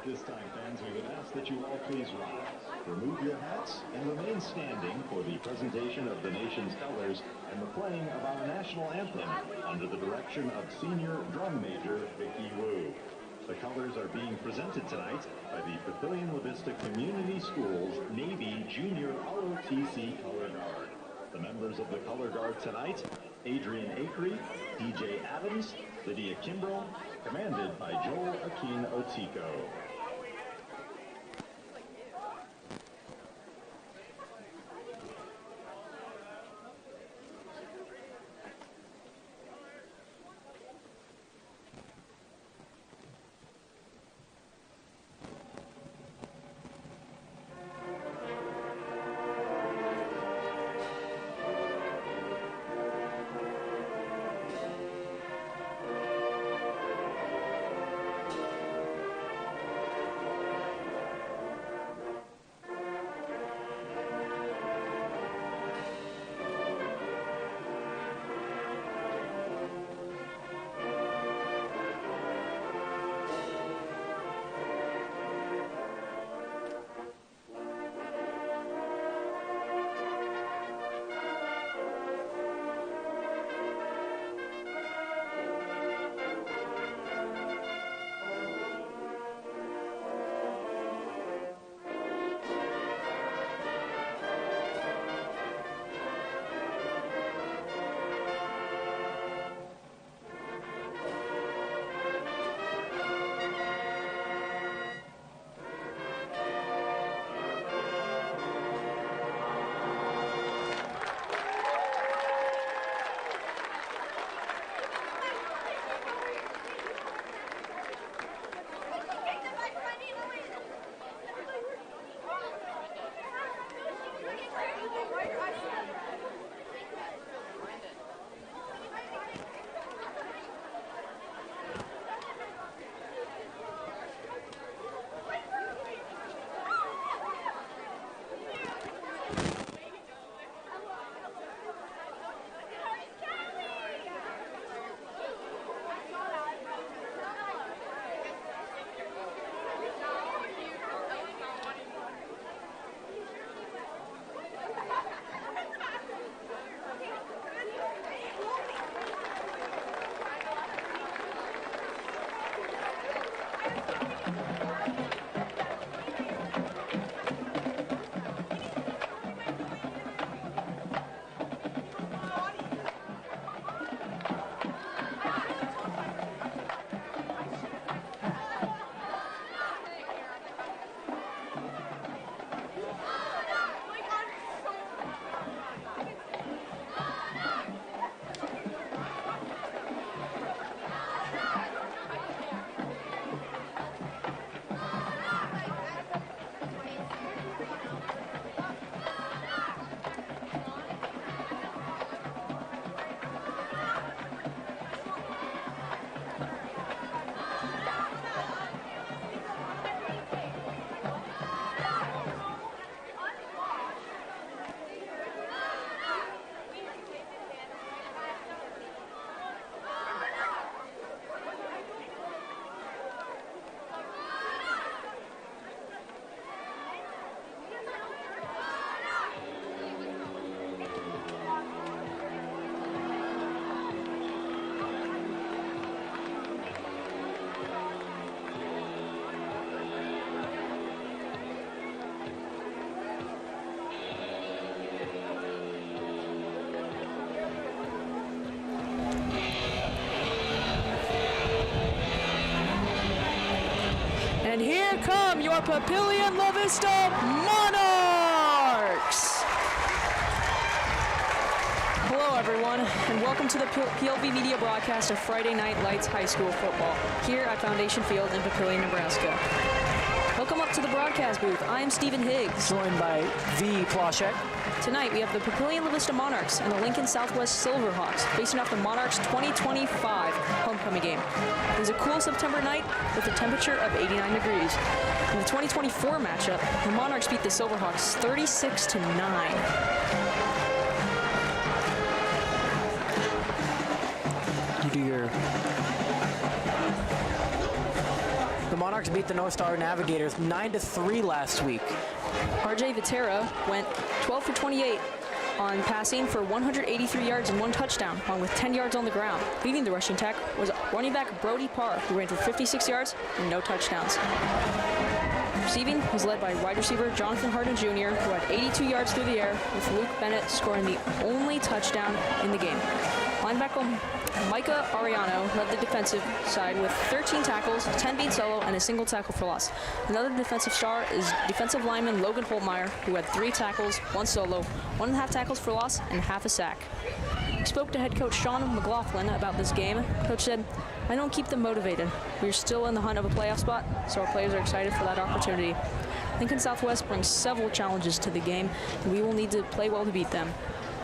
this time, fans, we would ask that you all please rise, remove your hats, and remain standing for the presentation of the nation's colors and the playing of our national anthem under the direction of Senior Drum Major Vicky Wu. The colors are being presented tonight by the Papillion La Vista Community Schools Navy Junior ROTC Color Guard. The members of the Color Guard tonight, Adrian Acree, DJ Adams, Lydia Kimbrell, commanded by Joel Akin Otiko. And here come your Papillion La Vista Monarchs! Hello everyone, and welcome to the PLV Media broadcast of Friday Night Lights High School football, here at Foundation Field in Papillion, Nebraska. Welcome up to the broadcast booth. I am Stephen Higgs. Joined by V. Plasek. Tonight we have the Papillion La Vista Monarchs and the Lincoln Southwest Silverhawks facing off the Monarchs 2025 homecoming game. It was a cool September night with a temperature of 89 degrees. In the 2024 matchup, the Monarchs beat the Silverhawks 36-9. Monarchs beat the North Star Navigators 9-3 last week. RJ Viterra went 12 for 28 on passing for 183 yards and 1 touchdown, along with 10 yards on the ground. Leading the rushing attack was running back Brody Parr, who ran for 56 yards and no touchdowns. Receiving was led by wide receiver Jonathan Harden Jr., who had 82 yards through the air, with Luke Bennett scoring the only touchdown in the game. Linebacker Micah Ariano led the defensive side with 13 tackles, 10 being solo, and a single tackle for loss. Another defensive star is defensive lineman Logan Holtmeyer, who had 3 tackles, 1 solo, 1.5 tackles for loss, and half a sack. We spoke to head coach Sean McLaughlin about this game. Coach said, "I don't keep them motivated. We're still in the hunt of a playoff spot, so our players are excited for that opportunity. Lincoln Southwest brings several challenges to the game, and we will need to play well to beat them."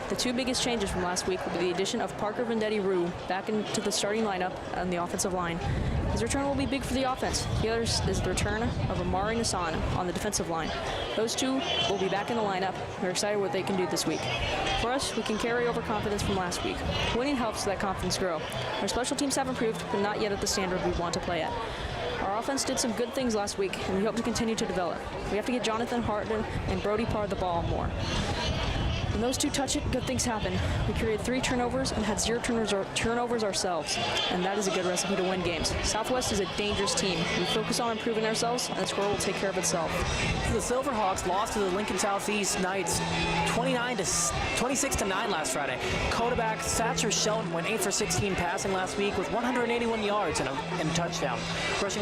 The 2 biggest changes from last week will be the addition of Parker Vendetti-Rue back into the starting lineup on the offensive line. His return will be big for the offense. The other is the return of Amari Nassan on the defensive line. Those 2 will be back in the lineup. We're excited what they can do this week. For us, we can carry over confidence from last week. Winning helps that confidence grow. Our special teams have improved, but not yet at the standard we want to play at. Our offense did some good things last week, and we hope to continue to develop. We have to get Jonathan Harden and Brody Parr the ball more. When those 2 touch it, good things happen. We created 3 turnovers and had 0 turnovers ourselves, and that is a good recipe to win games. Southwest is a dangerous team. We focus on improving ourselves, and the score will take care of itself. The Silverhawks lost to the Lincoln Southeast Knights 26-9 last Friday. Quarterback Thatcher Shelton went 8 for 16 passing last week with 181 yards and a touchdown. Rushing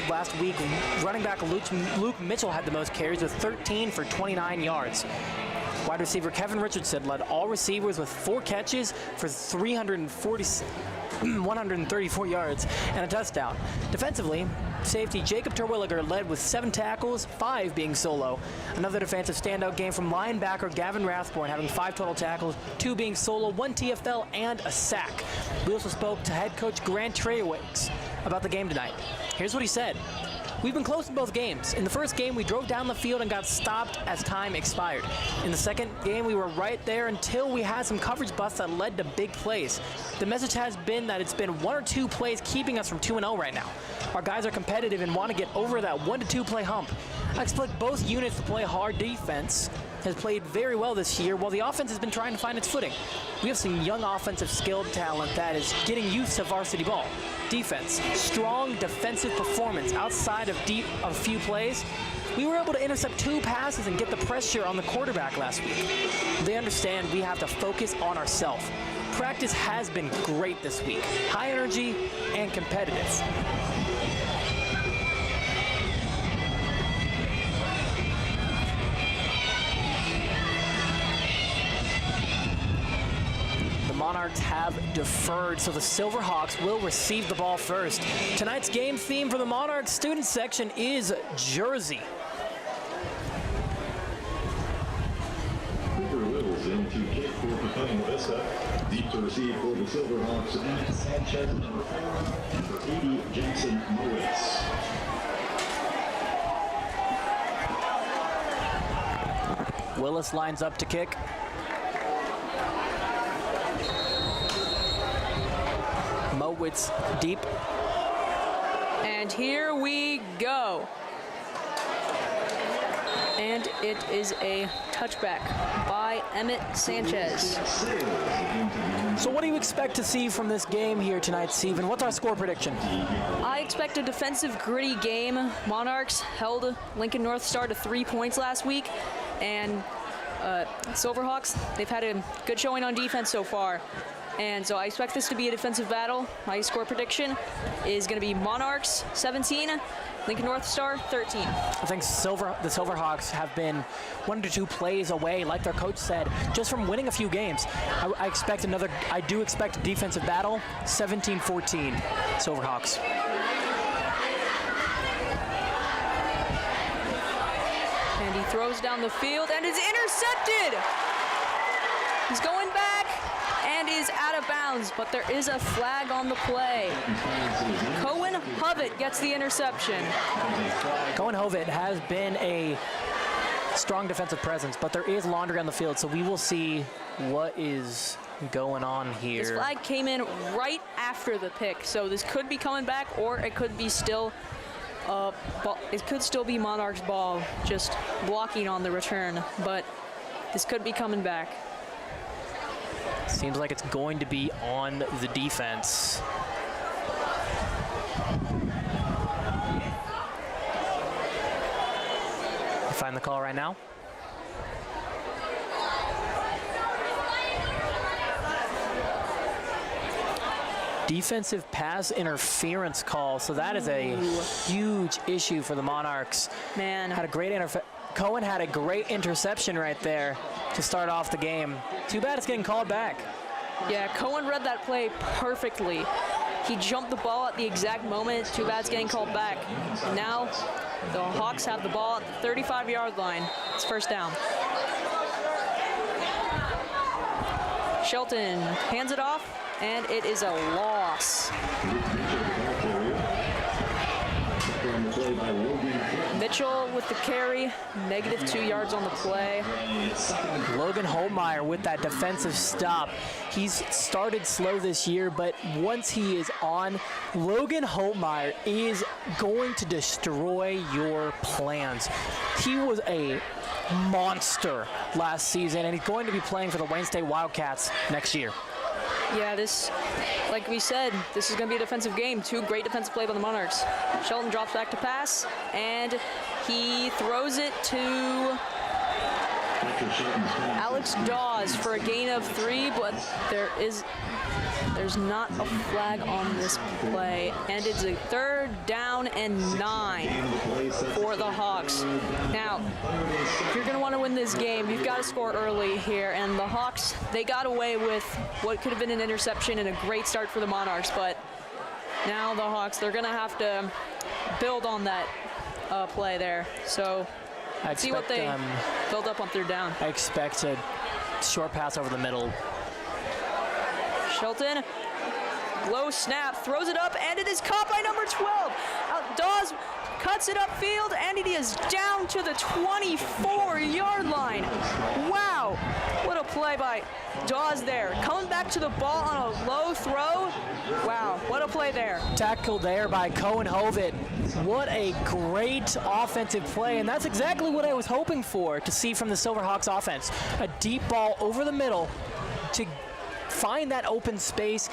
last week, running back Luke Mitchell had the most carries with 13 for 29 yards. Wide receiver Kevin Richardson led all receivers with 4 catches for 134 yards and a touchdown. Defensively, safety Jacob Terwilliger led with 7 tackles, 5 being solo. Another defensive standout game from linebacker Gavin Rathborn, having 5 total tackles, 2 being solo, 1 TFL, and a sack. We also spoke to head coach Grant Treyawicz about the game tonight. Here's what he said. "We've been close in both games. In the first game, we drove down the field and got stopped as time expired. In the second game, we were right there until we had some coverage busts that led to big plays. The message has been that it's been 1 or 2 plays keeping us from 2-0 right now. Our guys are competitive and want to get over that 1 to 2 play hump. I expect both units to play hard. Defense has played very well this year, while the offense has been trying to find its footing. We have some young offensive skilled talent that is getting used to varsity ball. Defense, strong defensive performance outside of a few plays. We were able to intercept 2 passes and get the pressure on the quarterback last week. They understand we have to focus on ourselves. Practice has been great this week, high energy and competitive." Monarchs have deferred, so the Silverhawks will receive the ball first. Tonight's game theme for the Monarchs student section is Jersey. Cooper Littles in to kick for Papillion La Vista. Deep to receive for the Silverhawks, Emmett Sanchez, number 4, and for 80, Jackson Mowitz. Willis lines up to kick. Mowitz deep. And here we go. And it is a touchback by Emmett Sanchez. So what do you expect to see from this game here tonight, Steven? What's our score prediction? I expect a defensive, gritty game. Monarchs held Lincoln North Star to 3 points last week, and Silverhawks, they've had a good showing on defense so far. And so I expect this to be a defensive battle. My score prediction is going to be Monarchs 17, Lincoln North Star 13. I think the Silverhawks have been 1 to 2 plays away, like their coach said, just from winning a few games. I do expect a defensive battle, 17-14, Silverhawks. And he throws down the field and is intercepted. He's going back and is out of bounds, but there is a flag on the play. Cohen Hovett gets the interception. Cohen Hovett has been a strong defensive presence, but there is laundry on the field, so we will see what is going on here. This flag came in right after the pick, so this could be coming back, or it could be still It could still be Monarchs' ball, just blocking on the return, but this could be coming back. Seems like it's going to be on the defense. You find the call right now? Defensive pass interference call, so that is a huge issue for the Monarchs. Man. Cohen had a great interception right there to start off the game. Too bad it's getting called back. Yeah, Cohen read that play perfectly. He jumped the ball at the exact moment. Too bad it's getting called back. And now the Hawks have the ball at the 35-yard line. It's first down. Shelton hands it off, and it is a loss. Mitchell with the carry, -2 yards on the play. Logan Holtmeyer with that defensive stop. He's started slow this year, but once he is on, Logan Holtmeyer is going to destroy your plans. He was a monster last season, and he's going to be playing for the Wayne State Wildcats next year. Yeah, like we said, this is going to be a defensive game. 2 great defensive plays by the Monarchs. Shelton drops back to pass, and he throws it to Alex Dawes for a gain of 3, but there's not a flag on this play, and it's a 3rd down and 9 for the Hawks. Now, if you're going to want to win this game, you've got to score early here, and the Hawks, they got away with what could have been an interception and a great start for the Monarchs, but now the Hawks, they're going to have to build on that play there. So see what they build up on 3rd down. I expect a short pass over the middle. Shelton, low snap, throws it up, and it is caught by number 12. Dawes cuts it upfield, and it is down to the 24-yard line. Wow, what a play by Dawes there. Coming back to the ball on a low throw. Wow, what a play there. Tackle there by Cohen Hovitt. What a great offensive play, and that's exactly what I was hoping for to see from the Silverhawks offense. A deep ball over the middle to find that open space,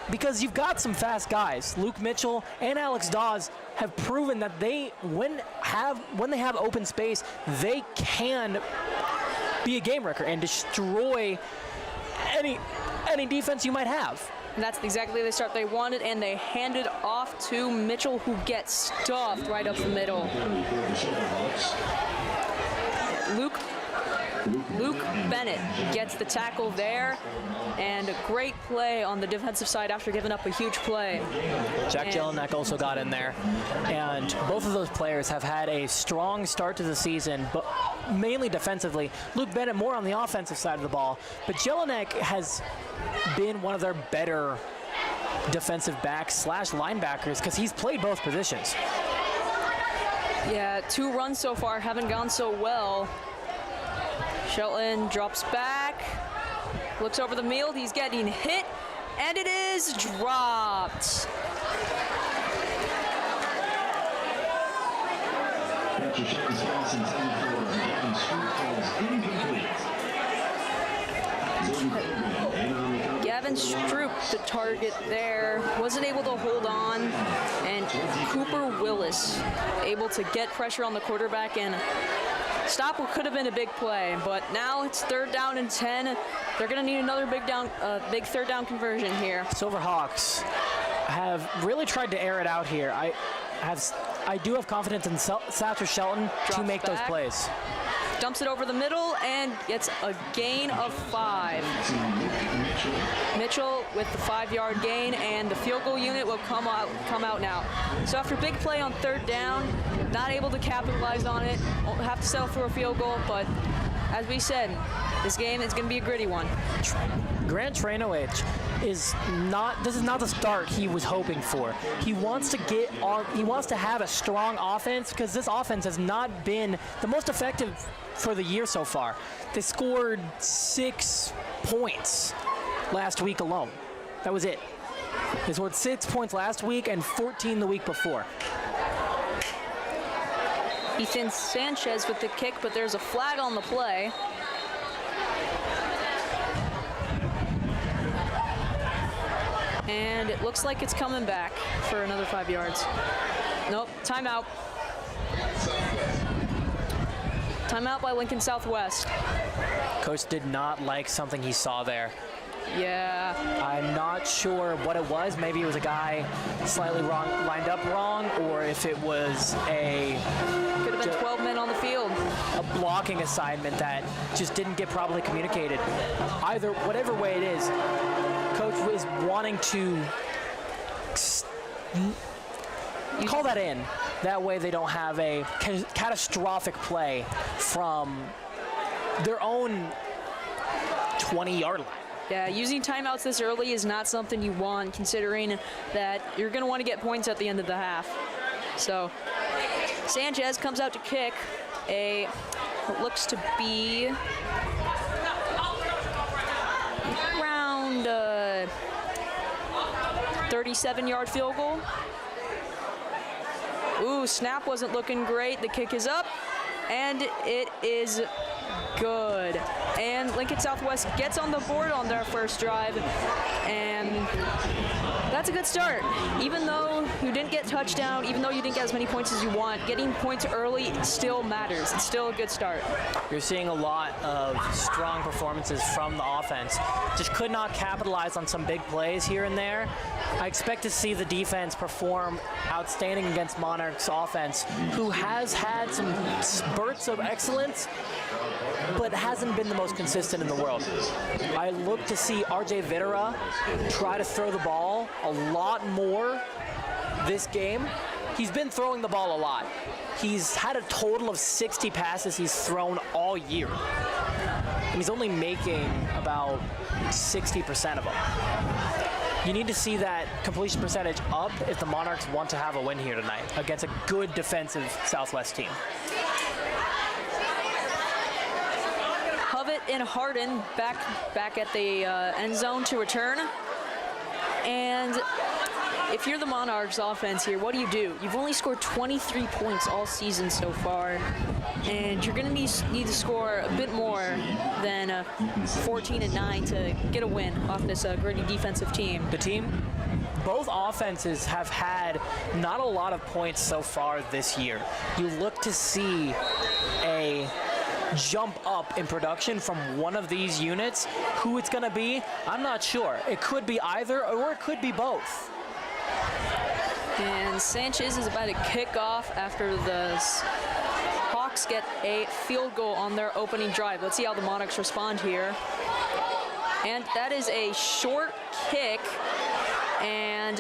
because you've got some fast guys. Luke Mitchell and Alex Dawes have proven that when they have open space, they can be a game wrecker and destroy any defense you might have. And that's exactly the start they wanted, and they handed off to Mitchell, who gets stuffed right up the middle. Luke Bennett gets the tackle there, and a great play on the defensive side after giving up a huge play. Jack Jelinek also got in there, and both of those players have had a strong start to the season, but mainly defensively. Luke Bennett more on the offensive side of the ball, but Jelinek has been one of their better defensive backs / linebackers, because he's played both positions. Yeah, 2 runs so far haven't gone so well. Shelton drops back, looks over the field, he's getting hit, and it is dropped. Gavin Stroop, the target there, wasn't able to hold on, and Cooper Willis able to get pressure on the quarterback and stop what could have been a big play, but now it's 3rd down and 10. They're going to need another big 3rd down conversion here. Silverhawks have really tried to air it out here. I do have confidence in Satcher Shelton to make those plays. Dumps it over the middle and gets a gain of 5. Mitchell with the 5-yard gain, and the field goal unit will come out now. So after a big play on 3rd down, not able to capitalize on it, have to settle for a field goal, but as we said, this game is going to be a gritty one. Grant Trainowich this is not the start he was hoping for. He wants to have a strong offense, because this offense has not been the most effective for the year so far. They scored 6 points last week alone. That was it. They scored 6 points last week and 14 the week before. Ethan Sanchez with the kick, but there's a flag on the play. And it looks like it's coming back for another 5 yards. Nope, timeout. Timeout by Lincoln Southwest. Coach did not like something he saw there. Yeah. I'm not sure what it was. Maybe it was a guy slightly wrong, lined up wrong, or if it was could have been 12 men on the field. A blocking assignment that just didn't get properly communicated. Either, whatever way it is, Coach is wanting to call that in. That way they don't have a catastrophic play from their own 20-yard line. Yeah, using timeouts this early is not something you want, considering that you're going to want to get points at the end of the half. So Sanchez comes out to kick what looks to be around 37-yard field goal. Ooh, snap wasn't looking great. The kick is up, and it is good. And Lincoln Southwest gets on the board on their first drive, and that's a good start. Even though you didn't get touchdown, even though you didn't get as many points as you want, getting points early still matters. It's still a good start. You're seeing a lot of strong performances from the offense. Just could not capitalize on some big plays here and there. I expect to see the defense perform outstanding against Monarchs offense, who has had some spurts of excellence, but hasn't been the most consistent in the world. I look to see RJ Videra try to throw the ball a lot more this game. He's been throwing the ball a lot. He's had a total of 60 passes he's thrown all year. And he's only making about 60% of them. You need to see that completion percentage up if the Monarchs want to have a win here tonight against a good defensive Southwest team. Hovett and Harden back at the end zone to return. And if you're the Monarchs offense here, what do? You've only scored 23 points all season so far, and you're going to need to score a bit more than 14-9 to get a win off this gritty defensive team. Both offenses have had not a lot of points so far this year. You look to see a jump up in production from one of these units. Who it's going to be, I'm not sure. It could be either, or it could be both. And Sanchez is about to kick off after the Hawks get a field goal on their opening drive. Let's see how the Monarchs respond here. And that is a short kick, and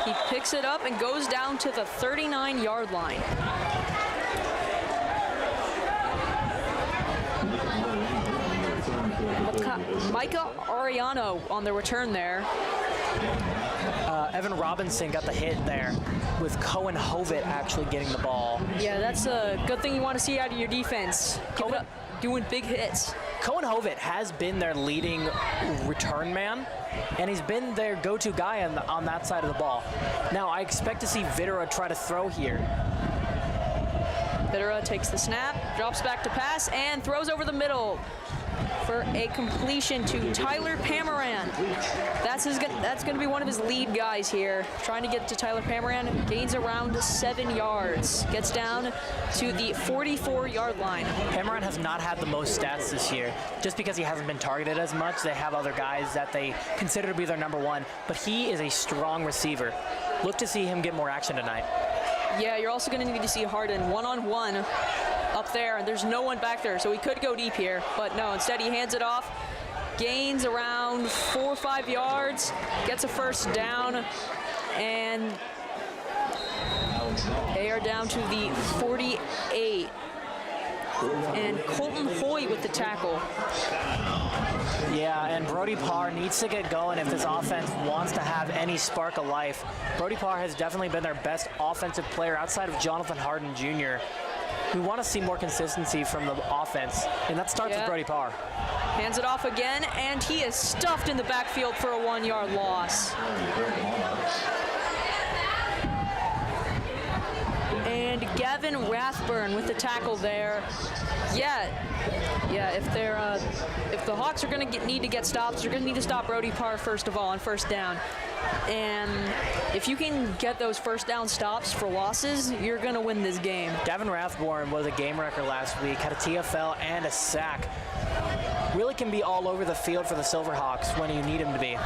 he picks it up and goes down to the 39-yard line. Micah Ariano on the return there. Evan Robinson got the hit there, with Cohen Hovett actually getting the ball. Yeah, that's a good thing you want to see out of your defense. Doing big hits. Cohen Hovett has been their leading return man, and he's been their go-to guy on that side of the ball. Now, I expect to see Videra try to throw here. Videra takes the snap, drops back to pass, and throws over the middle for a completion to Tyler Pamaran. That's going to be one of his lead guys here. Trying to get to Tyler Pamaran, gains around 7 yards. Gets down to the 44-yard line. Pamaran has not had the most stats this year, just because he hasn't been targeted as much. They have other guys that they consider to be their number one, but he is a strong receiver. Look to see him get more action tonight. Yeah, you're also going to need to see Harden one-on-one up there, and there's no one back there, so he could go deep here, but no, instead he hands it off, gains around 4 or 5 yards, gets a first down, and they are down to the 48. And Colton Hoy with the tackle. Yeah, and Brody Parr needs to get going if this offense wants to have any spark of life. Brody Parr has definitely been their best offensive player outside of Jonathan Harden Jr. We want to see more consistency from the offense, and that starts with Brody Parr. Hands it off again, and he is stuffed in the backfield for a 1-yard loss. And Gavin Rathburn with the tackle there. Yeah, if the Hawks are going to need to get stops, they're going to need to stop Brody Parr first of all on first down. And if you can get those first down stops for losses, you're going to win this game. Gavin Rathburn was a game wrecker last week, had a TFL and a sack. Really can be all over the field for the Silverhawks when you need him to be.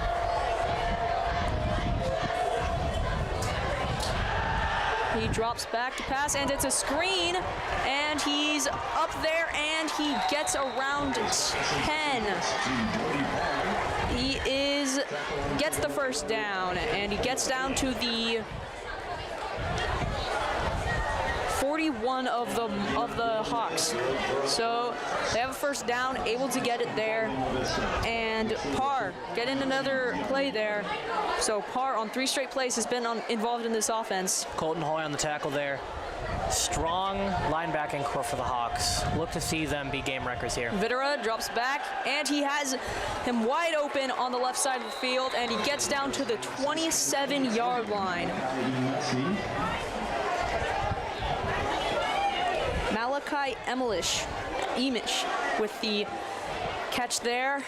He drops back to pass, and it's a screen, and he's up there, and he gets around 10. He gets the first down, and he gets down to the 41 of the Hawks. So they have a first down, able to get it there, and Parr getting another play there. So Parr on 3 straight plays has been involved in this offense. Colton Hoy on the tackle there. Strong linebacking core for the Hawks. Look to see them be game wreckers here. Videra drops back, and he has him wide open on the left side of the field, and he gets down to the 27-yard line. Malachi Emish with the catch there,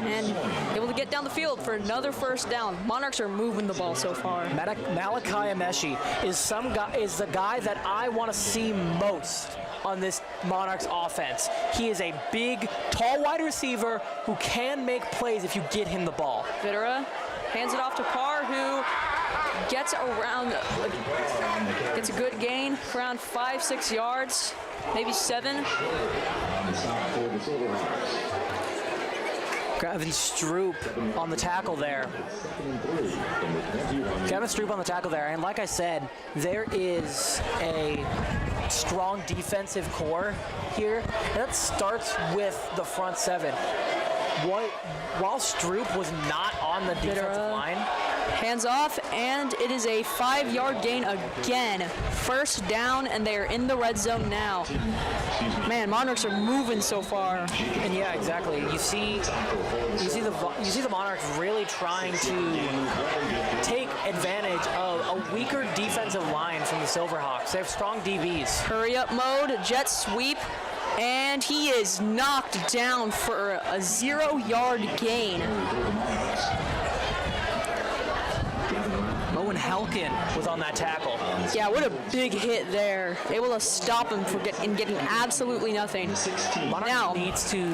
and able to get down the field for another first down. Monarchs are moving the ball so far. Malachi Emish is the guy that I want to see most on this Monarchs offense. He is a big, tall wide receiver who can make plays if you get him the ball. Videra hands it off to Parr, who gets a good gain, around 5-6 yards, maybe 7. Gavin Stroop on the tackle there. And like I said, there is a strong defensive core here, and that starts with the front 7. While Stroop was not on the defensive line, hands off, and it is a 5-yard gain again. First down, and they are in the red zone now. Man, Monarchs are moving so far. And yeah, exactly. You see the Monarchs really trying to take advantage of a weaker defensive line from the Silverhawks. They have strong DBs. Hurry up mode, jet sweep, and he is knocked down for a 0-yard gain. Owen Helkin was on that tackle. Yeah, what a big hit there. Able to stop him from getting absolutely nothing. Now needs to.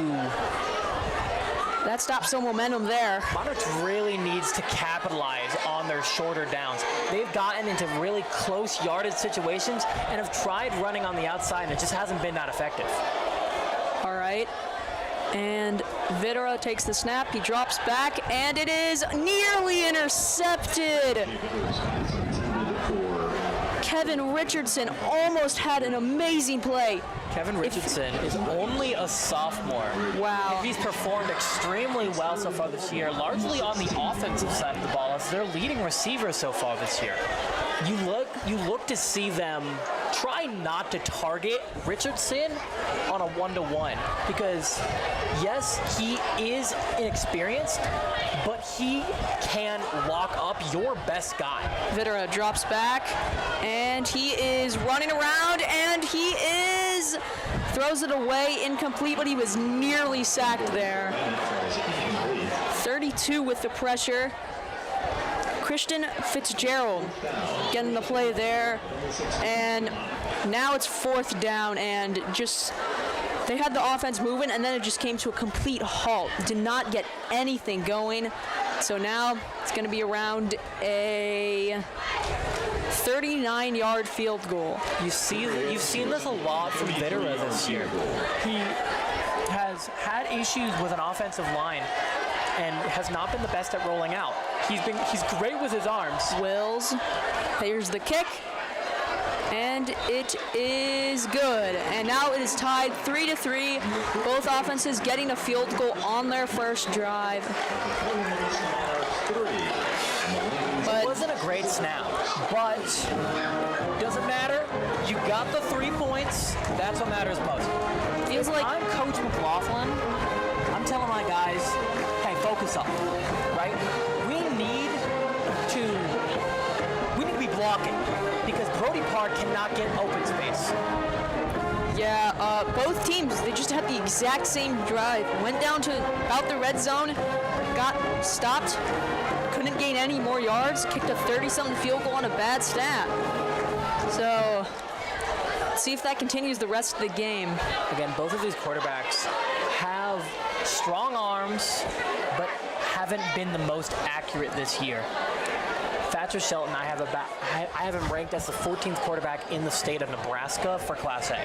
That stops some momentum there. Monarchs really needs to capitalize on their shorter downs. They've gotten into really close yardage situations and have tried running on the outside, and it just hasn't been that effective. All right. And Videra takes the snap, he drops back, and it is nearly intercepted. Kevin Richardson almost had an amazing play. Kevin Richardson is only a sophomore. Wow. He's performed extremely well so far this year, largely on the offensive side of the ball as their leading receiver so far this year. You look to see them try not to target Richardson on a 1-to-1 because, yes, he is inexperienced, but he can lock up your best guy. Videra drops back, and he is running around, and he throws it away, incomplete, but he was nearly sacked there. 32 with the pressure. Christian Fitzgerald getting the play there, and now it's 4th down, and they had the offense moving, and then it just came to a complete halt. Did not get anything going. So now it's going to be around a 39-yard field goal. You've seen this a lot from Videra this year. He has had issues with an offensive line and has not been the best at rolling out. He's great with his arms. Wills, here's the kick, and it is good. And now it is tied 3-3. Both offenses getting a field goal on their first drive. It wasn't a great snap, but doesn't matter. You got the 3 points. That's what matters most. Feels like I'm Coach McLaughlin. I'm telling my guys, hey, focus up, right? We need to be blocking because Brody Brody Park cannot get open space. Yeah, both teams, they just had the exact same drive. Went down to about the red zone, got stopped, couldn't gain any more yards, kicked a 30-something field goal on a bad snap. So, let's see if that continues the rest of the game. Again, both of these quarterbacks have strong arms, but haven't been the most accurate this year. Thatcher Shelton, I have him ranked as the 14th quarterback in the state of Nebraska for Class A.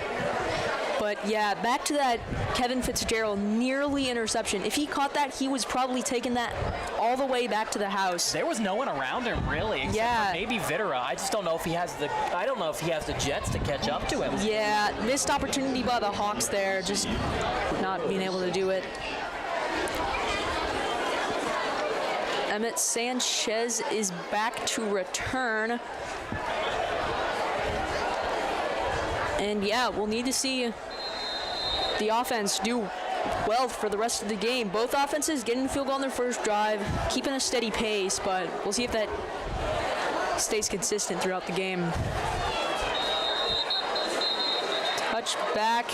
But yeah, back to that Kevin Fitzgerald nearly interception. If he caught that, he was probably taking that all the way back to the house. There was no one around him really, except for maybe Vitera. I just don't know if he has the jets to catch up to him. Yeah, missed opportunity by the Hawks there, just not being able to do it. Emmett Sanchez is back to return. And yeah, we'll need to see the offense do well for the rest of the game. Both offenses getting the field goal on their first drive, keeping a steady pace, but we'll see if that stays consistent throughout the game. Touch back.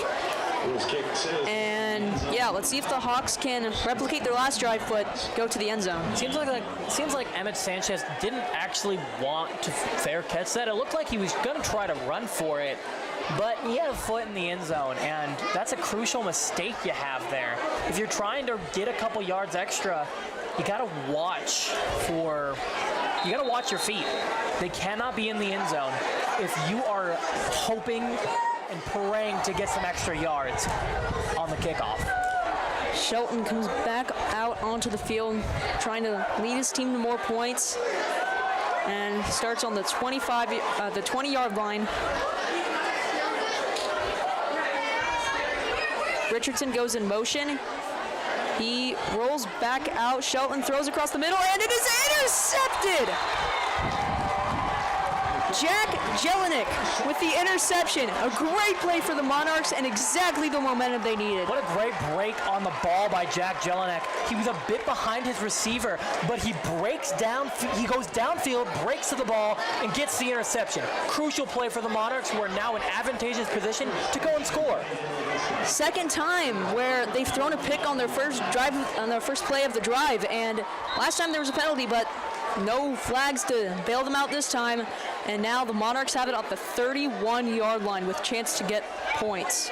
And yeah, let's see if the Hawks can replicate their last drive but go to the end zone. Seems like Emmett Sanchez didn't actually want to fair catch that. It looked like he was going to try to run for it, but he had a foot in the end zone, and that's a crucial mistake you have there. If you're trying to get a couple yards extra, you got to watch your feet. They cannot be in the end zone if you are hoping and praying to get some extra yards on the kickoff. Shelton comes back out onto the field, trying to lead his team to more points, and starts on the 20-yard line. Richardson goes in motion. He rolls back out. Shelton throws across the middle, and it is intercepted! Jack Jelinek with the interception. A great play for the Monarchs and exactly the momentum they needed. What a great break on the ball by Jack Jelinek. He was a bit behind his receiver, but he breaks down. He goes downfield, breaks to the ball, and gets the interception. Crucial play for the Monarchs, who are now in advantageous position to go and score. Second time where they've thrown a pick on their first drive, on their first play of the drive, and last time there was a penalty, but no flags to bail them out this time. And now the Monarchs have it at the 31-yard line with a chance to get points.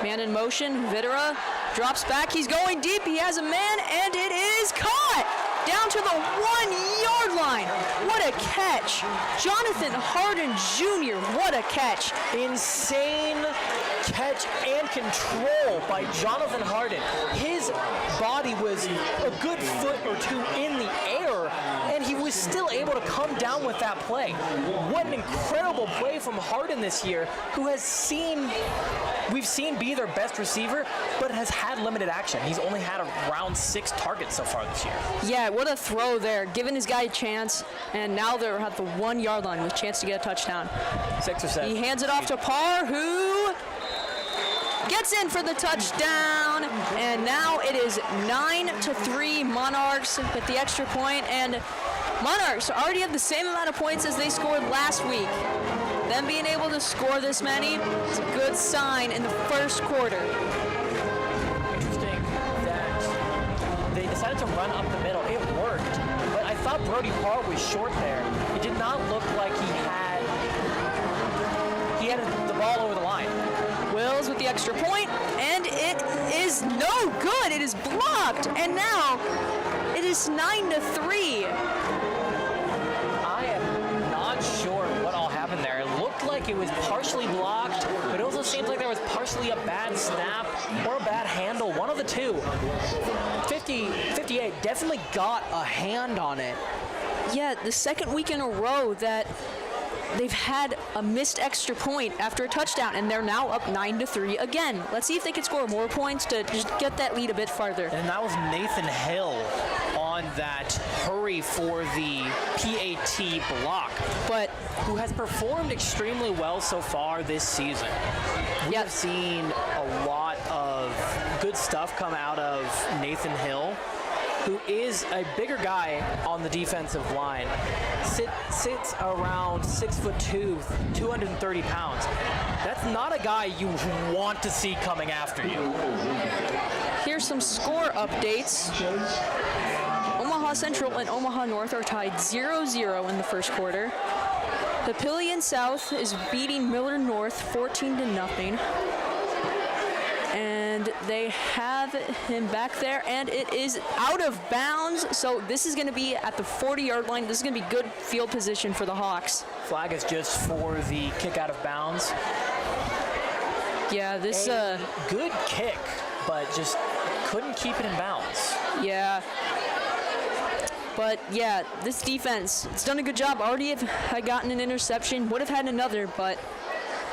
Man in motion, Vitera drops back, he's going deep, he has a man, and it is caught! Down to the 1-yard line. What a catch. Jonathan Harden Jr., what a catch. Insane catch and control by Jonathan Harden. His body was a good foot or two in the air, and he was still able to come down with that play. What an incredible play from Harden this year, who we've seen be their best receiver, but has had limited action. He's only had around 6 targets so far this year. Yeah, what a throw there, giving his guy a chance, and now they're at the 1-yard line with a chance to get a touchdown. 6 or 7. He hands it off to Parr, who gets in for the touchdown, and now it is 9-3 Monarchs with the extra point, and Monarchs already have the same amount of points as they scored last week. Them being able to score this many is a good sign in the first quarter. Interesting that they decided to run up the middle. It worked, but I thought Brody Parr was short there. It did not look like he had the ball over the line. Wills with the extra point, and it is no good. It is blocked, and now it is 9-3. I am not sure what all happened there. It looked like it was partially blocked, but it also seems like there was partially a bad snap or a bad handle, one of the two. 58 definitely got a hand on it. Yeah, the second week in a row that they've had a missed extra point after a touchdown, and they're now up 9-3 again. Let's see if they can score more points to just get that lead a bit farther. And that was Nathan Hill on that hurry for the PAT block, but who has performed extremely well so far this season. We have seen a lot of good stuff come out of Nathan Hill. who is a bigger guy on the defensive line, sits around 6'2", 230 pounds. That's not a guy you want to see coming after you. Here's some score updates. Omaha Central and Omaha North are tied 0-0 in the first quarter. Papillion South is beating Miller North 14-0. And they have him back there, and it is out of bounds. So this is going to be at the 40-yard line. This is going to be good field position for the Hawks. Flag is just for the kick out of bounds. Yeah, this good kick, but just couldn't keep it in bounds. Yeah. But yeah, this defense, it's done a good job. Already had gotten an interception, would have had another, but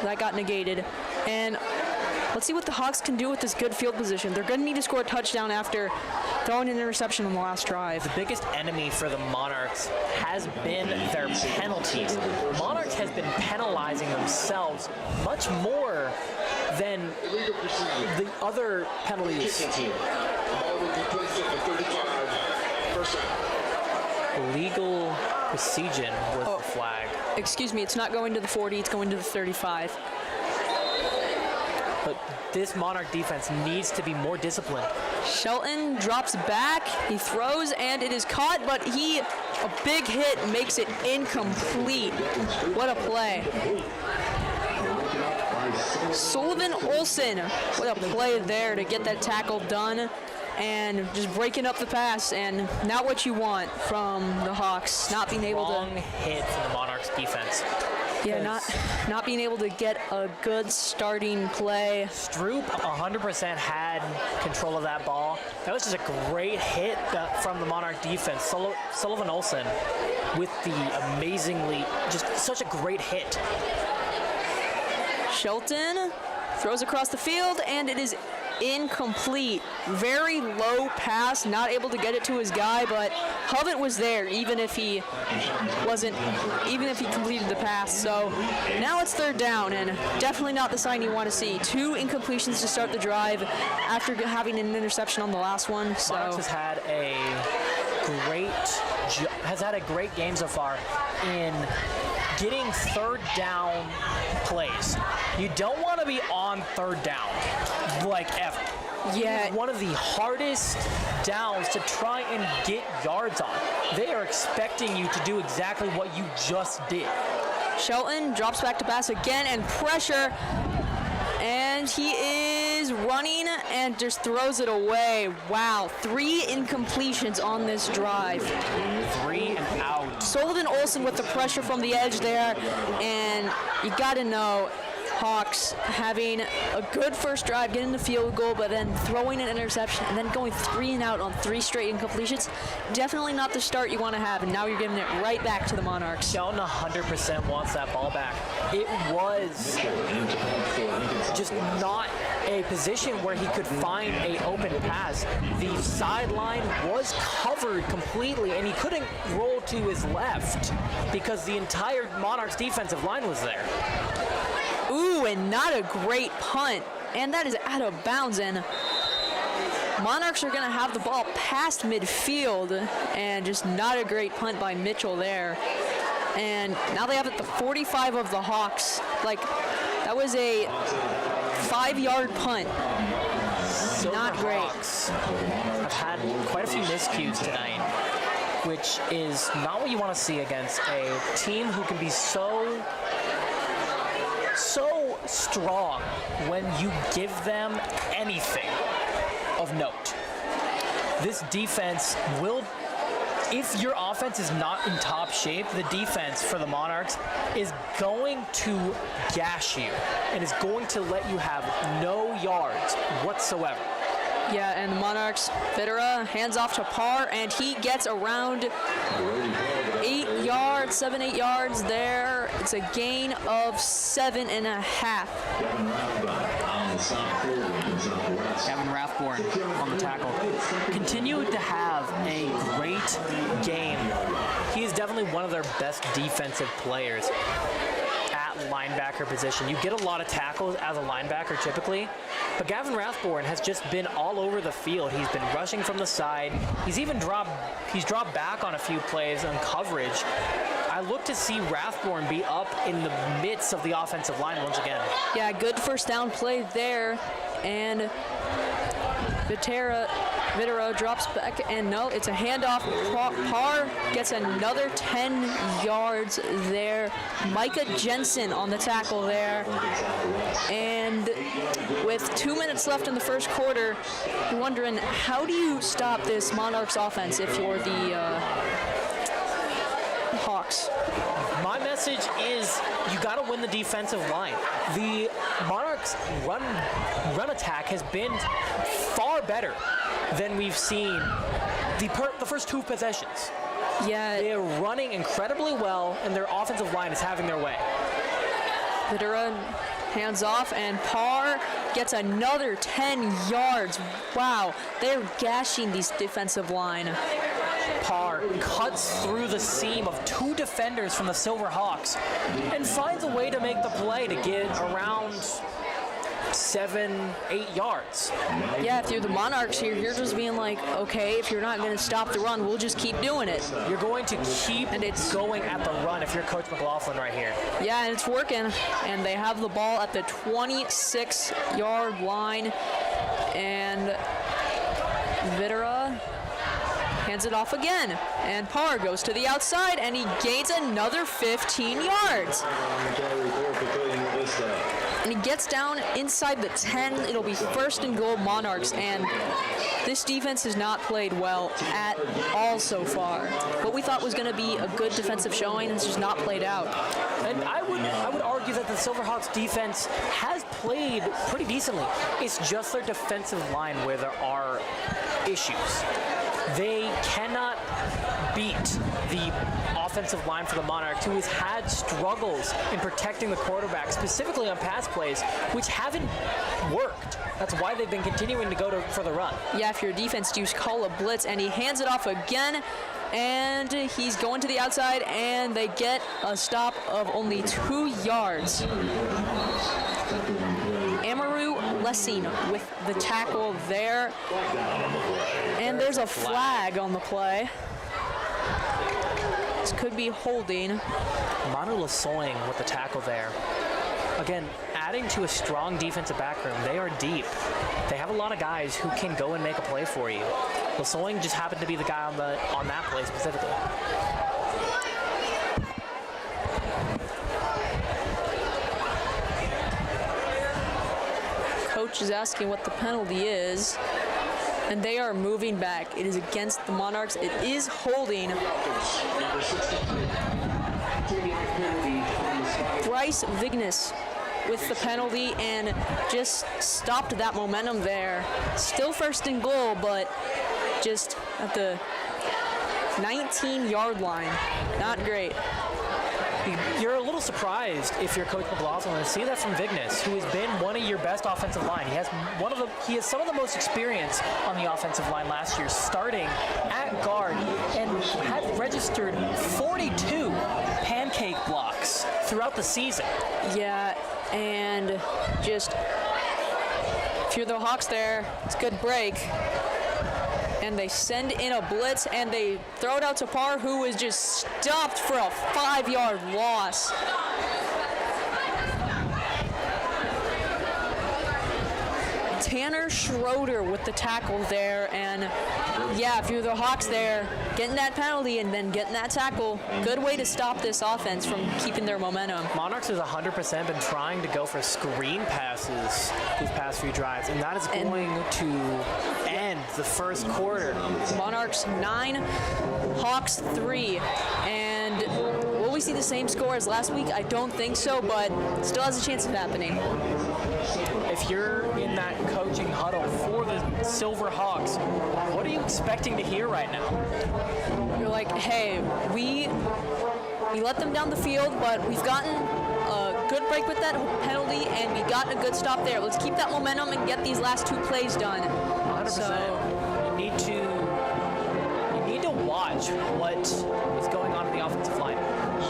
that got negated. And let's see what the Hawks can do with this good field position. They're going to need to score a touchdown after throwing an interception on the last drive. The biggest enemy for the Monarchs has been their penalties. Monarchs has been penalizing themselves much more than the other penalties. Legal precision with the flag. Excuse me, it's not going to the 40, it's going to the 35. But this Monarch defense needs to be more disciplined. Shelton drops back, he throws, and it is caught, but a big hit makes it incomplete. What a play. Sullivan Olsen, what a play there to get that tackle done and just breaking up the pass, and not what you want from the Hawks, not being able to... Strong hit from the Monarchs defense. Yeah, not being able to get a good starting play. Stroop 100% had control of that ball. That was just a great hit from the Monarch defense. Sullivan Olsen with the amazingly, just such a great hit. Shelton throws across the field, and it is incomplete. Very low pass, not able to get it to his guy, but Hovett was there even if he completed the pass. So now it's third down, and definitely not the sign you want to see. 2 incompletions to start the drive after having an interception on the last one. So Monarchs has had a great game so far in getting third down plays. You don't want to be on third down, like ever. Yeah. One of the hardest downs to try and get yards on. They are expecting you to do exactly what you just did. Shelton drops back to pass again, and pressure, and he is running and just throws it away. Wow, 3 incompletions on this drive. 3 and out. Sullivan Olsen with the pressure from the edge there, and you got to know, Hawks having a good first drive, getting the field goal, but then throwing an interception and then going 3 and out on 3 straight incompletions. Definitely not the start you want to have, and now you're giving it right back to the Monarchs. Shelton 100% wants that ball back. It was just not a position where he could find an open pass. The sideline was covered completely, and he couldn't roll to his left because the entire Monarchs defensive line was there. Ooh, and not a great punt. And that is out of bounds. And Monarchs are going to have the ball past midfield. And just not a great punt by Mitchell there. And now they have it at the 45 of the Hawks. Like, that was a 5-yard punt. Not great. Hawks have had quite a few miscues tonight, which is not what you want to see against a team who can be so strong when you give them anything of note. This defense will, if your offense is not in top shape, the defense for the Monarchs is going to gash you and is going to let you have no yards whatsoever. Yeah, and the Monarchs, Federa hands off to Parr, and he gets around 8 yards, 7-8 yards there. It's a gain of 7.5. Kevin Rathborn on the tackle. Continued to have a great game. He is definitely one of their best defensive players at that linebacker position. You get a lot of tackles as a linebacker typically, but Gavin Rathborn has just been all over the field. He's been rushing from the side. He's even dropped back on a few plays on coverage. I look to see Rathborn be up in the midst of the offensive line once again. Yeah, good first down play there, and Vitera drops back, and no, it's a handoff. Parr gets another 10 yards there. Micah Jensen on the tackle there. And with 2 minutes left in the first quarter, you're wondering, how do you stop this Monarchs offense if you're the Hawks? My message is you got to win the defensive line. The Monarchs' run attack has been far better than we've seen the first two possessions. Yeah, they're running incredibly well, and their offensive line is having their way. Videra hands off, and Parr gets another 10 yards. Wow, they're gashing these defensive line. Parr cuts through the seam of two defenders from the Silverhawks and finds a way to make the play to get around 7-8 yards. Yeah, if you're the Monarchs here, you're just being like, okay, if you're not going to stop the run, we'll just keep doing it. You're going to keep going at the run if you're Coach McLaughlin right here. Yeah, and it's working. And they have the ball at the 26-yard line. And Vitera hands it off again. And Parr goes to the outside, and he gains another 15 yards. And he gets down inside the 10. It'll be first and goal Monarchs, and this defense has not played well at all so far. What we thought was going to be a good defensive showing has just not played out. And I would argue that the Silverhawks defense has played pretty decently. It's just their defensive line where there are issues. They cannot beat the offensive line for the Monarchs, who has had struggles in protecting the quarterback, specifically on pass plays, which haven't worked. That's why they've been continuing to go for the run. Yeah, if you're a defense, you call a blitz, and he hands it off again, and he's going to the outside, and they get a stop of only 2 yards. Amaru Lessing with the tackle there. And there's a flag on the play. This could be holding. Manu Lasoing with the tackle there. Again, adding to a strong defensive backroom. They are deep. They have a lot of guys who can go and make a play for you. Lasoing just happened to be the guy on that play specifically. Coach is asking what the penalty is, and they are moving back. It is against the Monarchs. It is holding. Bryce Vignes with the penalty and just stopped that momentum there. Still first and goal, but just at the 19-yard line. Not great. You're a little surprised if you're Coach McLaughlin to see that from Vignes, who has been one of your best offensive line. He has some of the most experience on the offensive line last year, starting at guard, and had registered 42 pancake blocks throughout the season. Yeah, and just if you're the Hawks there, it's a good break. And they send in a blitz, and they throw it out to Parr, who is just stopped for a 5-yard loss. Tanner Schroeder with the tackle there, and yeah, if you're the Hawks there, getting that penalty and then getting that tackle, good way to stop this offense from keeping their momentum. Monarchs has 100% been trying to go for screen passes these past few drives, and that is going to end the first quarter. Monarchs 9, Hawks 3, and will we see the same score as last week? I don't think so, but still has a chance of happening. If you're in that coaching huddle for the Silverhawks, what are you expecting to hear right now? You're like, hey, we let them down the field, but we've gotten a good break with that penalty, and we got a good stop there. Let's keep that momentum and get these last 2 plays done. 100%. So, you need to watch what is going on in the offensive line.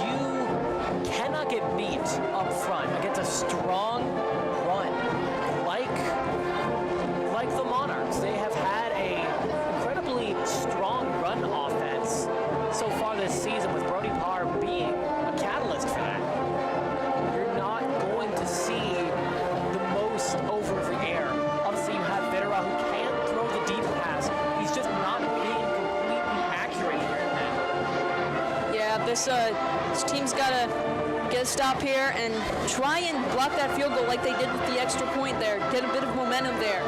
You cannot get beat up front against a strong run like the Monarchs. They have had a incredibly strong run offense so far this season, with Brody Parr being a catalyst for that. You're not going to see the most over the air. Obviously, you have Videra, who can throw the deep pass. He's just not being completely accurate here. Yeah, this team's got to get a stop here and try and block that field goal like they did with the extra point there. Get a bit of momentum there.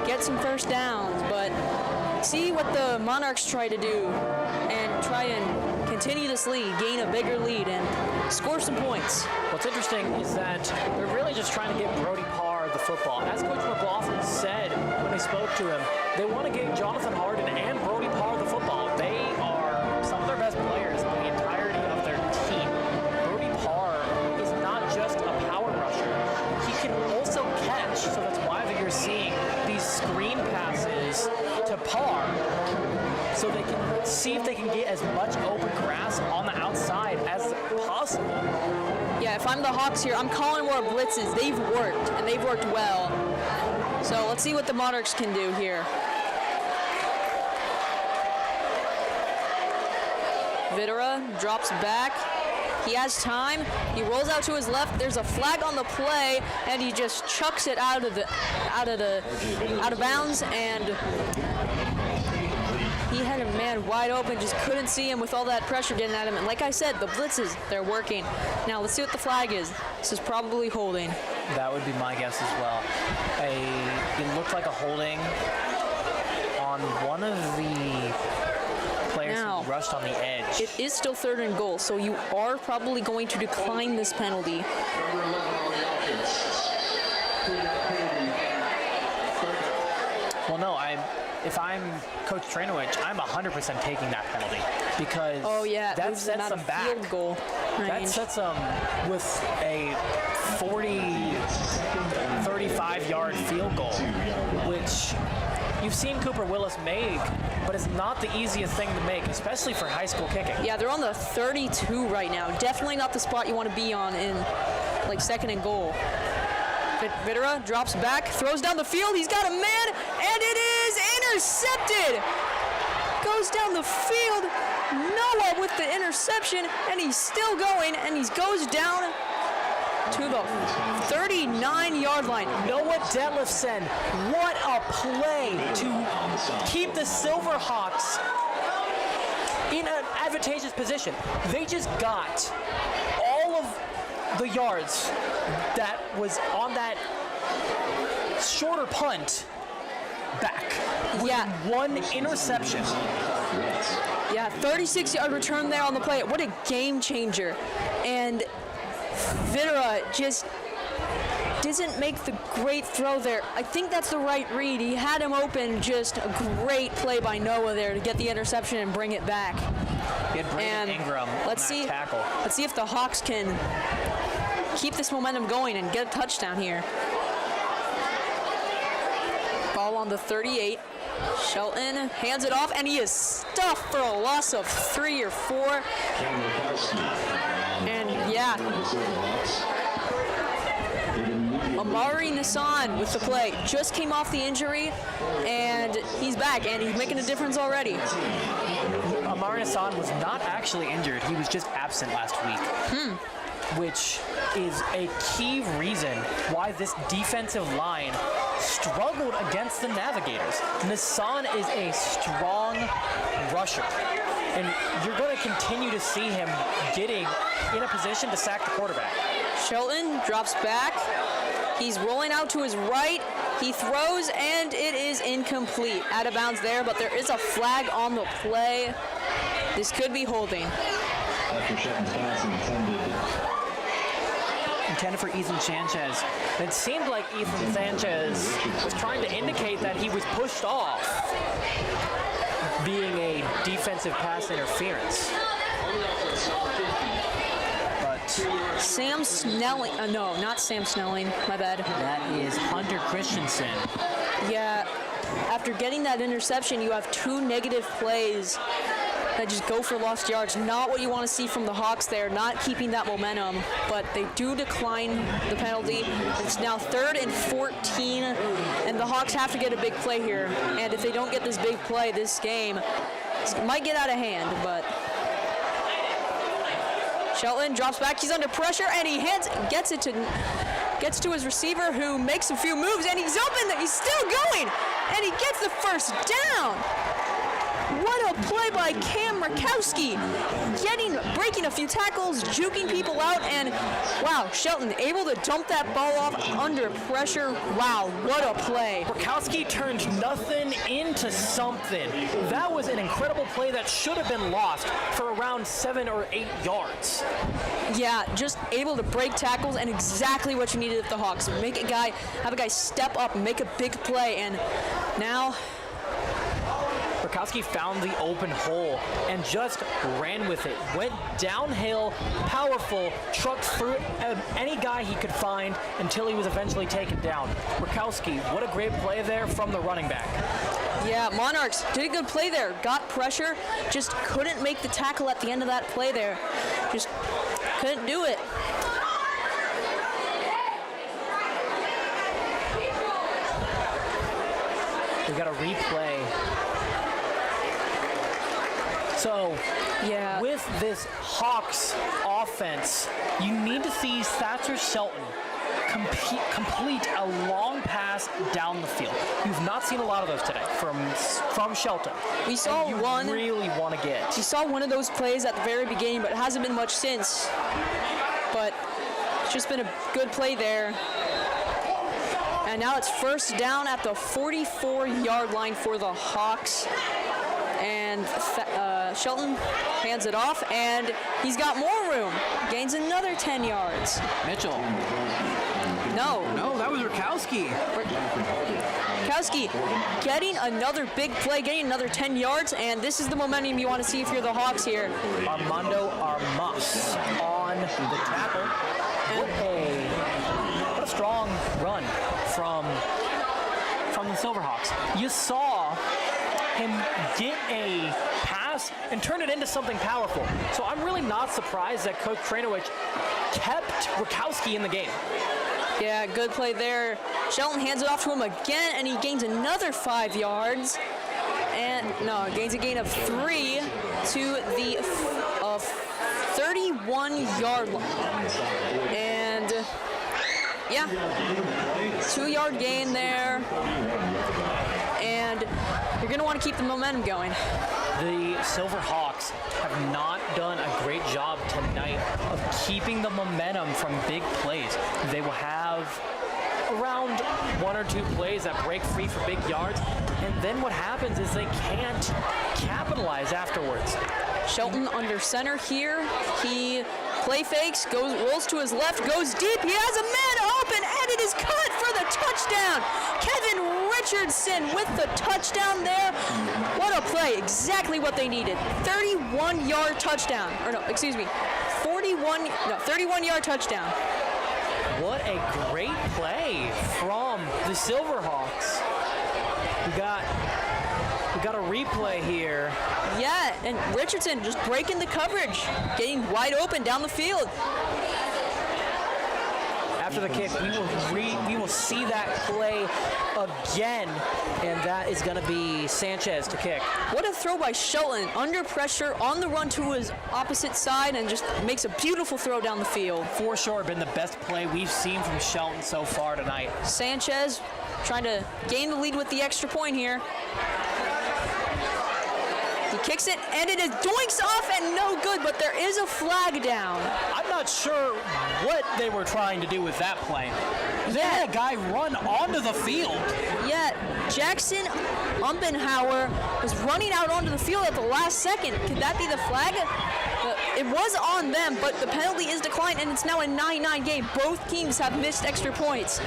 Get some first downs, but see what the Monarchs try to do and try and continue this lead, gain a bigger lead, and score some points. What's interesting is that they're really just trying to get Brody Parr the football. As Coach McLaughlin said when they spoke to him, they want to get Jonathan Harden and Brody Parr the football. They are some of their best players in the entirety of their team. Brody Parr is not just a power rusher. He can also catch, so that's why you're seeing these screen passes to Parr, so they can see if they can get as much open grass on the outside as possible. Yeah, if I'm the Hawks here, I'm calling more blitzes. They've worked, and they've worked well. So let's see what the Monarchs can do here. Videra drops back. He has time. He rolls out to his left. There's a flag on the play, and he just chucks it out of bounds. And he had a man wide open, just couldn't see him with all that pressure getting at him. And like I said, the blitzes, they're working. Now let's see what the flag is. This is probably holding. That would be my guess as well. It looked like a holding on one of the players who rushed on the edge. It is still 3rd and goal, so you are probably going to decline this penalty. Well, no, if I'm Coach Trainowich, I'm 100% taking that penalty, because that sets them back. Field goal range. That sets them with a 35-yard field goal, which you've seen Cooper Willis make, but it's not the easiest thing to make, especially for high school kicking. Yeah, they're on the 32 right now. Definitely not the spot you want to be on in like 2nd and goal. Videra drops back, throws down the field. He's got a man, and it is intercepted. Goes down the field. Noah with the interception, and he's still going, and he goes down to the 39-yard line. Noah Detlefsen, what a play to keep the Silverhawks in an advantageous position. They just got all of the yards that was on that shorter punt back with one interception. Yeah, 36-yard return there on the play. What a game changer. And Videra just doesn't make the great throw there. I think that's the right read. He had him open. Just a great play by Noah there to get the interception and bring it back. He had Brandon Ingram on that tackle. Let's see if the Hawks can keep this momentum going and get a touchdown here. Ball on the 38. Shelton hands it off, and he is stuffed for a loss of 3 or 4. And Amari Nassan with the play. Just came off the injury, and he's back, and he's making a difference already. Amari Nassan was not actually injured. He was just absent last week. Which is a key reason why this defensive line struggled against the Navigators. Nassan is a strong rusher, and you're going to continue to see him getting in a position to sack the quarterback. Shelton drops back. He's rolling out to his right. He throws, and it is incomplete. Out of bounds there, but there is a flag on the play. This could be holding. After Shelton's pass intended for Ethan Sanchez. It seemed like Ethan Sanchez was trying to indicate that he was pushed off, being a defensive pass interference. But Sam Snelling, no, not Sam Snelling, my bad. That is Hunter Christensen. Yeah, after getting that interception, you have 2 negative plays that just go for lost yards. Not what you want to see from the Hawks there, not keeping that momentum, but they do decline the penalty. It's now 3rd and 14, and the Hawks have to get a big play here. And if they don't get this big play, this game might get out of hand, but Shelton drops back, he's under pressure, and he gets to his receiver, who makes a few moves, and he's open, he's still going, and he gets the first down. What a play by Cam Murkowski, breaking a few tackles, juking people out, and wow, Shelton able to dump that ball off under pressure. Wow, what a play. Murkowski turned nothing into something. That was an incredible play that should have been lost for around 7 or 8 yards. Yeah, just able to break tackles, and exactly what you needed at the Hawks. Have a guy step up, make a big play, and now Murkowski found the open hole and just ran with it. Went downhill, powerful, trucked through any guy he could find until he was eventually taken down. Murkowski, what a great play there from the running back. Yeah, Monarchs did a good play there. Got pressure, just couldn't make the tackle at the end of that play there. Just couldn't do it. We got a replay. So, yeah, with this Hawks offense, you need to see Thatcher Shelton complete a long pass down the field. You've not seen a lot of those today from Shelton. We saw one. Really want to get. We saw one of those plays at the very beginning, but it hasn't been much since. But it's just been a good play there. And now it's first down at the 44-yard line for the Hawks. And Shelton hands it off, and he's got more room. Gains another 10 yards. Mitchell. No, that was Murkowski. Murkowski getting another big play, getting another 10 yards, and this is the momentum you want to see if you're the Hawks here. Armando Armas on the tackle. What a strong run from the Silverhawks. You saw him get a pass and turn it into something powerful. So I'm really not surprised that Coach Kranowicz kept Murkowski in the game. Yeah, good play there. Shelton hands it off to him again, and he gains another 5 yards. And gains a gain of 3 to the 31-yard line. And yeah, 2-yard gain there. And you're going to want to keep the momentum going. The Silverhawks have not done a great job tonight of keeping the momentum from big plays. They will have around 1 or 2 plays that break free for big yards, and then what happens is they can't capitalize afterwards. Shelton under center here. He play fakes, rolls to his left, goes deep. He has a man open, and it is cut for the touchdown. Kevin Richardson with the touchdown there. What a play, exactly what they needed. 31-yard touchdown, 31-yard touchdown. What a great play from the Silverhawks. We got a replay here. Yeah, and Richardson just breaking the coverage, getting wide open down the field. After the kick, we will see that play again, and that is going to be Sanchez to kick. What a throw by Shelton, under pressure, on the run to his opposite side, and just makes a beautiful throw down the field. For sure, been the best play we've seen from Shelton so far tonight. Sanchez trying to gain the lead with the extra point here. He kicks it, and it is doinks off and no good, but there is a flag down. I'm not sure what they were trying to do with that play. They had a guy run onto the field. Yeah, Jackson Umbenhauer was running out onto the field at the last second. Could that be the flag? It was on them, but the penalty is declined, and it's now a 9-9 game. Both teams have missed extra points.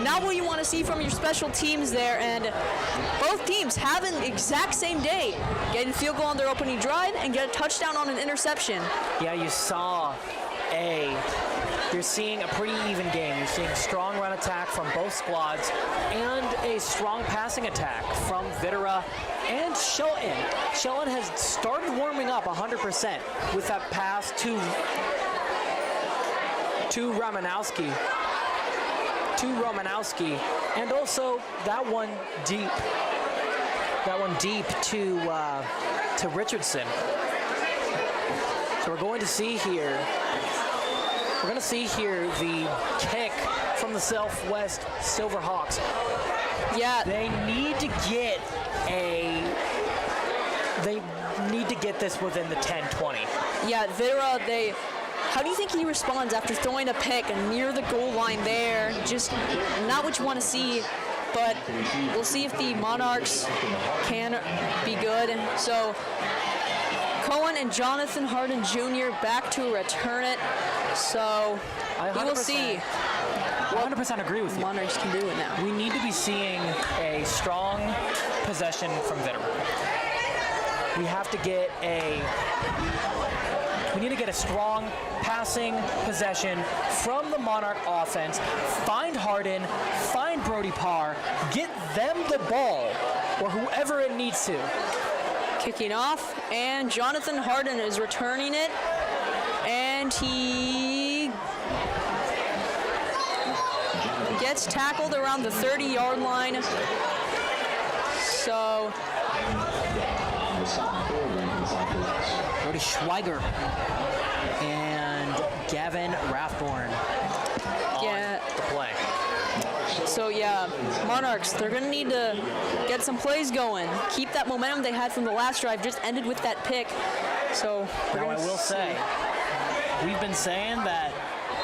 Now what you want to see from your special teams there, and both teams have an exact same day. Getting a field goal on their opening drive and get a touchdown on an interception. Yeah, you're seeing a pretty even game. You're seeing a strong run attack from both squads and a strong passing attack from Videra and Shelton. Shelton has started warming up 100% with that pass to Romanowski. And also that one deep to Richardson. So we're going to see here the kick from the Southwest Silverhawks. Yeah, They need to get this within the 10-20. yeah, how do you think he responds after throwing a pick and near the goal line there? Just not what you want to see, but we'll see if the Monarchs can be good. So Cohen and Jonathan Harden Jr. back to return it. So we will see. I 100% agree with you. Monarchs can do it now. We need to be seeing a strong possession from Vitter. We need to get a strong passing possession from the Monarch offense. Find Harden, find Brody Parr, get them the ball, or whoever it needs to. Kicking off, and Jonathan Harden is returning it, and he gets tackled around the 30-yard line. So Brody Schweiger and Gavin Rathborn on the play. So yeah, Monarchs, they're going to need to get some plays going. Keep that momentum they had from the last drive, just ended with that pick. So now I will say, we've been saying that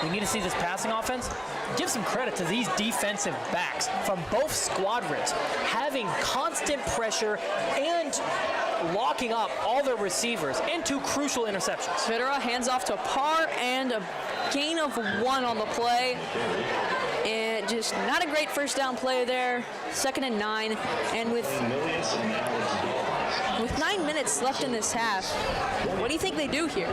we need to see this passing offense. Give some credit to these defensive backs from both squadrons, having constant pressure and locking up all their receivers into crucial interceptions. Federa hands off to Parr, and a gain of 1 on the play. And just not a great first down play there. 2nd and 9. And with 9 minutes left in this half, what do you think they do here?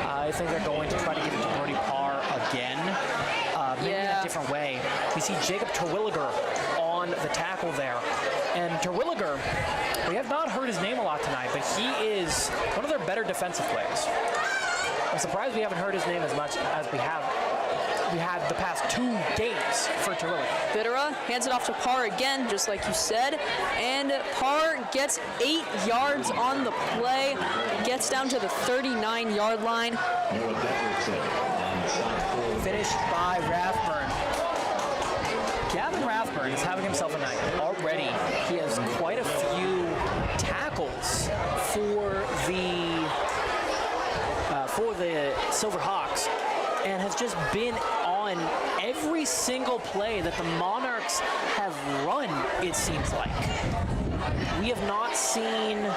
I think they're going to try to give it to Brody Parr again. Maybe in a different way. We see Jacob Terwilliger on the tackle there. And Terwilliger, we have not heard his name a lot tonight, but he is one of their better defensive players. I'm surprised we haven't heard his name as much as we have. We had the past 2 games for Terwilliger. Federa hands it off to Parr again, just like you said. And Parr gets 8 yards on the play, gets down to the 39-yard line. Finished by Rathburn. Gavin Rathburn is having himself a night already. He has quite a few tackles for the Silverhawks, and has just been on every single play that the Monarchs have run, it seems like. We have not seen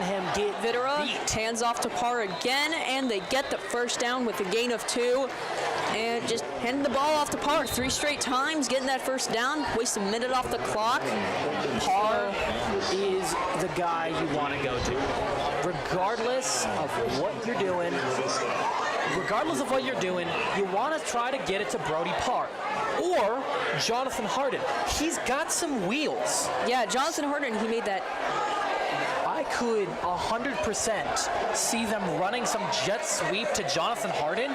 him get Federa beat. hands off to Parr again, and they get the first down with a gain of 2. And just handing the ball off to Parr 3 straight times, getting that first down, waste a minute off the clock. Parr is the guy you want to go to. Regardless of what you're doing, you want to try to get it to Brody Parr or Jonathan Harden. He's got some wheels. Yeah, Jonathan Harden, he made that. I could 100% see them running some jet sweep to Jonathan Harden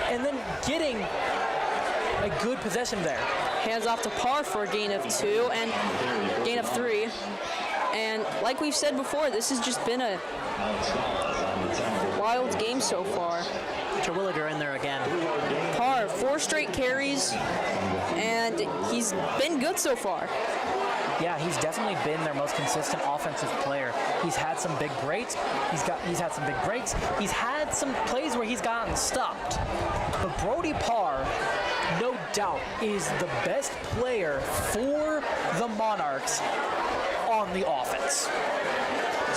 and then getting a good possession there. Hands off to Parr for a gain of 2 and gain of 3. And like we've said before, this has just been a wild game so far. Terwilliger in there again. Parr, 4 straight carries, and he's been good so far. Yeah, he's definitely been their most consistent offensive player. He's had some big breaks. He's had some big breaks. He's had some plays where he's gotten stopped. But Brody Parr, no doubt, is the best player for the Monarchs on the offense.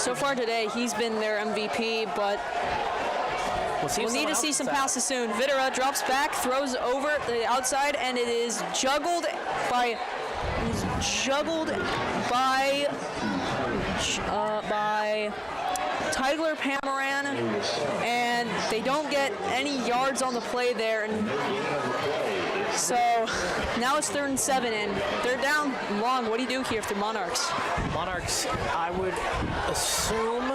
So far today, he's been their MVP, but we'll need to see some passes soon. Federa drops back, throws over the outside, and it is juggled by Tyler Pamaran, and they don't get any yards on the play there. And so so now it's 3rd and 7, and they're down long. What do you do here for the Monarchs? Monarchs, I would assume,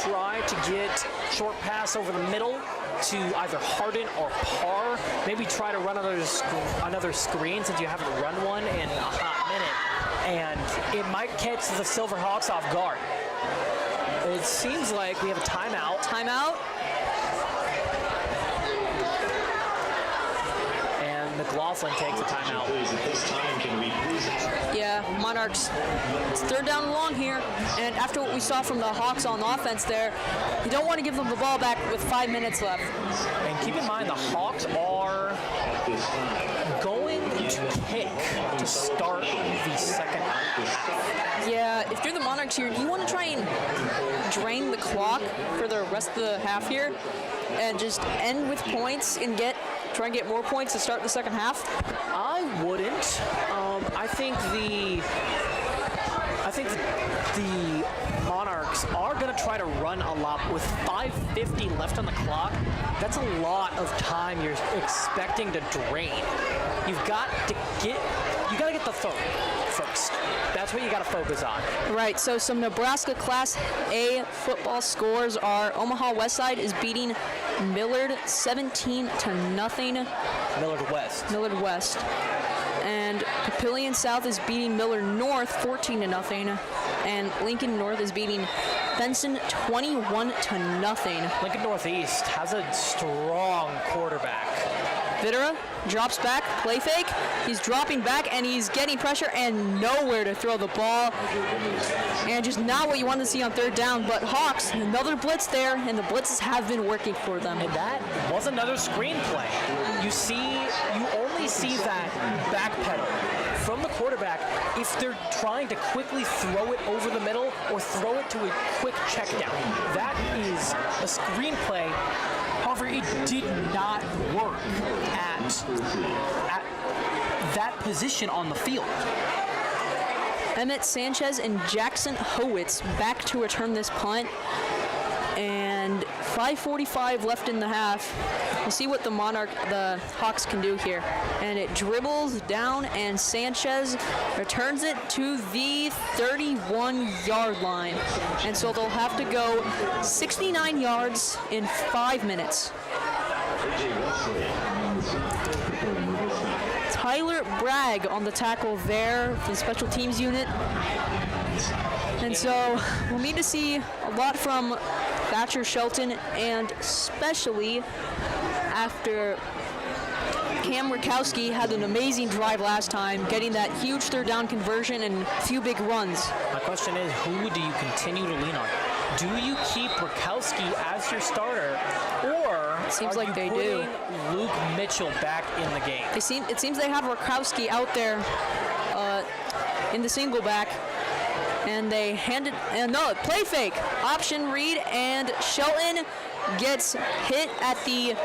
try to get short pass over the middle to either Harden or Parr. Maybe try to run another screen since you haven't run one in a hot minute. And it might catch the Silverhawks off guard. It seems like we have a timeout. Timeout. And McLaughlin takes a timeout. Yeah, Monarchs. It's 3rd down and long here. And after what we saw from the Hawks on offense there, you don't want to give them the ball back with 5 minutes left. And keep in mind, the Hawks are going to kick to start the second half. Yeah, if you're the Monarchs here, you want to try and drain the clock for the rest of the half here and just end with points and try and get more points to start the second half? I wouldn't. I think the Monarchs are going to try to run a lot with 5:50 left on the clock. That's a lot of time you're expecting to drain. You've got to get the third first. That's what you got to focus on. Right, so some Nebraska Class A football scores are Omaha Westside is beating Millard 17-0. Millard West. And Papillion South is beating Millard North 14-0. And Lincoln North is beating Benson 21-0. Lincoln Northeast has a strong quarterback. Videra drops back, play fake. He's dropping back and he's getting pressure and nowhere to throw the ball. And just not what you want to see on 3rd down. But Hawks, another blitz there, and the blitzes have been working for them. And that was another screenplay. You only see that back pedal from the quarterback if they're trying to quickly throw it over the middle or throw it to a quick check down. That is a screenplay. However, it did not work at that position on the field. Emmett Sanchez and Jackson Howitz back to return this punt. And 5:45 left in the half. We'll see what the Hawks can do here. And it dribbles down, and Sanchez returns it to the 31-yard line. And so they'll have to go 69 yards in 5 minutes. Tyler Bragg on the tackle there for the special teams unit. And so we'll need to see a lot from Thatcher Shelton, and especially after Cam Rakowski had an amazing drive last time, getting that huge 3rd down conversion and a few big runs. My question is, who do you continue to lean on? Do you keep Rakowski as your starter, or seems are like you they putting do. Luke Mitchell back in the game? It seems they have Rakowski out there in the single back. And they hand it, and no, play fake, option read, and Shelton gets hit at the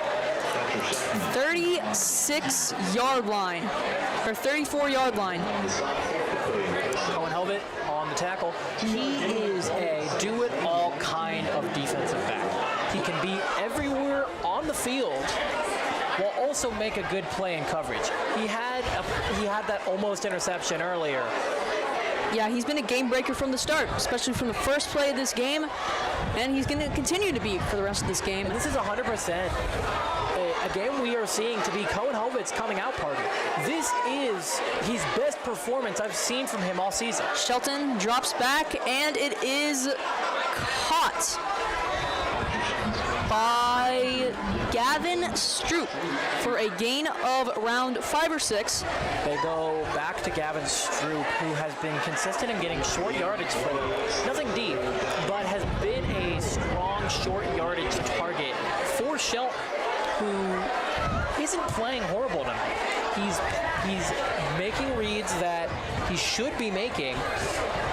36-yard line, or 34-yard line. Owen Helvet on the tackle. He is a do-it-all kind of defensive back. He can be everywhere on the field while also make a good play in coverage. He had that almost interception earlier. Yeah, he's been a game breaker from the start, especially from the first play of this game, and he's going to continue to be for the rest of this game. And this is 100% a game we are seeing to be Cohen Hovitz's coming out party. This is his best performance I've seen from him all season. Shelton drops back, and it is caught by Gavin Stroop for a gain of around 5 or 6. They go back to Gavin Stroop, who has been consistent in getting short yardage for them. Nothing deep, but has been a strong short yardage target for Shelton, who isn't playing horrible tonight. He's making reads that he should be making.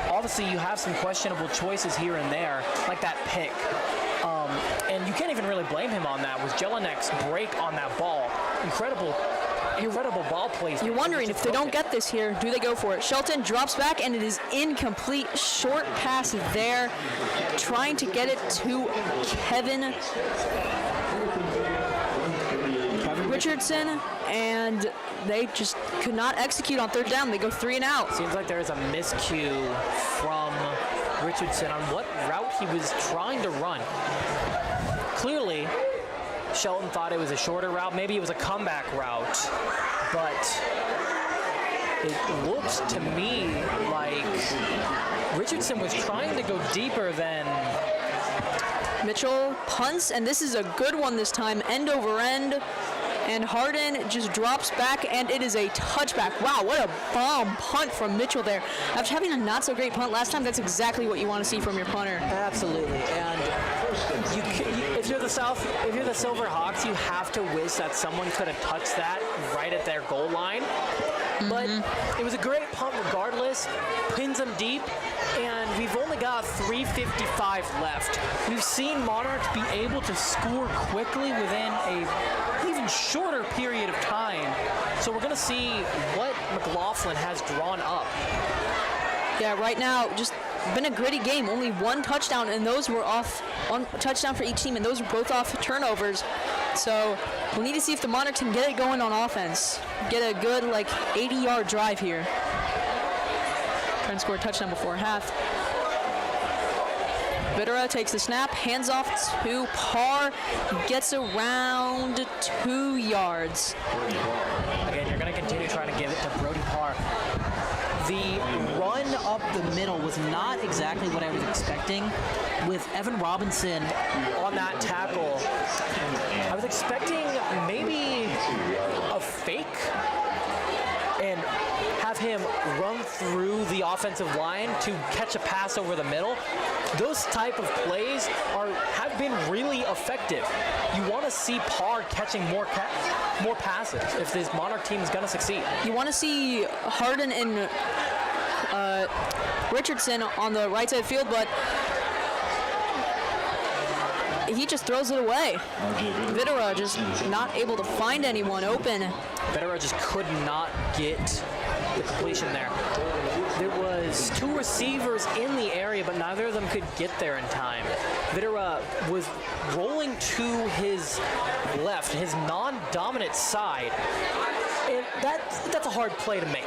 Obviously, you have some questionable choices here and there, like that pick. And you can't even really blame him on that. With Jelinek's break on that ball, incredible ball placement. You're wondering if they don't get this here, do they go for it? Shelton drops back, and it is incomplete. Short pass there, trying to get it to Kevin Richardson, and they just could not execute on third down. They go 3 and out. Seems like there is a miscue from Richardson on what route he was trying to run. Clearly, Shelton thought it was a shorter route. Maybe it was a comeback route, but it looks to me like Richardson was trying to go deeper than... Mitchell punts, and this is a good one this time, end over end, and Harden just drops back, and it is a touchback. Wow, what a bomb punt from Mitchell there. After having a not-so-great punt last time, that's exactly what you want to see from your punter. Absolutely, and if you're the Silverhawks, you have to wish that someone could have touched that right at their goal line. But it was a great punt regardless, pins them deep, and we've only got 3:55 left. We've seen Monarchs be able to score quickly within a even shorter period of time. So we're going to see what McLaughlin has drawn up. Yeah, right now, just been a gritty game. Only one touchdown, and those were off, one touchdown for each team, and those were both off turnovers. So we'll need to see if the Monarchs can get it going on offense. Get a good, 80-yard drive here. Trying to score a touchdown before half. Videra takes the snap, hands off to Parr, gets around 2 yards. Again, you're going to continue trying to give it to Brody Parr. The run up the middle was not exactly what I was expecting. With Evan Robinson on that tackle, I was expecting maybe a fake and have him run through the offensive line to catch a pass over the middle. Those type of plays have been really effective. You want to see Parr catching more passes if this Monarch team is going to succeed. You want to see Harden and Richardson on the right side of the field, but he just throws it away. Videra just not able to find anyone open. Videra just could not get the completion there. There was 2 receivers in the area, but neither of them could get there in time. Videra was rolling to his left, his non-dominant side, and that's a hard play to make.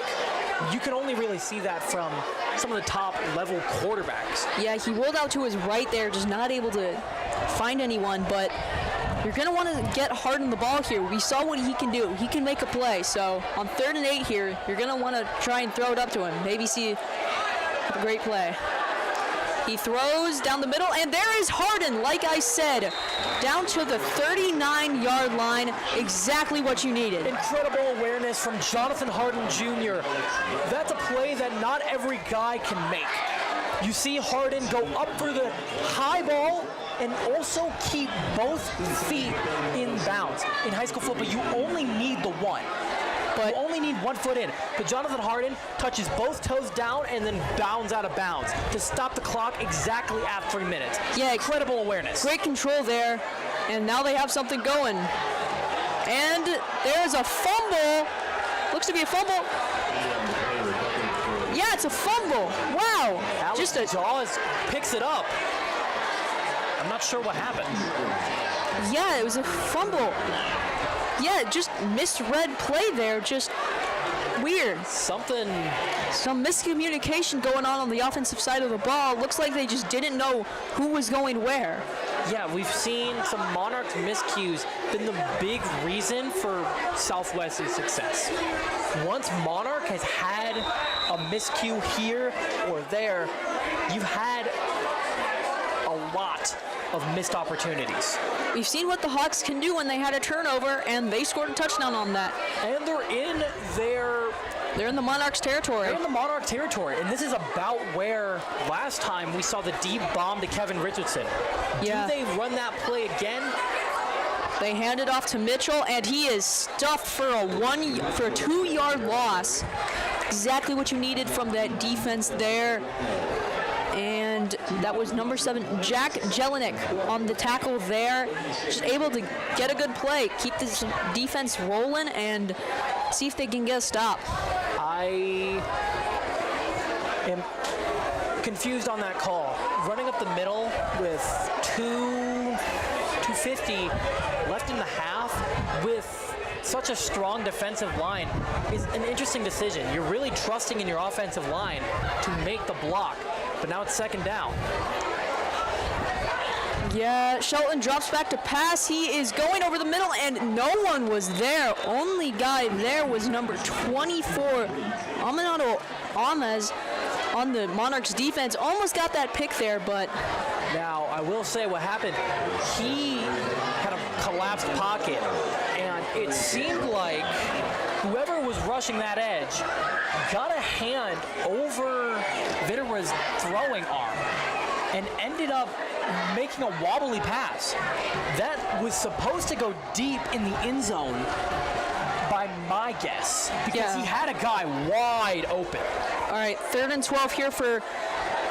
You can only really see that from some of the top-level quarterbacks. Yeah, he rolled out to his right there, just not able to find anyone, but you're going to want to get Harden the ball here. We saw what he can do. He can make a play. So on 3rd and 8 here, you're going to want to try and throw it up to him. Maybe see a great play. He throws down the middle, and there is Harden, like I said, down to the 39-yard line, exactly what you needed. Incredible awareness from Jonathan Harden Jr. That's a play that not every guy can make. You see Harden go up for the high ball and also keep both feet in bounds. In high school football, you only need the one. But you only need 1 foot in. But Jonathan Harden touches both toes down and then bounds out of bounds to stop the clock exactly at 3 minutes. Yeah, incredible awareness. Great control there, and now they have something going. And there's a fumble. Looks to be a fumble. Yeah, it's a fumble. Wow. Alex Jaws picks it up. I'm not sure what happened. Yeah, it was a fumble. Yeah, just misread play there. Just weird. Some miscommunication going on the offensive side of the ball. Looks like they just didn't know who was going where. Yeah, we've seen some Monarchs miscues been the big reason for Southwest's success. Once Monarch has had a miscue here or there, you've had a lot of missed opportunities. We've seen what the Hawks can do when they had a turnover, and they scored a touchdown on that. And they're in the Monarchs territory. They're in the Monarch territory, and this is about where last time we saw the deep bomb to Kevin Richardson. Yeah. Do they run that play again? They hand it off to Mitchell, and he is stuffed for a 2-yard loss. Exactly what you needed from that defense there. And that was number 7, Jack Jelinek, on the tackle there. Just able to get a good play, keep this defense rolling, and see if they can get a stop. I am confused on that call. Running up the middle with 2:50 left in the half with such a strong defensive line is an interesting decision. You're really trusting in your offensive line to make the block, but now it's second down. Yeah, Shelton drops back to pass. He is going over the middle, and no one was there. Only guy there was number 24, Aminato Amez, on the Monarchs defense. Almost got that pick there, but... Now, I will say what happened. He had a collapsed pocket, and it seemed like whoever was rushing that edge got a hand over Vitera's throwing arm and ended up making a wobbly pass. That was supposed to go deep in the end zone by my guess, because he had a guy wide open. All right, 3rd and 12 here for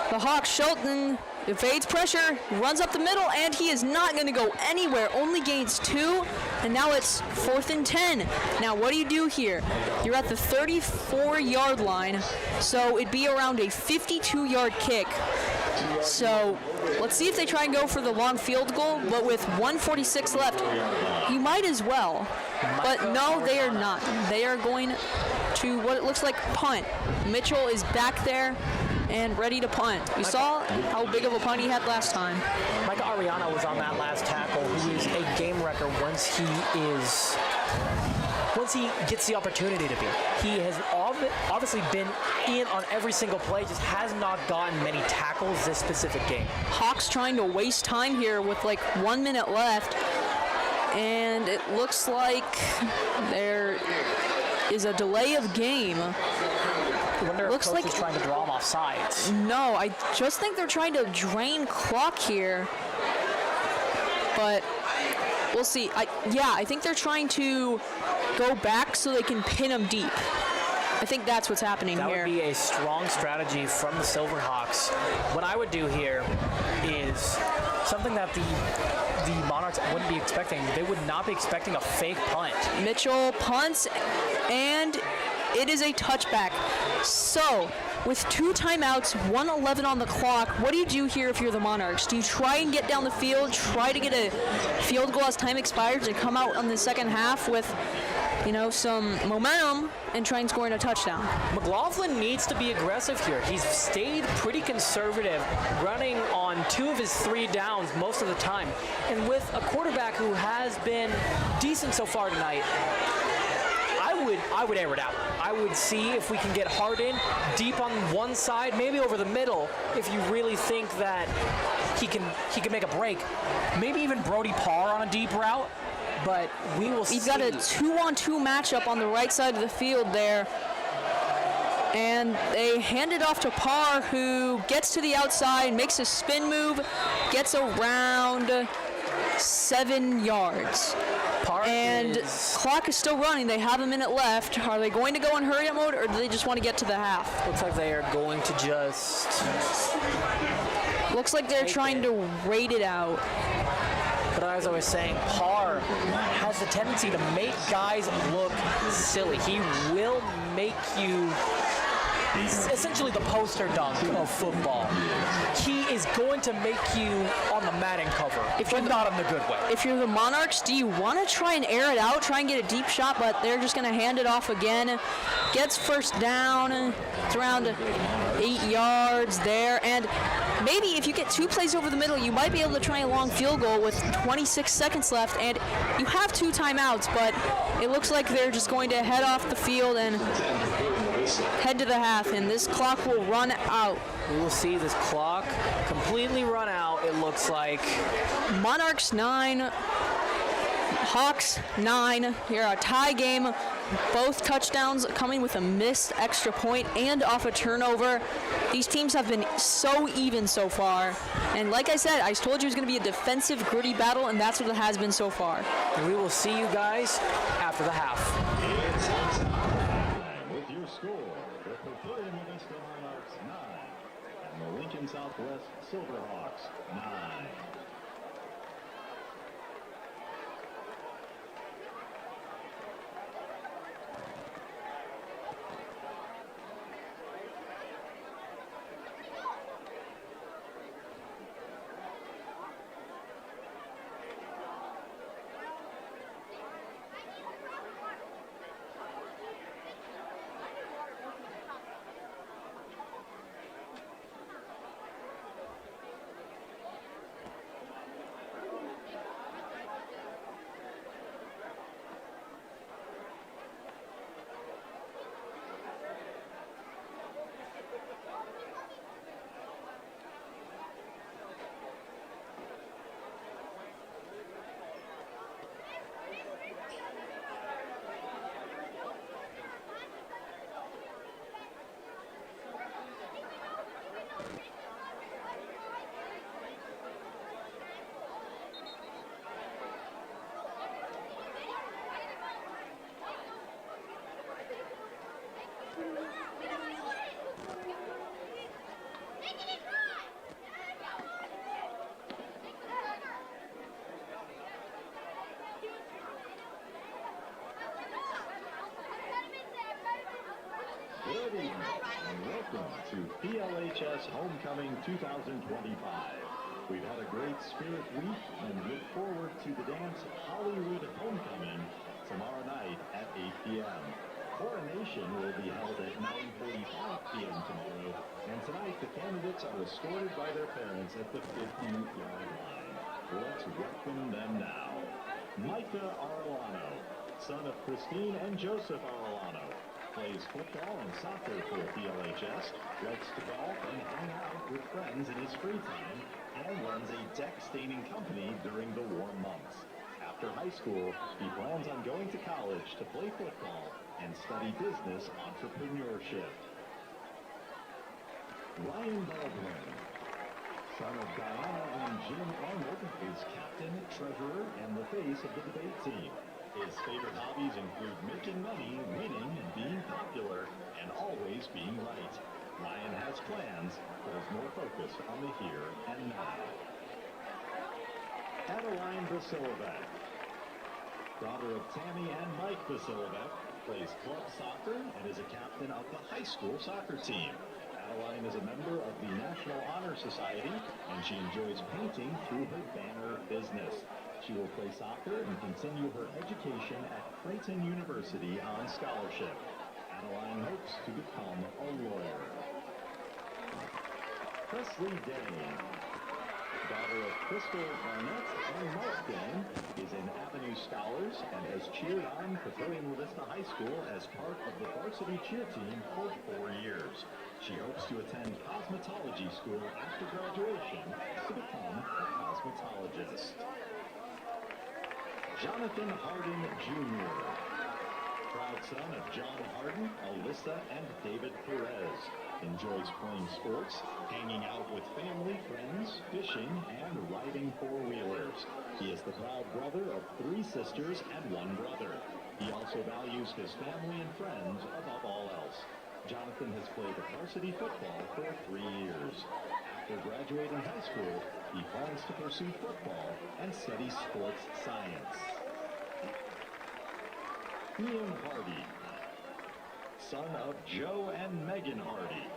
the Hawks. Shelton evades pressure, runs up the middle, and he is not going to go anywhere. Only gains 2, and now it's 4th and 10. Now, what do you do here? You're at the 34-yard line, so it'd be around a 52-yard kick. So let's see if they try and go for the long field goal, but with 1:46 left, you might as well. But no, they are not. They are going to what it looks like punt. Mitchell is back there and ready to punt. You saw how big of a punt he had last time. Micah Ariana was on that last tackle, who is a game wrecker once he gets the opportunity to be. He has obviously been in on every single play, just has not gotten many tackles this specific game. Hawks trying to waste time here with like 1 minute left, and it looks like there is a delay of game. I wonder if coach is trying to draw him off sides. No, I just think they're trying to drain clock here, but we'll see. I think they're trying to go back so they can pin him deep. I think that's what's happening here. That would be a strong strategy from the Silverhawks. What I would do here is something that the Monarchs wouldn't be expecting. They would not be expecting a fake punt. Mitchell punts, and it is a touchback. So, with 2 timeouts, 1:11 on the clock, what do you do here if you're the Monarchs? Do you try and get down the field, try to get a field goal as time expires, and come out on the second half with, some momentum and try and score in a touchdown? McLaughlin needs to be aggressive here. He's stayed pretty conservative, running on 2 of his 3 downs most of the time. And with a quarterback who has been decent so far tonight, I would air it out. I would see if we can get Hardin deep on one side, maybe over the middle, if you really think that he can make a break. Maybe even Brody Parr on a deep route, but we will see. He's got a 2-on-2 matchup on the right side of the field there. And they hand it off to Parr, who gets to the outside, makes a spin move, gets around 7 yards. And clock is still running. They have a minute left. Are they going to go in hurry-up mode, or do they just want to get to the half? Looks like they are going to just... Looks like they're trying to wait it out. But as I was saying, Parr has the tendency to make guys look silly. He will make you... essentially the poster dunk of football. He is going to make you on the Madden cover, if you're not in the good way. If you're the Monarchs, do you want to try and air it out, try and get a deep shot, but they're just going to hand it off again. Gets first down. It's around 8 yards there. And maybe if you get 2 plays over the middle, you might be able to try a long field goal with 26 seconds left. And you have 2 timeouts, but it looks like they're just going to head off the field and head to the half, and this clock will run out. We will see this clock completely run out, it looks like. Monarchs 9, Hawks 9. Here, a tie game. Both touchdowns coming with a missed extra point and off a turnover. These teams have been so even so far. And like I said, I told you it was going to be a defensive, gritty battle, and that's what it has been so far. And we will see you guys after the half. With your score, the Papillion La Vista Monarchs 9 and the Lincoln Southwest Silverhawks 9. Good evening and welcome to PLHS Homecoming 2025. We've had a great spirit week and look forward to the dance Hollywood Homecoming tomorrow night at 8 p.m. Coronation will be held at 9:45 p.m. tomorrow, and tonight the candidates are escorted by their parents at the 50-yard line. Let's welcome them now. Micah Arellano, son of Christine and Joseph Arellano, plays football and soccer for PLHS, likes to golf and hang out with friends in his free time, and runs a deck staining company during the warm months. After high school, he plans on going to college to play football and study business entrepreneurship. Ryan Baldwin, son of Diana and Jim Arnold, is captain, treasurer, and the face of the debate team. His favorite hobbies include making money, winning, being popular, and always being right. Ryan has plans, but is more focused on the here and now. Adeline Vasilevec, daughter of Tammy and Mike Vasilevec, plays club soccer and is a captain of the high school soccer team. Adeline is a member of the National Honor Society, and she enjoys painting through her banner business. She will play soccer and continue her education at Creighton University on scholarship. Adeline hopes to become a lawyer. Presley Dane, daughter of Crystal Barnett and Mark Dane, is in Avenue Scholars and has cheered on Papillion La Vista High School as part of the Varsity cheer team for 4 years. She hopes to attend cosmetology school after graduation to become a cosmetologist. Jonathan Hardin Jr., proud son of John Hardin, Alyssa, and David Perez, enjoys playing sports, hanging out with family, friends, fishing, and riding four-wheelers. He is the proud brother of 3 sisters and 1 brother. He also values his family and friends above all else. Jonathan has played varsity football for 3 years. After graduating high school, he plans to pursue football and study sports science. Ian Hardy, son of Joe and Megan Hardy,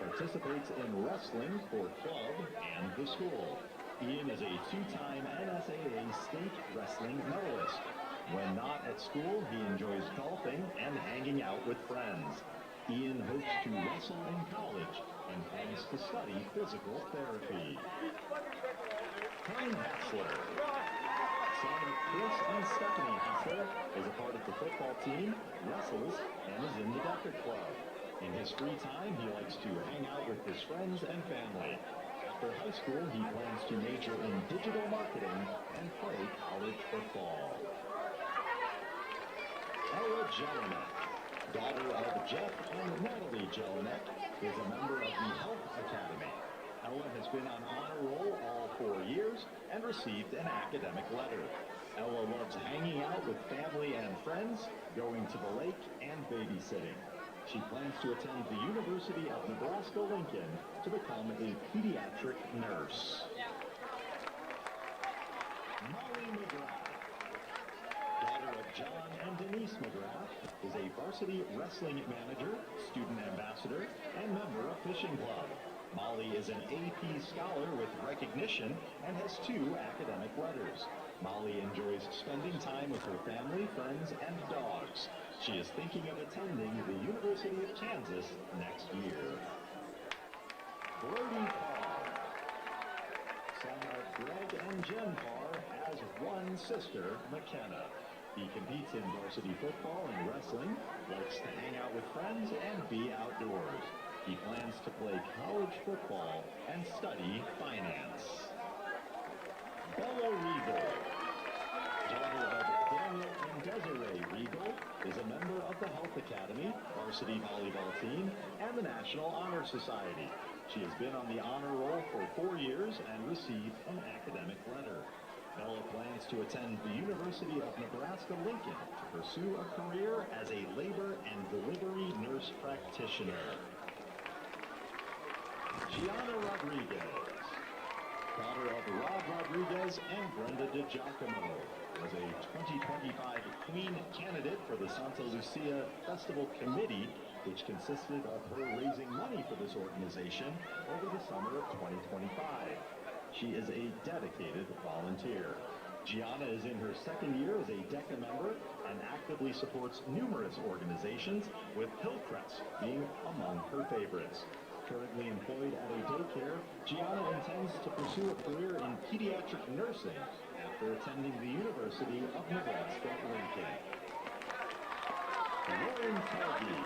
participates in wrestling for club and the school. Ian is a 2-time NSAA state wrestling medalist. When not at school, he enjoys golfing and hanging out with friends. Ian hopes to wrestle in college and plans to study physical therapy. Kane Hassler, son of Chris and Stephanie Hassler, is a part of the football team, wrestles, and is in the Decker Club. In his free time, he likes to hang out with his friends and family. After high school, he plans to major in digital marketing and play college football. Ella Jelinek, daughter of Jeff and Natalie Jelinek, is a member of the Health Academy. Ella has been on honor roll all 4 years and received an academic letter. Ella loves hanging out with family and friends, going to the lake, and babysitting. She plans to attend the University of Nebraska-Lincoln to become a pediatric nurse. Molly McGrath, daughter of John and Denise McGrath, is a varsity wrestling manager, student ambassador, and member of Fishing Club. Molly is an AP scholar with recognition and has 2 academic letters. Molly enjoys spending time with her family, friends, and dogs. She is thinking of attending the University of Kansas next year. Brody Parr, son of Greg and Jen Parr, has 1 sister, McKenna. He competes in varsity football and wrestling, likes to hang out with friends, and be outdoors. He plans to play college football and study finance. Bella Regal, daughter of Daniel and Desiree Regal, is a member of the Health Academy, varsity volleyball team, and the National Honor Society. She has been on the honor roll for 4 years and received an academic letter. Bella plans to attend the University of Nebraska-Lincoln to pursue a career as a labor and delivery nurse practitioner. Gianna Rodriguez, daughter of Rob Rodriguez and Brenda DiGiacomo, was a 2025 Queen candidate for the Santa Lucia Festival Committee, which consisted of her raising money for this organization over the summer of 2025. She is a dedicated volunteer. Gianna is in her second year as a DECA member and actively supports numerous organizations, with Hillcrest being among her favorites. Currently employed at a daycare, Gianna intends to pursue a career in pediatric nursing after attending the University of Nebraska-Lincoln. Lauren Targi,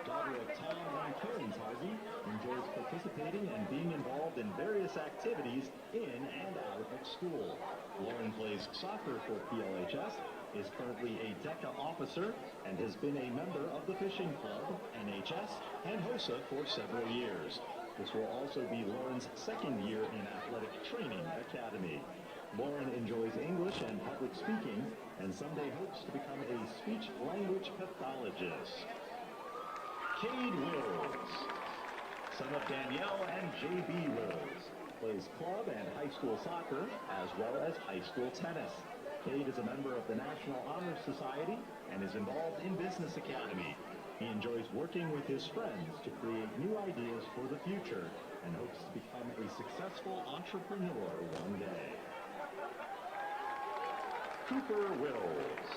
daughter of Tom and Karen Targi, enjoys participating and being involved in various activities in and out of school. Lauren plays soccer for PLHS, is currently a DECA officer, and has been a member of the Fishing Club, NHS, and HOSA for several years. This will also be Lauren's second year in Athletic Training Academy. Lauren enjoys English and public speaking, and someday hopes to become a speech-language pathologist. Cade Wills, son of Danielle and J.B. Wills, plays club and high school soccer, as well as high school tennis. Cade is a member of the National Honor Society and is involved in Business Academy. He enjoys working with his friends to create new ideas for the future and hopes to become a successful entrepreneur one day. Cooper Wills,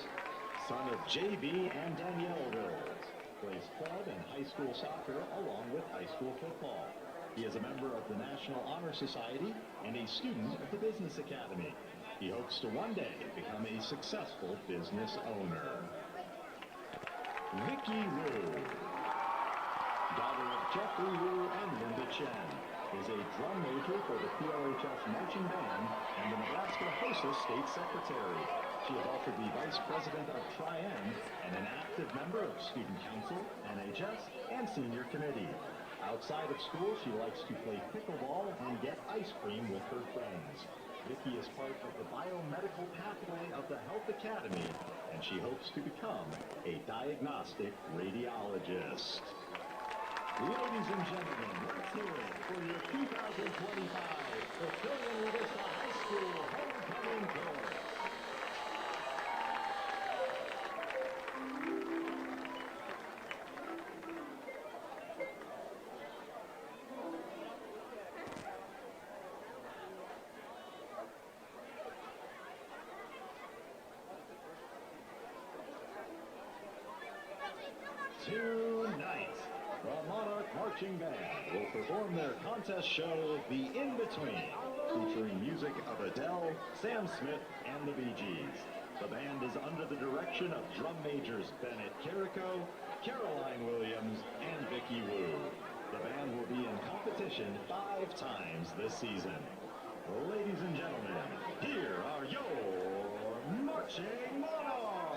son of J.B. and Danielle Wills, plays club and high school soccer along with high school football. He is a member of the National Honor Society and a student of the Business Academy. He hopes to one day become a successful business owner. Vicky Wu, daughter of Jeffrey Wu and Linda Chen, is a drum major for the PLHS Marching Band and the Nebraska HOSA State Secretary. She is also the Vice President of Tri-M and an active member of Student Council, NHS, and Senior Committee. Outside of school, she likes to play pickleball and get ice cream with her friends. Vicky is part of the biomedical pathway of the Health Academy, and she hopes to become a diagnostic radiologist. Ladies and gentlemen, let's hear it for your 2025 Papillion La Vista High School Homecoming Chorus. Tonight, the Monarch Marching Band will perform their contest show, The In-Between, featuring music of Adele, Sam Smith, and the Bee Gees. The band is under the direction of drum majors Bennett Carrico, Caroline Williams, and Vicky Wu. The band will be in competition 5 times this season. Ladies and gentlemen, here are your Marching Monarchs!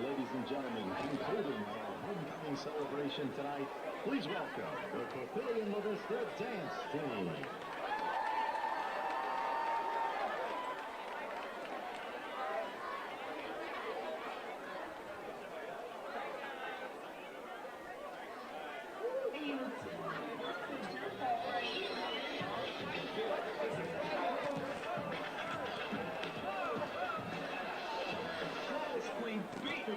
Ladies and gentlemen, concluding our homecoming celebration tonight, please welcome the Papillion La Vista dance team.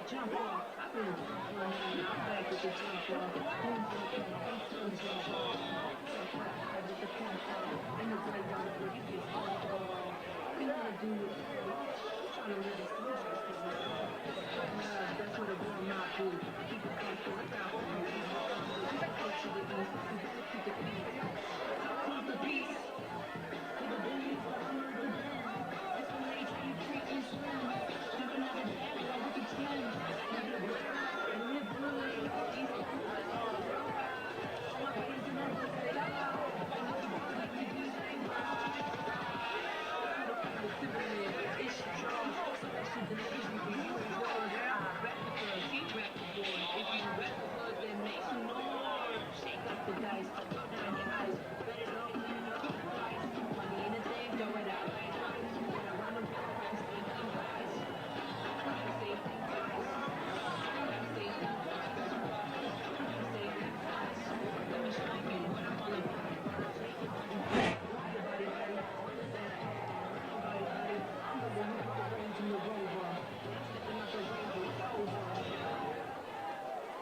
Jump off. I've been back with the jump off. That's what a girl not do. Keep it back to the top. Keep the peace.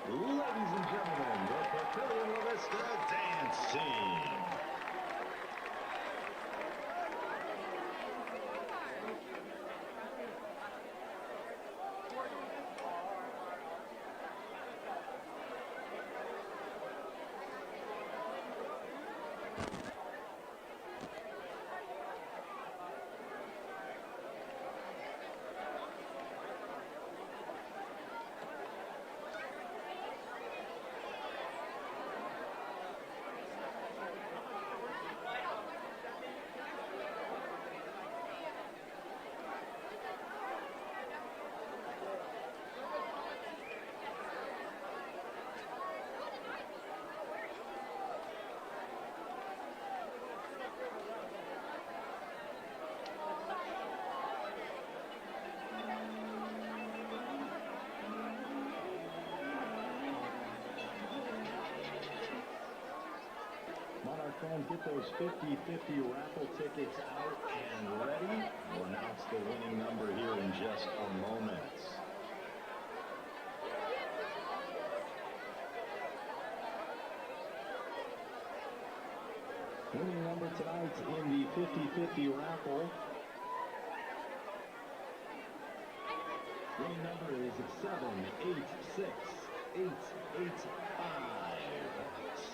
Ladies and gentlemen, the Papillion La Vista dance team. Monarch fans, get those 50-50 raffle tickets out and ready. We'll announce the winning number here in just a moment. Winning number tonight in the 50-50 raffle. Winning number is 786-885.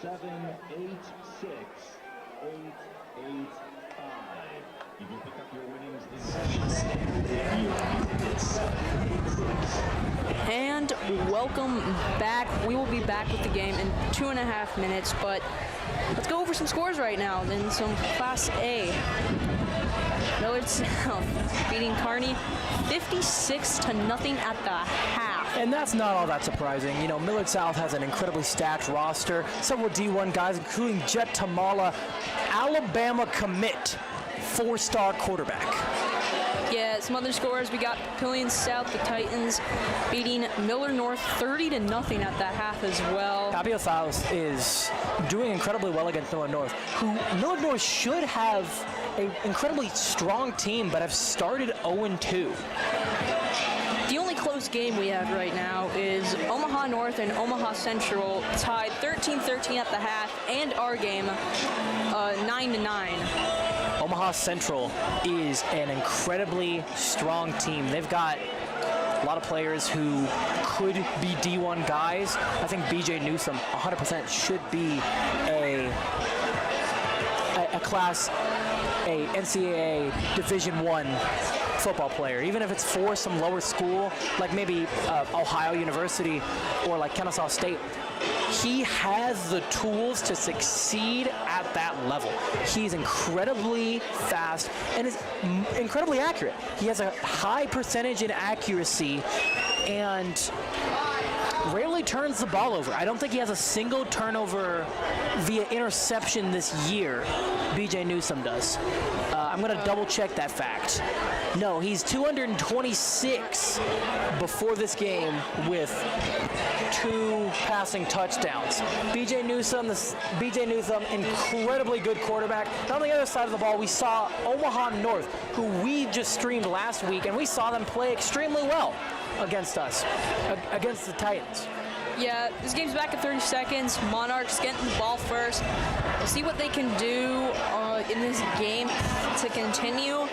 786-885. You can pick up your winnings And welcome back. We will be back with the game in 2.5 minutes, but let's go over some scores right now. Then some Class A. Millard South beating Kearney 56-0 at the half. And that's not all that surprising. You know, Millard South has an incredibly stacked roster. Several D1 guys, including Jet Tamala, Alabama commit, 4-star quarterback. Yeah, some other scores. We got Papillion South, the Titans, beating Miller North 30-0 at the half as well. Papillion South is doing incredibly well against Miller North, who Miller North should have an incredibly strong team, but have started 0-2. The only close game we have right now is Omaha North and Omaha Central tied 13-13 at the half, and our game 9-9. Omaha Central is an incredibly strong team. They've got a lot of players who could be D1 guys. I think BJ Newsom 100% should be a class, a NCAA Division I football player, even if it's for some lower school, like maybe Ohio University or like Kennesaw State. He has the tools to succeed at that level. He's incredibly fast and is incredibly accurate. He has a high percentage in accuracy and rarely turns the ball over. I don't think he has a single turnover via interception this year. BJ Newsome does. I'm going to double check that fact. No, he's 226 before this game with 2 passing touchdowns. BJ Newsome, incredibly good quarterback. And on the other side of the ball, we saw Omaha North, who we just streamed last week, and we saw them play extremely well against us, against the Titans. Yeah, this game's back in 30 seconds. Monarchs getting the ball first. We'll see what they can do in this game to continue.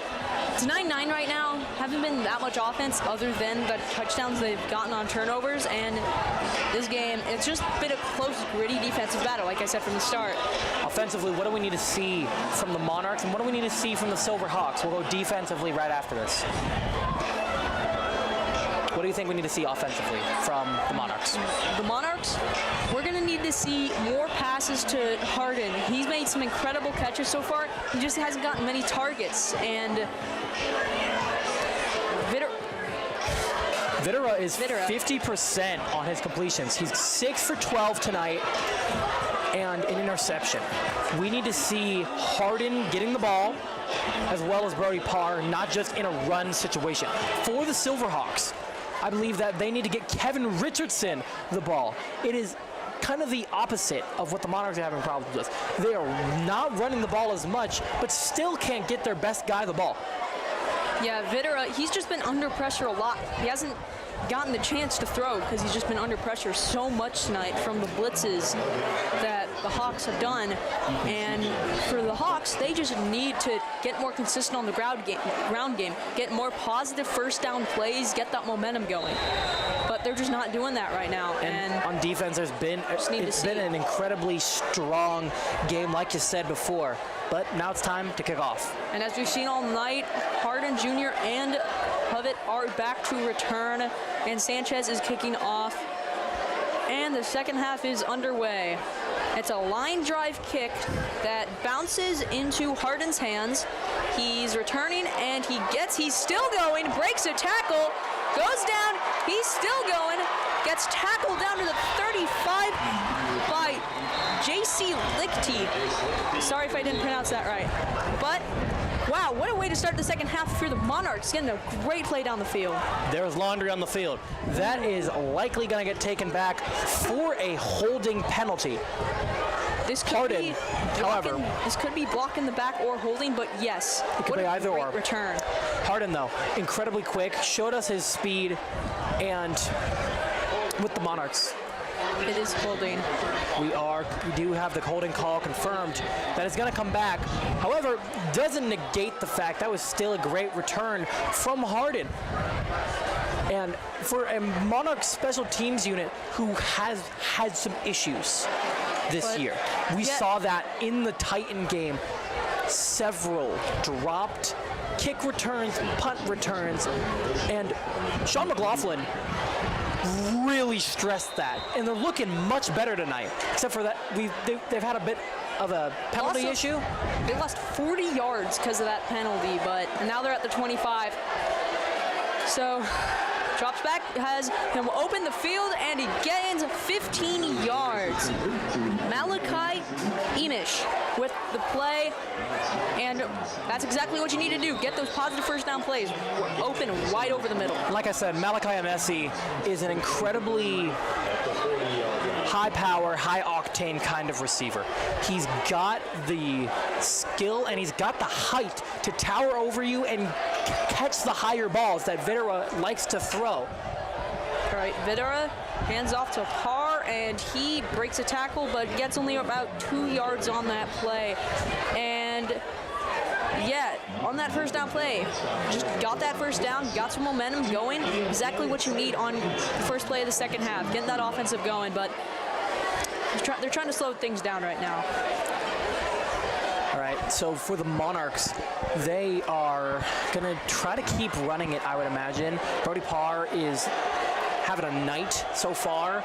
It's 9-9 right now. Haven't been that much offense other than the touchdowns they've gotten on turnovers. And this game, it's just been a close, gritty defensive battle, like I said from the start. Offensively, what do we need to see from the Monarchs, and what do we need to see from the Silverhawks? We'll go defensively right after this. What do you think we need to see offensively from the Monarchs? The Monarchs, we're going to need to see more passes to Harden. He's made some incredible catches so far. He just hasn't gotten many targets. And Videra is 50% on his completions. He's 6 for 12 tonight and an interception. We need to see Harden getting the ball as well as Brody Parr, not just in a run situation. For the Silverhawks, I believe that they need to get Kevin Richardson the ball. It is kind of the opposite of what the Monarchs are having problems with. They are not running the ball as much, but still can't get their best guy the ball. Yeah, Videra, he's just been under pressure a lot. He hasn't gotten the chance to throw because he's just been under pressure so much tonight from the blitzes that the Hawks have done. And for the Hawks, they just need to get more consistent on the ground game, get more positive first down plays, get that momentum going. But they're just not doing that right now. And on defense, it's been an incredibly strong game, like you said before. But now it's time to kick off. And as we've seen all night, Harden Jr. and Hovett are back to return, and Sanchez is kicking off. And the second half is underway. It's a line drive kick that bounces into Harden's hands. He's returning, and he's still going, breaks a tackle, goes down, he's still going, gets tackled down to the 35 by J.C. Lichty. Sorry if I didn't pronounce that right. But, wow, what a way to start the second half for the Monarchs, getting a great play down the field. There's laundry on the field. That is likely going to get taken back for a holding penalty. This could be blocking the back or holding, but yes. It could be either or. Return. Harden, though, incredibly quick, showed us his speed, and with the Monarchs, it is holding. We do have the holding call confirmed that is going to come back. However, doesn't negate the fact that was still a great return from Harden. And for a Monarch special teams unit who has had some issues this year, we saw that in the Titan game. Several dropped kick returns, punt returns, and Sean McLaughlin really stressed that, and they're looking much better tonight. Except for that, they've had a bit of a penalty issue. They lost 40 yards because of that penalty, but now they're at the 25. So drops back, has him open the field, and he gains 15 yards. Malachi Emish with the play, and that's exactly what you need to do. Get those positive first down plays. Open wide over the middle. Like I said, Malachi Emish is an incredibly high power, high octane kind of receiver. He's got the skill and he's got the height to tower over you and catch the higher balls that Videra likes to throw. All right, Videra hands off to Parr, and he breaks a tackle, but gets only about 2 yards on that play. And yeah, on that first down play, just got that first down, got some momentum going. Exactly what you need on the first play of the second half. Getting that offensive going, but they're trying to slow things down right now. All right, so for the Monarchs, they are going to try to keep running it, I would imagine. Brody Parr is having a night so far.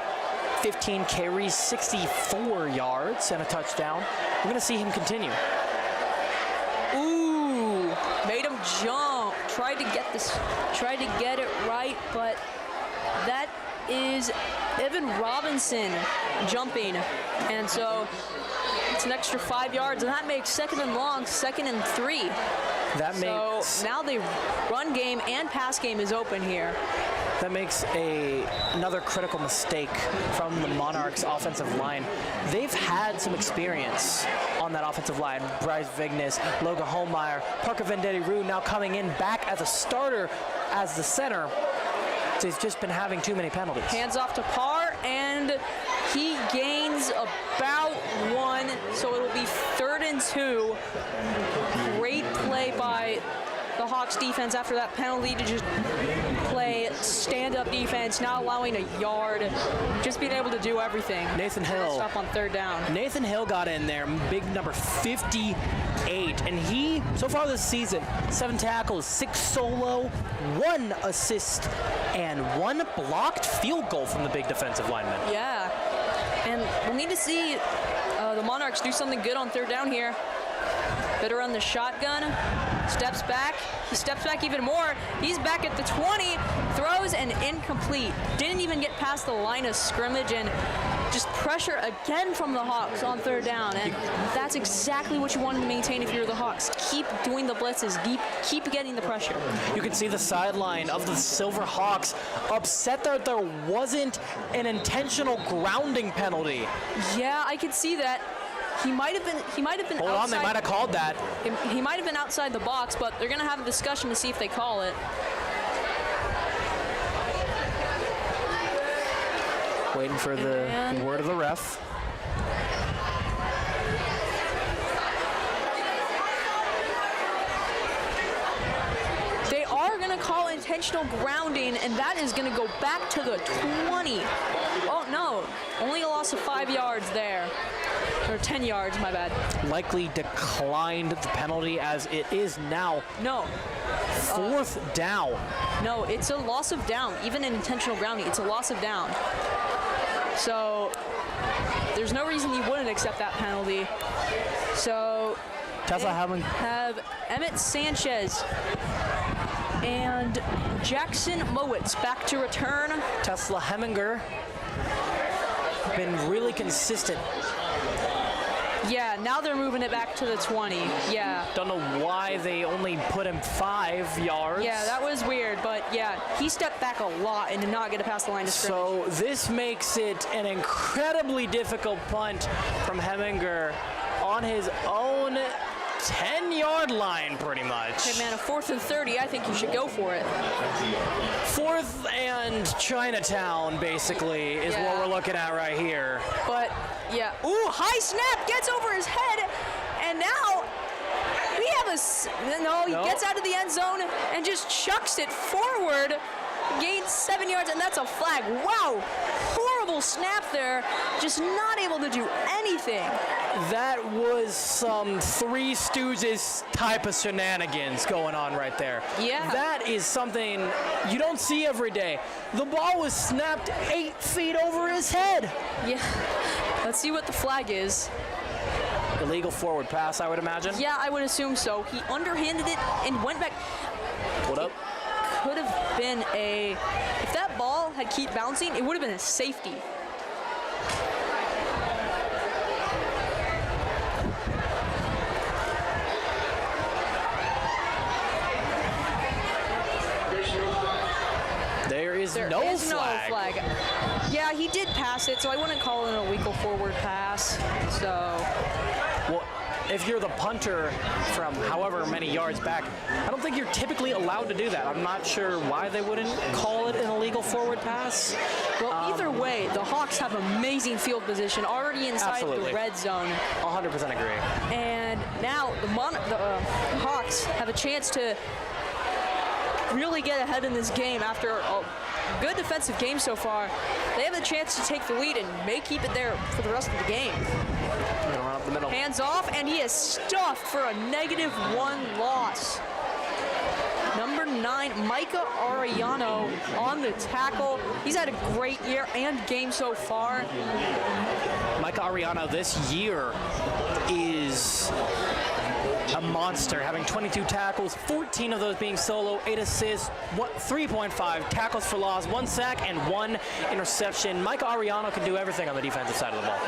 15 carries, 64 yards, and a touchdown. We're going to see him continue. Made him jump. Tried to get it right, but that is Evan Robinson jumping. And so it's an extra 5 yards, and that makes 2nd and long, 2nd and 3. That So makes now the run game and pass game is open here. that makes another critical mistake from the Monarchs offensive line. They've had some experience on that offensive line. Bryce Vignes, Logan Holmeyer, Parker Vendetti-Rue now coming in back as a starter as the center. They've just been having too many penalties. Hands off to Parr, and he gains about 1, so it'll be 3rd and 2. Great play by the Hawks defense after that penalty to just play stand-up defense, not allowing a yard, just being able to do everything. Nathan Hill. Stop on 3rd down. Nathan Hill got in there, big number 58, and he, so far this season, 7 tackles, 6 solo, 1 assist, and 1 blocked field goal from the big defensive lineman. Yeah, and we'll need to see the Monarchs do something good on 3rd down here. Better run the shotgun, steps back, he steps back even more, he's back at the 20, throws and incomplete. Didn't even get past the line of scrimmage, and just pressure again from the Hawks on 3rd down, and that's exactly what you wanted to maintain if you're the Hawks. Keep doing the blitzes, keep getting the pressure. You can see the sideline of the Silver Hawks upset that there wasn't an intentional grounding penalty. Yeah, I could see that. He might have been Hold on, they might have called that. He might have been outside the box, but they're going to have a discussion to see if they call it. Waiting for the word of the ref. They are going to call intentional grounding, and that is going to go back to the 20. Oh, no. Only a loss of 5 yards there. Or 10 yards, my bad. Likely declined the penalty as it is now No. 4th down. No, it's a loss of down. Even in intentional grounding, it's a loss of down. So there's no reason you wouldn't accept that penalty. So Tesla have Emmett Sanchez and Jackson Mowitz back to return. Tesla Heminger been really consistent. Yeah, now they're moving it back to the 20. Yeah. Don't know why they only put him 5 yards. Yeah, that was weird, but yeah, he stepped back a lot and did not get past the line of scrimmage. So this makes it an incredibly difficult punt from Heminger on his own 10-yard line, pretty much. Hey man, a 4th and 30, I think you should go for it. 4th and Chinatown, basically, is what we're looking at right here. But yeah, ooh, high snap, gets over his head, and now we have he gets out of the end zone and just chucks it forward, gains 7 yards, and that's a flag. Wow, horrible snap there, just not able to do anything. That was some Three Stooges type of shenanigans going on right there. Yeah. That is something you don't see every day. The ball was snapped 8 feet over his head. Yeah, let's see what the flag is. Illegal forward pass, I would imagine. Yeah, I would assume so. He underhanded it and went back. What up? Could have been if that ball had keep bouncing, it would have been a safety. There is There no is flag. no flag. Yeah, he did pass it, so I wouldn't call it an illegal forward pass. So, Well, if you're the punter from however many yards back, I don't think you're typically allowed to do that. I'm not sure why they wouldn't call it an illegal forward pass. well, either way, the Hawks have amazing field position already inside Absolutely. the red zone. 100% agree. And now the Hawks have a chance to really get ahead in this game after a good defensive game so far. They have a chance to take the lead and may keep it there for the rest of the game. Gonna run up the middle. Hands off, and he is stuffed for a -1 loss. Number 9, Micah Arellano on the tackle. He's had a great year and game so far. Micah Arellano this year is a monster, having 22 tackles, 14 of those being solo, 8 assists, 3.5 tackles for loss, 1 sack, and 1 interception. Micah Ariano can do everything on the defensive side of the ball.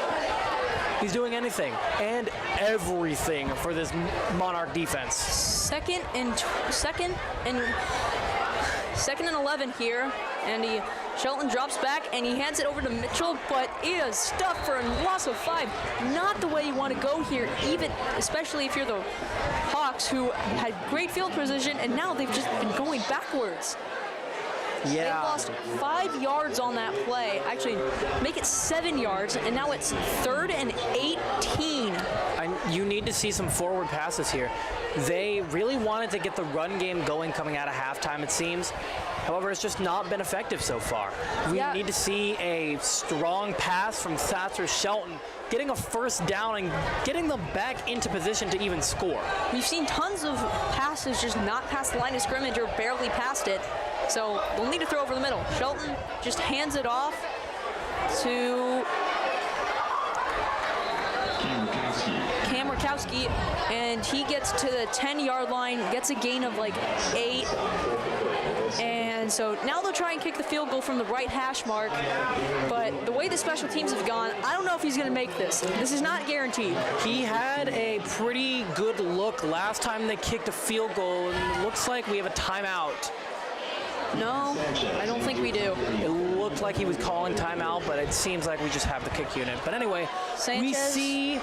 He's doing anything and everything for this Monarch defense. Second and 11 here, and Shelton drops back and he hands it over to Mitchell, but it is stuffed for a loss of 5. Not the way you want to go here, even especially if you're the Hawks, who had great field position and now they've just been going backwards. Yeah. They lost 5 yards on that play. Actually, make it 7 yards, and now it's 3rd and 18. You need to see some forward passes here. They really wanted to get the run game going coming out of halftime, it seems. However, it's just not been effective so far. We need to see a strong pass from Thatcher Shelton, getting a first down and getting them back into position to even score. We've seen tons of passes just not past the line of scrimmage or barely past it. So they'll need to throw over the middle. Shelton just hands it off to Cam Rakowski, and he gets to the 10-yard line, gets a gain of like 8. And so now they'll try and kick the field goal from the right hash mark. But the way the special teams have gone, I don't know if he's going to make this. This is not guaranteed. He had a pretty good look last time they kicked a field goal, and it looks like we have a timeout. No, I don't think we do. It looked like he was calling timeout, but it seems like we just have the kick unit. But anyway, we see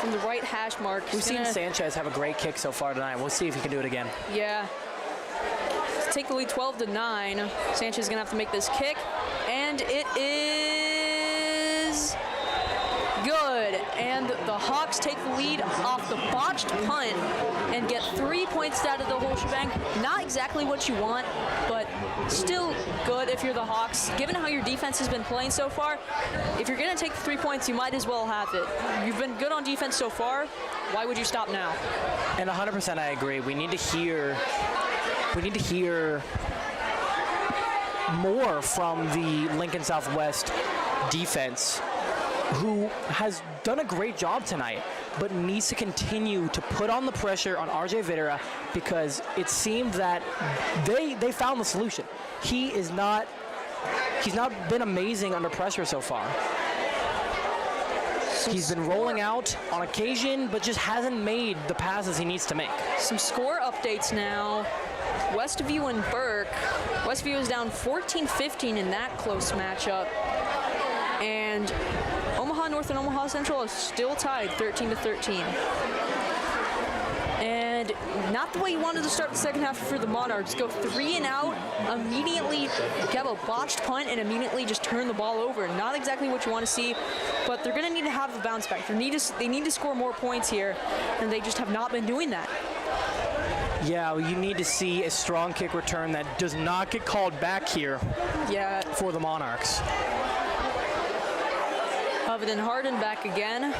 from the right hash mark. We've seen Sanchez have a great kick so far tonight. We'll see if he can do it again. Yeah. Let's take the lead 12-9. Sanchez is gonna have to make this kick, and it is good. And the Hawks take the lead off the botched punt and get 3 points out of the whole shebang. Not exactly what you want, but still good if you're the Hawks. Given how your defense has been playing so far, if you're gonna take the 3 points, you might as well have it. You've been good on defense so far. Why would you stop now? And 100% I agree. We need to hear more from the Lincoln Southwest defense, who has done a great job tonight, but needs to continue to put on the pressure on RJ Videra, because it seemed that they found the solution. He's not been amazing under pressure so far. He's been rolling out on occasion, but just hasn't made the passes he needs to make. Some score updates now. Westview and Burke. Westview is down 14-15 in that close matchup. And Omaha North and Omaha Central are still tied 13-13. And not the way you wanted to start the second half for the Monarchs. Go 3 and out, immediately have a botched punt and immediately just turn the ball over. Not exactly what you want to see, but they're going to need to have the bounce back. They need to score more points here, and they just have not been doing that. Yeah, well, you need to see a strong kick return that does not get called back here for the Monarchs. Hovden Harden back again.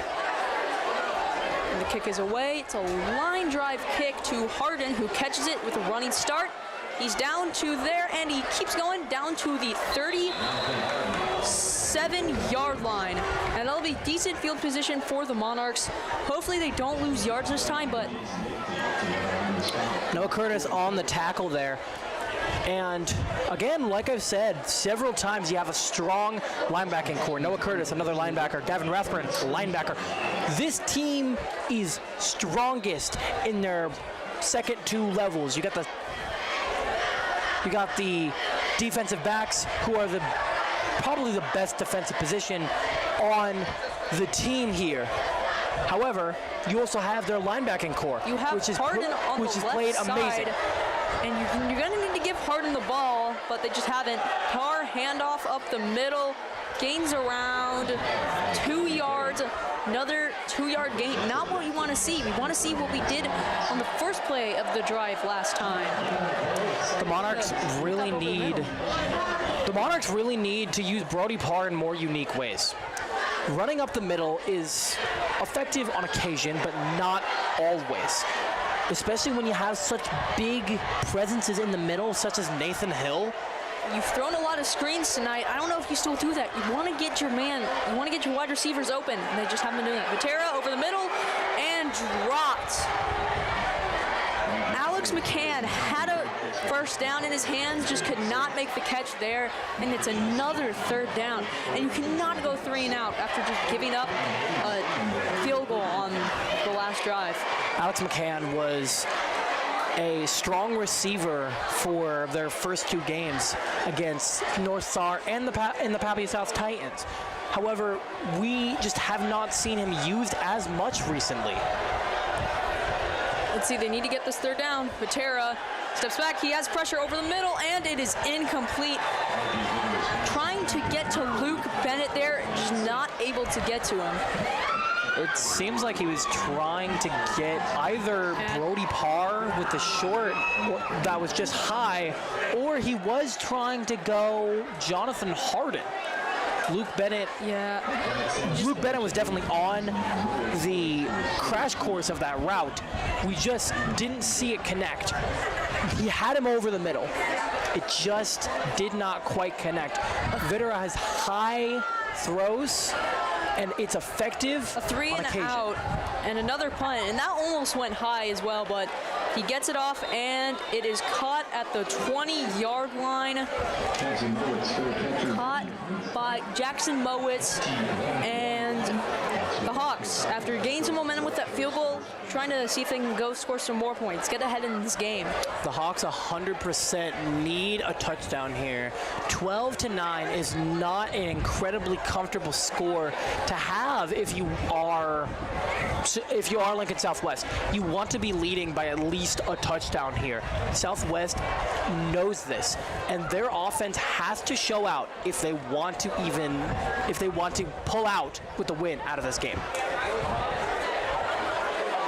And the kick is away. It's a line drive kick to Harden, who catches it with a running start. He's down to there, and he keeps going down to the 37-yard line. And that'll be decent field position for the Monarchs. Hopefully they don't lose yards this time, but Noah Curtis on the tackle there. And again, like I've said several times, you have a strong linebacking core. Noah Curtis, another linebacker. Gavin Rathburn, linebacker. This team is strongest in their second 2 levels. You got the defensive backs, who are probably the best defensive position on the team here. However, you also have their linebacking core, you have which is Harden on which the is left played side, amazing. and you're going to need to give Harden the ball, but they just haven't. Tar handoff up the middle, gains around 2 yards, another 2-yard gain. Not what you want to see. We want to see what we did on the first play of the drive last time. The Monarchs really need to use Brody Parr in more unique ways. Running up the middle is effective on occasion, but not always. Especially when you have such big presences in the middle, such as Nathan Hill. You've thrown a lot of screens tonight. I don't know if you still do that. You want to get your wide receivers open, and they just haven't been doing that. Vitera over the middle and dropped. Alex McCann had a first down in his hands, just could not make the catch there, and it's another third down. And you cannot go 3 and out after just giving up a field goal on the last drive. Alex McCann was a strong receiver for their first 2 games against North Star and the Papillion South Titans. However, we just have not seen him used as much recently. Let's see, they need to get this third down. Patera steps back, he has pressure over the middle, and it is incomplete. Trying to get to Luke Bennett there, just not able to get to him. It seems like he was trying to get either Brody Parr with the short that was just high, or he was trying to go Jonathan Harden. Luke Bennett was definitely on the crash course of that route. We just didn't see it connect. He had him over the middle. It just did not quite connect. Videra has high throws, and it's effective. A 3 on and occasion. out, and another punt, and that almost went high as well, but he gets it off, and it is caught at the 20-yard line. Caught by Jackson Mowitz, and the Hawks, after gaining some momentum with that field goal, trying to see if they can go score some more points, get ahead in this game. The Hawks 100% need a touchdown here. 12-9 is not an incredibly comfortable score to have if you are Lincoln Southwest. You want to be leading by at least a touchdown here. Southwest knows this, and their offense has to show out if they want to pull out with the win out of this game.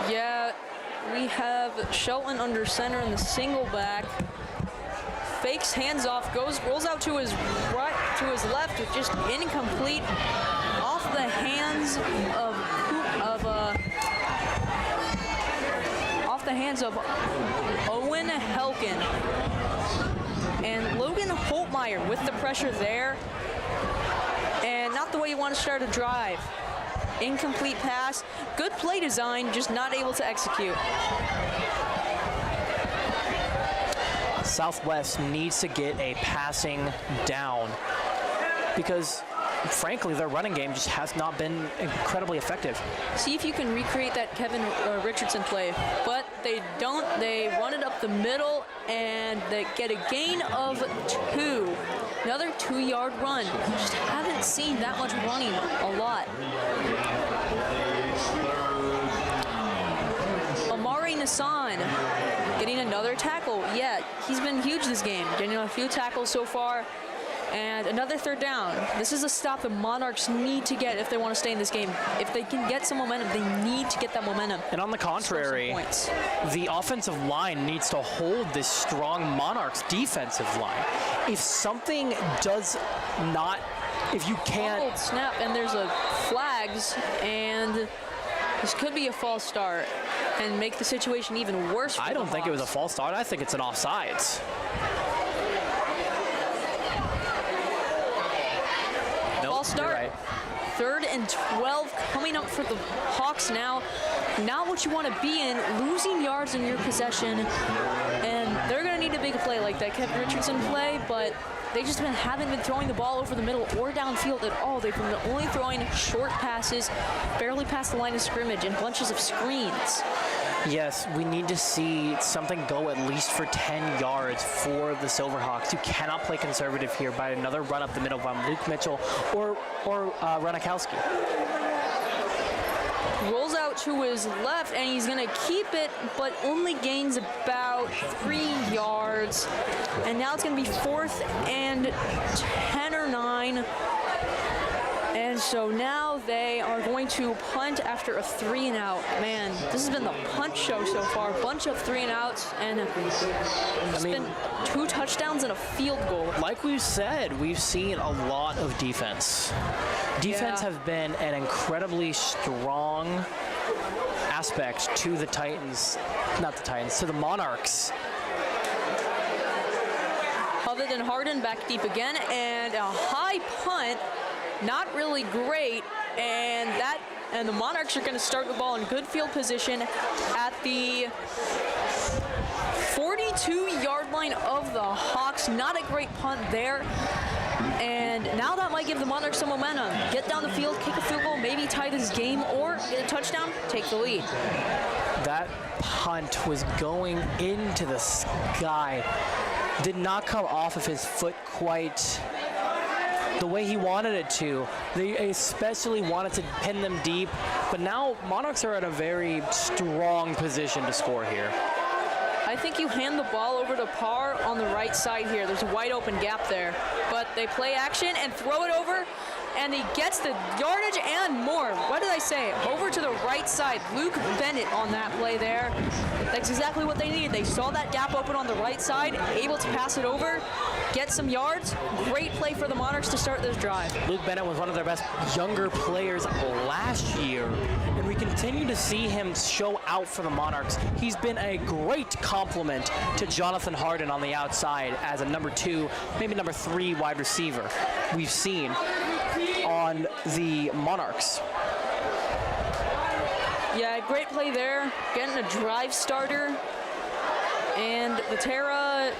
Yeah, we have Shelton under center in the single back. Fakes, hands off, rolls out to his right, to his left, with just incomplete, off the hands of Owen Helkin. And Logan Holtmeyer with the pressure there, and not the way you want to start a drive. Incomplete pass, good play design, just not able to execute. Southwest needs to get a passing down because, frankly, their running game just has not been incredibly effective. See if you can recreate that Kevin Richardson play, but they don't. They run it up the middle, and they get a gain of 2. Another 2-yard run. Just haven't seen that much running a lot. Amari Nassan getting another tackle. Yeah, he's been huge this game. Getting a few tackles so far. And another third down. This is a stop the Monarchs need to get if they want to stay in this game. If they can get some momentum, they need to get that momentum. And on the contrary, the offensive line needs to hold this strong Monarchs defensive line. If something does not, if you can't... Fumbled snap, and there's a flags, and this could be a false start and make the situation even worse for I don't think it was a false start. I think it's an offsides. Start. Right. 3rd and 12 coming up for the Hawks now. Not what you want to be in, losing yards in your possession. And they're going to need a big play like that Kevin Richardson play, but they just haven't been throwing the ball over the middle or downfield at all. They've been only throwing short passes, barely past the line of scrimmage, and bunches of screens. Yes, we need to see something go at least for 10 yards for the Silverhawks. You cannot play conservative here by another run up the middle by Luke Mitchell or Ronikowski. Rolls out to his left, and he's going to keep it, but only gains about 3 yards. And now it's going to be 4th and 10 or 9. And so now they are going to punt after a 3 and out. Man, this has been the punt show so far. Bunch of 3 and outs, and it's been 2 touchdowns and a field goal. Like we've said, we've seen a lot of defense. Defense have been an incredibly strong aspect to the Titans, to the Monarchs. Other than Harden back deep again, and a high punt. Not really great, and the Monarchs are going to start the ball in good field position at the 22-yard line of the Hawks. Not a great punt there. And now that might give the Monarchs some momentum. Get down the field, kick a field goal, maybe tie this game, or get a touchdown, take the lead. That punt was going into the sky. Did not come off of his foot quite the way he wanted it to. They especially wanted to pin them deep, but now Monarchs are at a very strong position to score here. I think you hand the ball over to Parr on the right side here. There's a wide open gap there, but they play action and throw it over, and he gets the yardage and more. What did I say? Over to the right side. Luke Bennett on that play there. That's exactly what they needed. They saw that gap open on the right side, able to pass it over, get some yards. Great play for the Monarchs to start this drive. Luke Bennett was one of their best younger players last year, and we continue to see him show out for the Monarchs. He's been a great complement to Jonathan Harden on the outside as a number 2, maybe number 3 wide receiver we've seen on the Monarchs. Yeah, great play there. Getting a drive starter. And the Terra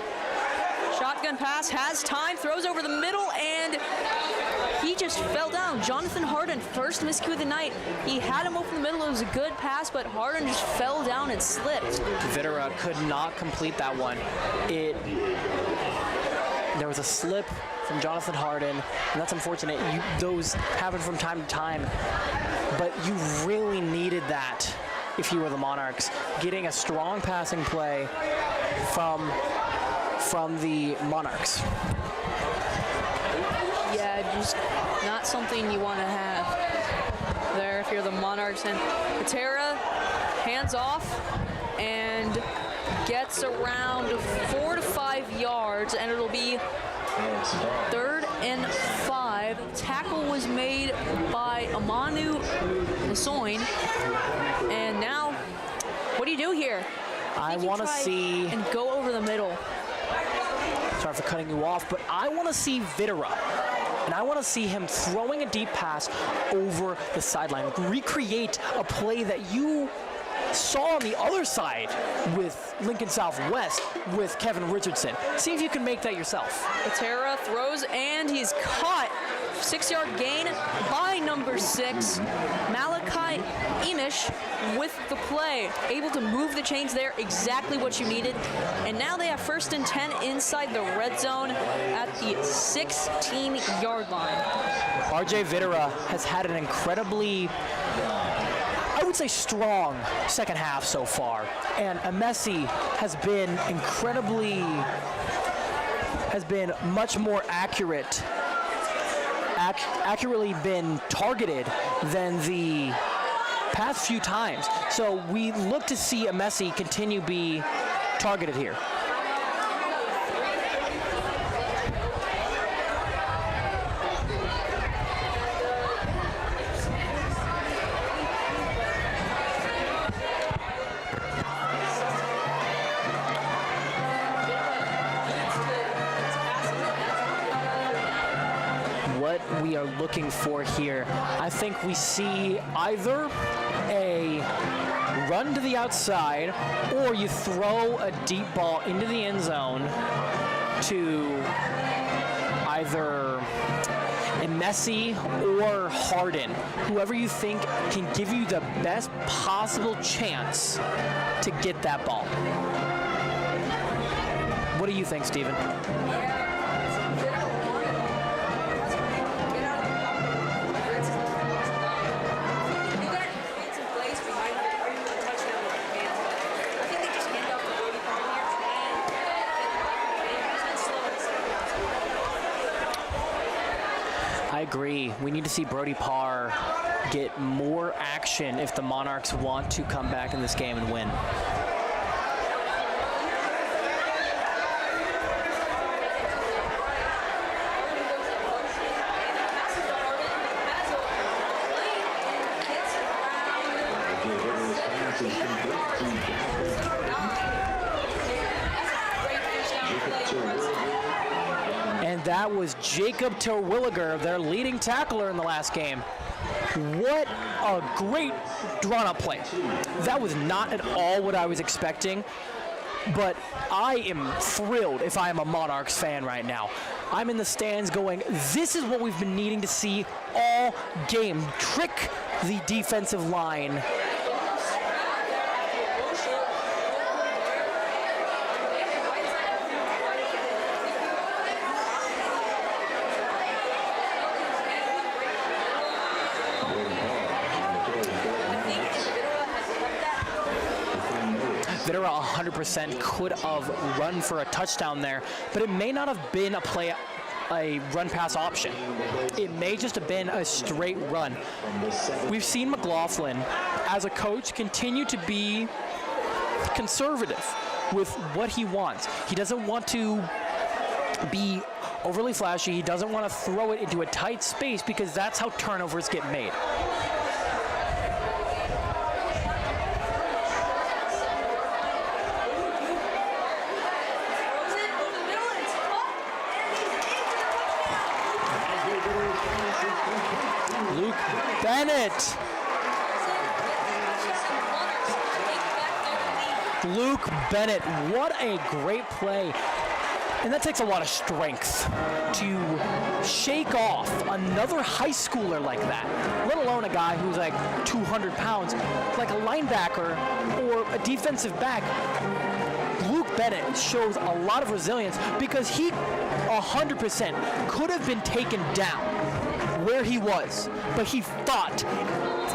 shotgun pass has time, throws over the middle, and he just fell down. Jonathan Harden, first miscue of the night. He had him open the middle. It was a good pass, but Harden just fell down and slipped. Videra could not complete that one. There was a slip from Jonathan Harden, and that's unfortunate. Those happen from time to time, but you really needed that if you were the Monarchs. Getting a strong passing play from the Monarchs. Yeah, just not something you want to have there if you're the Monarchs. And Patera hands off and gets around 4 to 5 yards, and it'll be 3rd and 5. Tackle was made by Amanu Nasoin. And now, what do you do here? I want to see... And go over the middle. Sorry for cutting you off, but I want to see Videra. And I want to see him throwing a deep pass over the sideline. Recreate a play that you saw on the other side with Lincoln Southwest with Kevin Richardson. See if you can make that yourself. Patera throws, and he's caught. 6-yard gain by number 6, Malachi Emish, with the play. Able to move the chains there, exactly what you needed. And now they have 1st and 10 inside the red zone at the 16-yard line. RJ Videra has had an incredibly, I would say, strong second half so far. And Messi has been much more accurately been targeted than the past few times. So we look to see Messi continue be targeted here. We are looking for here. I think we see either a run to the outside, or you throw a deep ball into the end zone to either a Messi or Harden, whoever you think can give you the best possible chance to get that ball. What do you think, Steven? I agree. We need to see Brody Parr get more action if the Monarchs want to come back in this game and win. And that was Jacob Terwilliger, their leading tackler in the last game. What a great drawn-up play. That was not at all what I was expecting. but I am thrilled if I am a Monarchs fan right now. I'm in the stands going, this is what we've been needing to see all game. Trick the defensive line. Videra 100% could have run for a touchdown there, but it may not have been a run-pass option. It may just have been a straight run. We've seen McLaughlin, as a coach, continue to be conservative with what he wants. He doesn't want to be overly flashy. He doesn't want to throw it into a tight space because that's how turnovers get made. Luke Bennett. Luke Bennett, what a great play. And that takes a lot of strength to shake off another high schooler like that, let alone a guy who's like 200 pounds, like a linebacker or a defensive back. Luke Bennett shows a lot of resilience because he 100% could have been taken down where he was, but he fought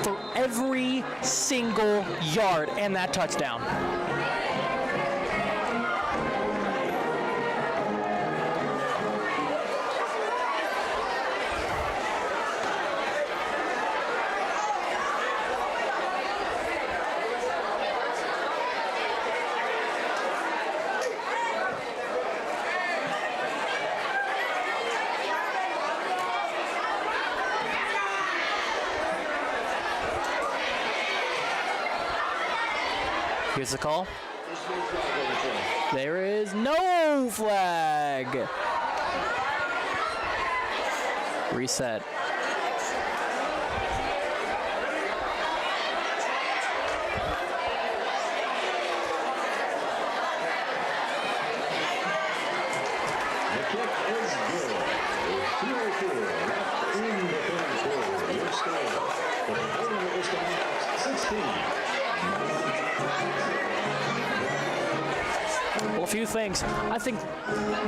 for every single yard and that touchdown. Here's the call. There is no flag. Reset. The kick is good. 2:04 left in the third quarter. Your score. The Papillion La Vista Monarchs 16. Well, a few things. I think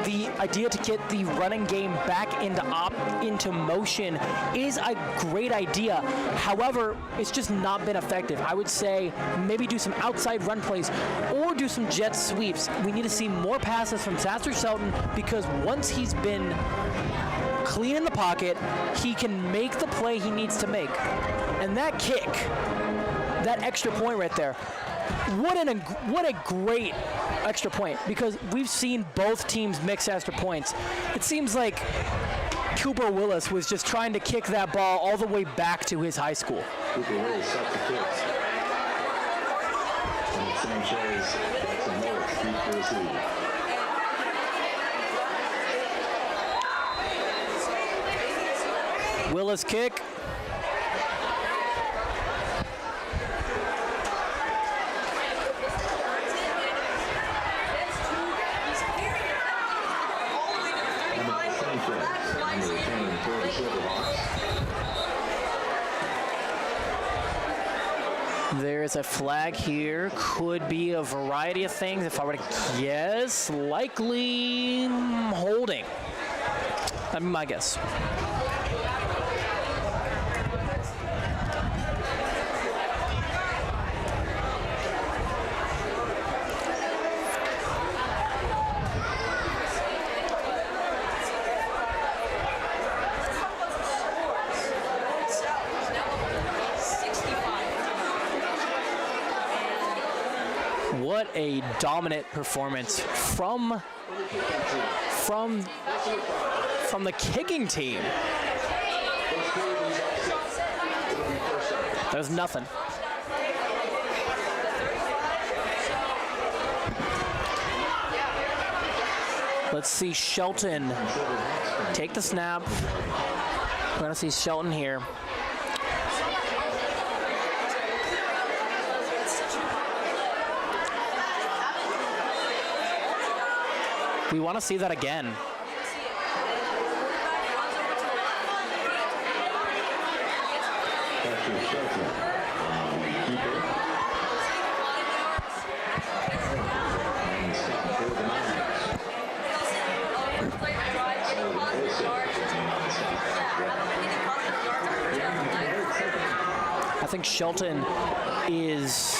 the idea to get the running game back into motion is a great idea. However, it's just not been effective. I would say maybe do some outside run plays or do some jet sweeps. We need to see more passes from Sasser Shelton because once he's been clean in the pocket, he can make the play he needs to make. And that kick, that extra point right there, what a great extra point, because we've seen both teams mix extra points. It seems like Cooper Willis was just trying to kick that ball all the way back to his high school. Cooper Willis set the kicks. And Sanchez gets a Morris deep for receive. Willis kick. There's a flag here. Could be a variety of things. If I were to guess, likely holding. That'd be my guess. What a dominant performance from the kicking team. There's nothing. Let's see Shelton take the snap. We're gonna see Shelton here. We want to see that again. I think Shelton is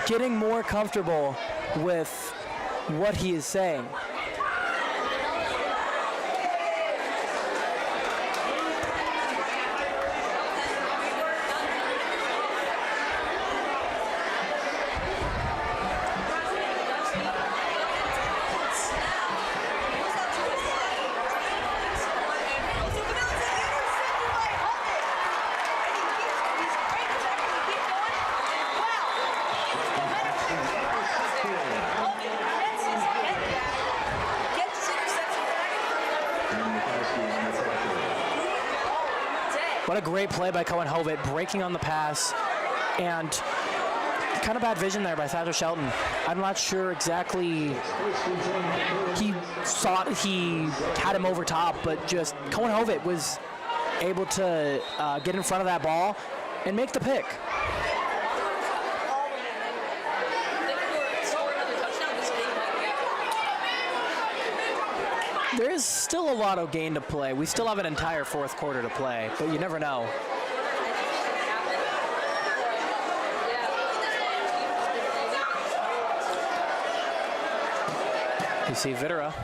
getting more comfortable with what he is saying. What a great play by Cohen Hovett, breaking on the pass, and kind of bad vision there by Thatcher Shelton. I'm not sure exactly. He thought he had him over top, but just Cohen Hovett was able to get in front of that ball and make the pick. There is still a lot of gain to play. We still have an entire fourth quarter to play, but you never know. You see Vitera.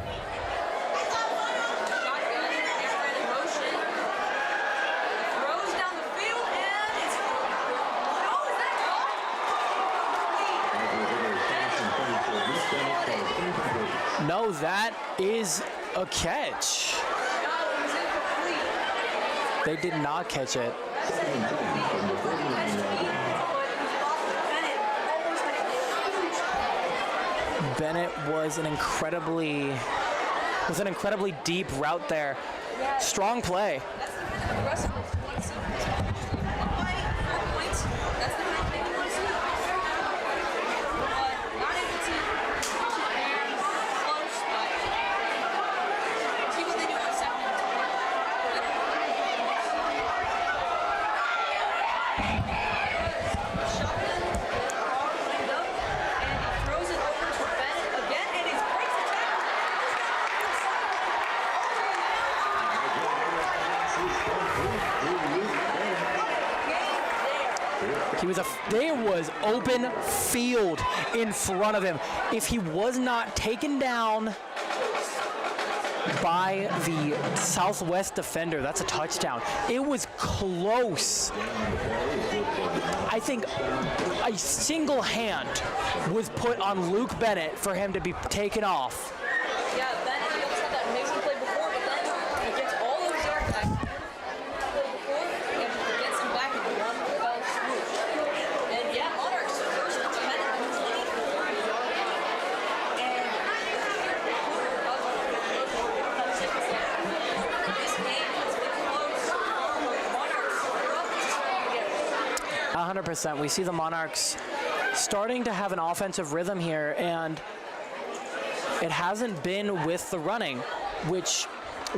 No, that is a catch. They did not catch it. Bennett was an incredibly deep route there. Strong play. There was open field in front of him. If he was not taken down by the Southwest defender, that's a touchdown. It was close. I think a single hand was put on Luke Bennett for him to be taken off. Yeah, Bennett, he also had that amazing play before, but then he gets all those yards back. Gets him back in one fell swoop. And yeah, Monarchs first and 10 and 24. This game has been close. Monarchs are up. 100%. We see the Monarchs starting to have an offensive rhythm here, and it hasn't been with the running, which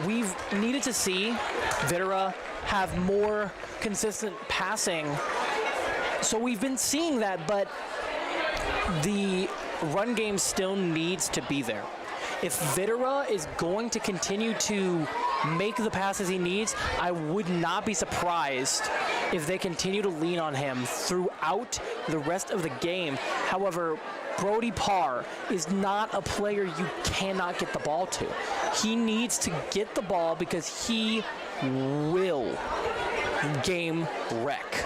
we've needed to see Vitera have more consistent passing. So we've been seeing that, but the run game still needs to be there. If Vitera is going to continue to make the passes he needs, I would not be surprised if they continue to lean on him throughout the rest of the game. However, Brody Parr is not a player you cannot get the ball to. He needs to get the ball because he will game wreck.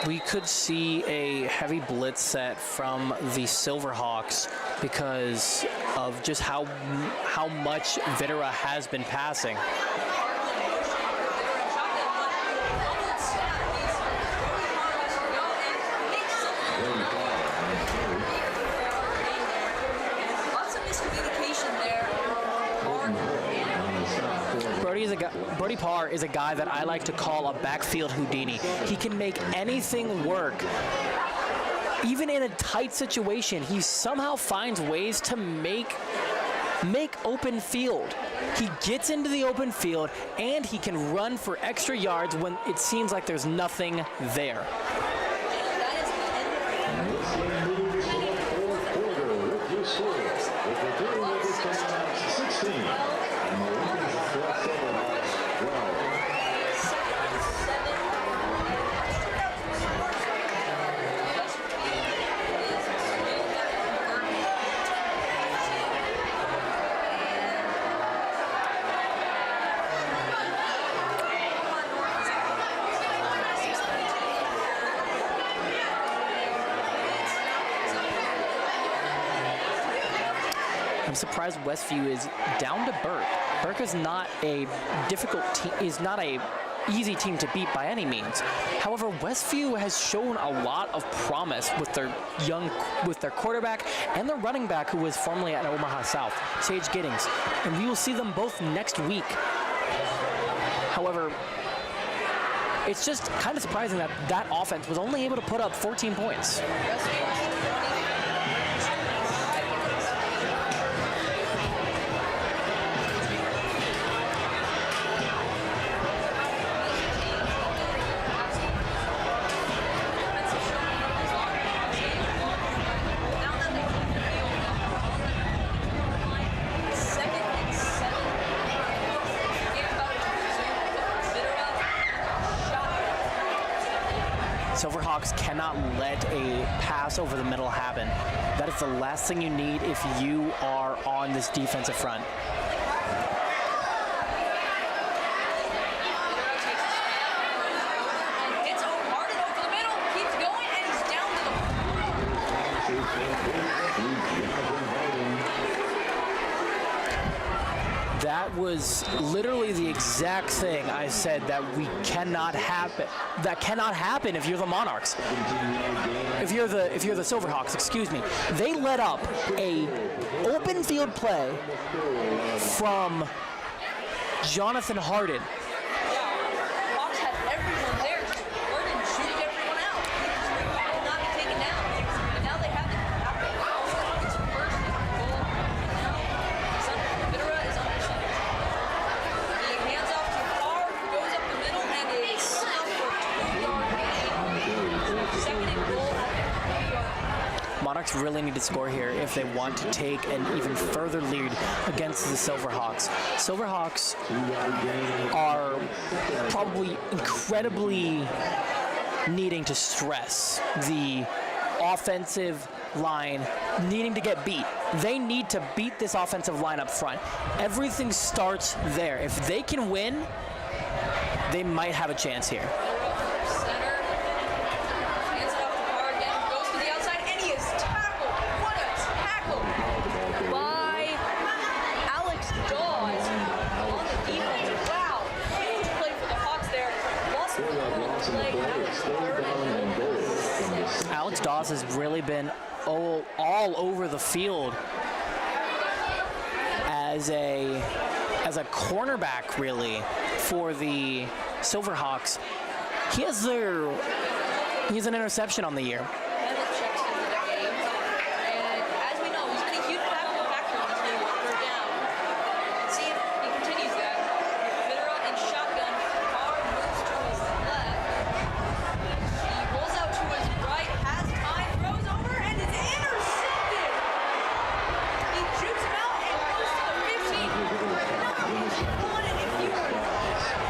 We could see a heavy blitz set from the Silverhawks because of just how much Vitera has been passing. Brody Parr is a guy that I like to call a backfield Houdini. He can make anything work. Even in a tight situation, he somehow finds ways to make open field. He gets into the open field, and he can run for extra yards when it seems like there's nothing there. I'm surprised Westview is down to Burke. Burke is not a difficult team, is not a easy team to beat by any means. However, Westview has shown a lot of promise with their quarterback and their running back, who was formerly at Omaha South, Sage Giddings, and we will see them both next week. However, it's just kind of surprising that that offense was only able to put up 14 points. Silverhawks cannot let a pass over the middle happen. That is the last thing you need if you are on this defensive front. It's hard over the middle, keeps going, and he's down to the That was literally the exact thing I said that cannot happen. That cannot happen if you're the Monarchs. If you're the Silverhawks, excuse me. They let up a open field play from Jonathan Harden. Hawks had everyone there, just word and shoot everyone out. Will not be taken down. And now they have it. It's first and goal. Now, Videra is under center. He hands off to Parr, who goes up the middle, and it's snuffed for a 2-yard gain. Second and goal. Monarchs really need to score here if they want to take an even further lead against the Silverhawks. Silverhawks are probably incredibly needing to stress the offensive line, needing to get beat. They need to beat this offensive line up front. Everything starts there. If they can win, they might have a chance here. Alex Dawes has really been all over the field as a cornerback, really, for the Silverhawks. He has an interception on the year.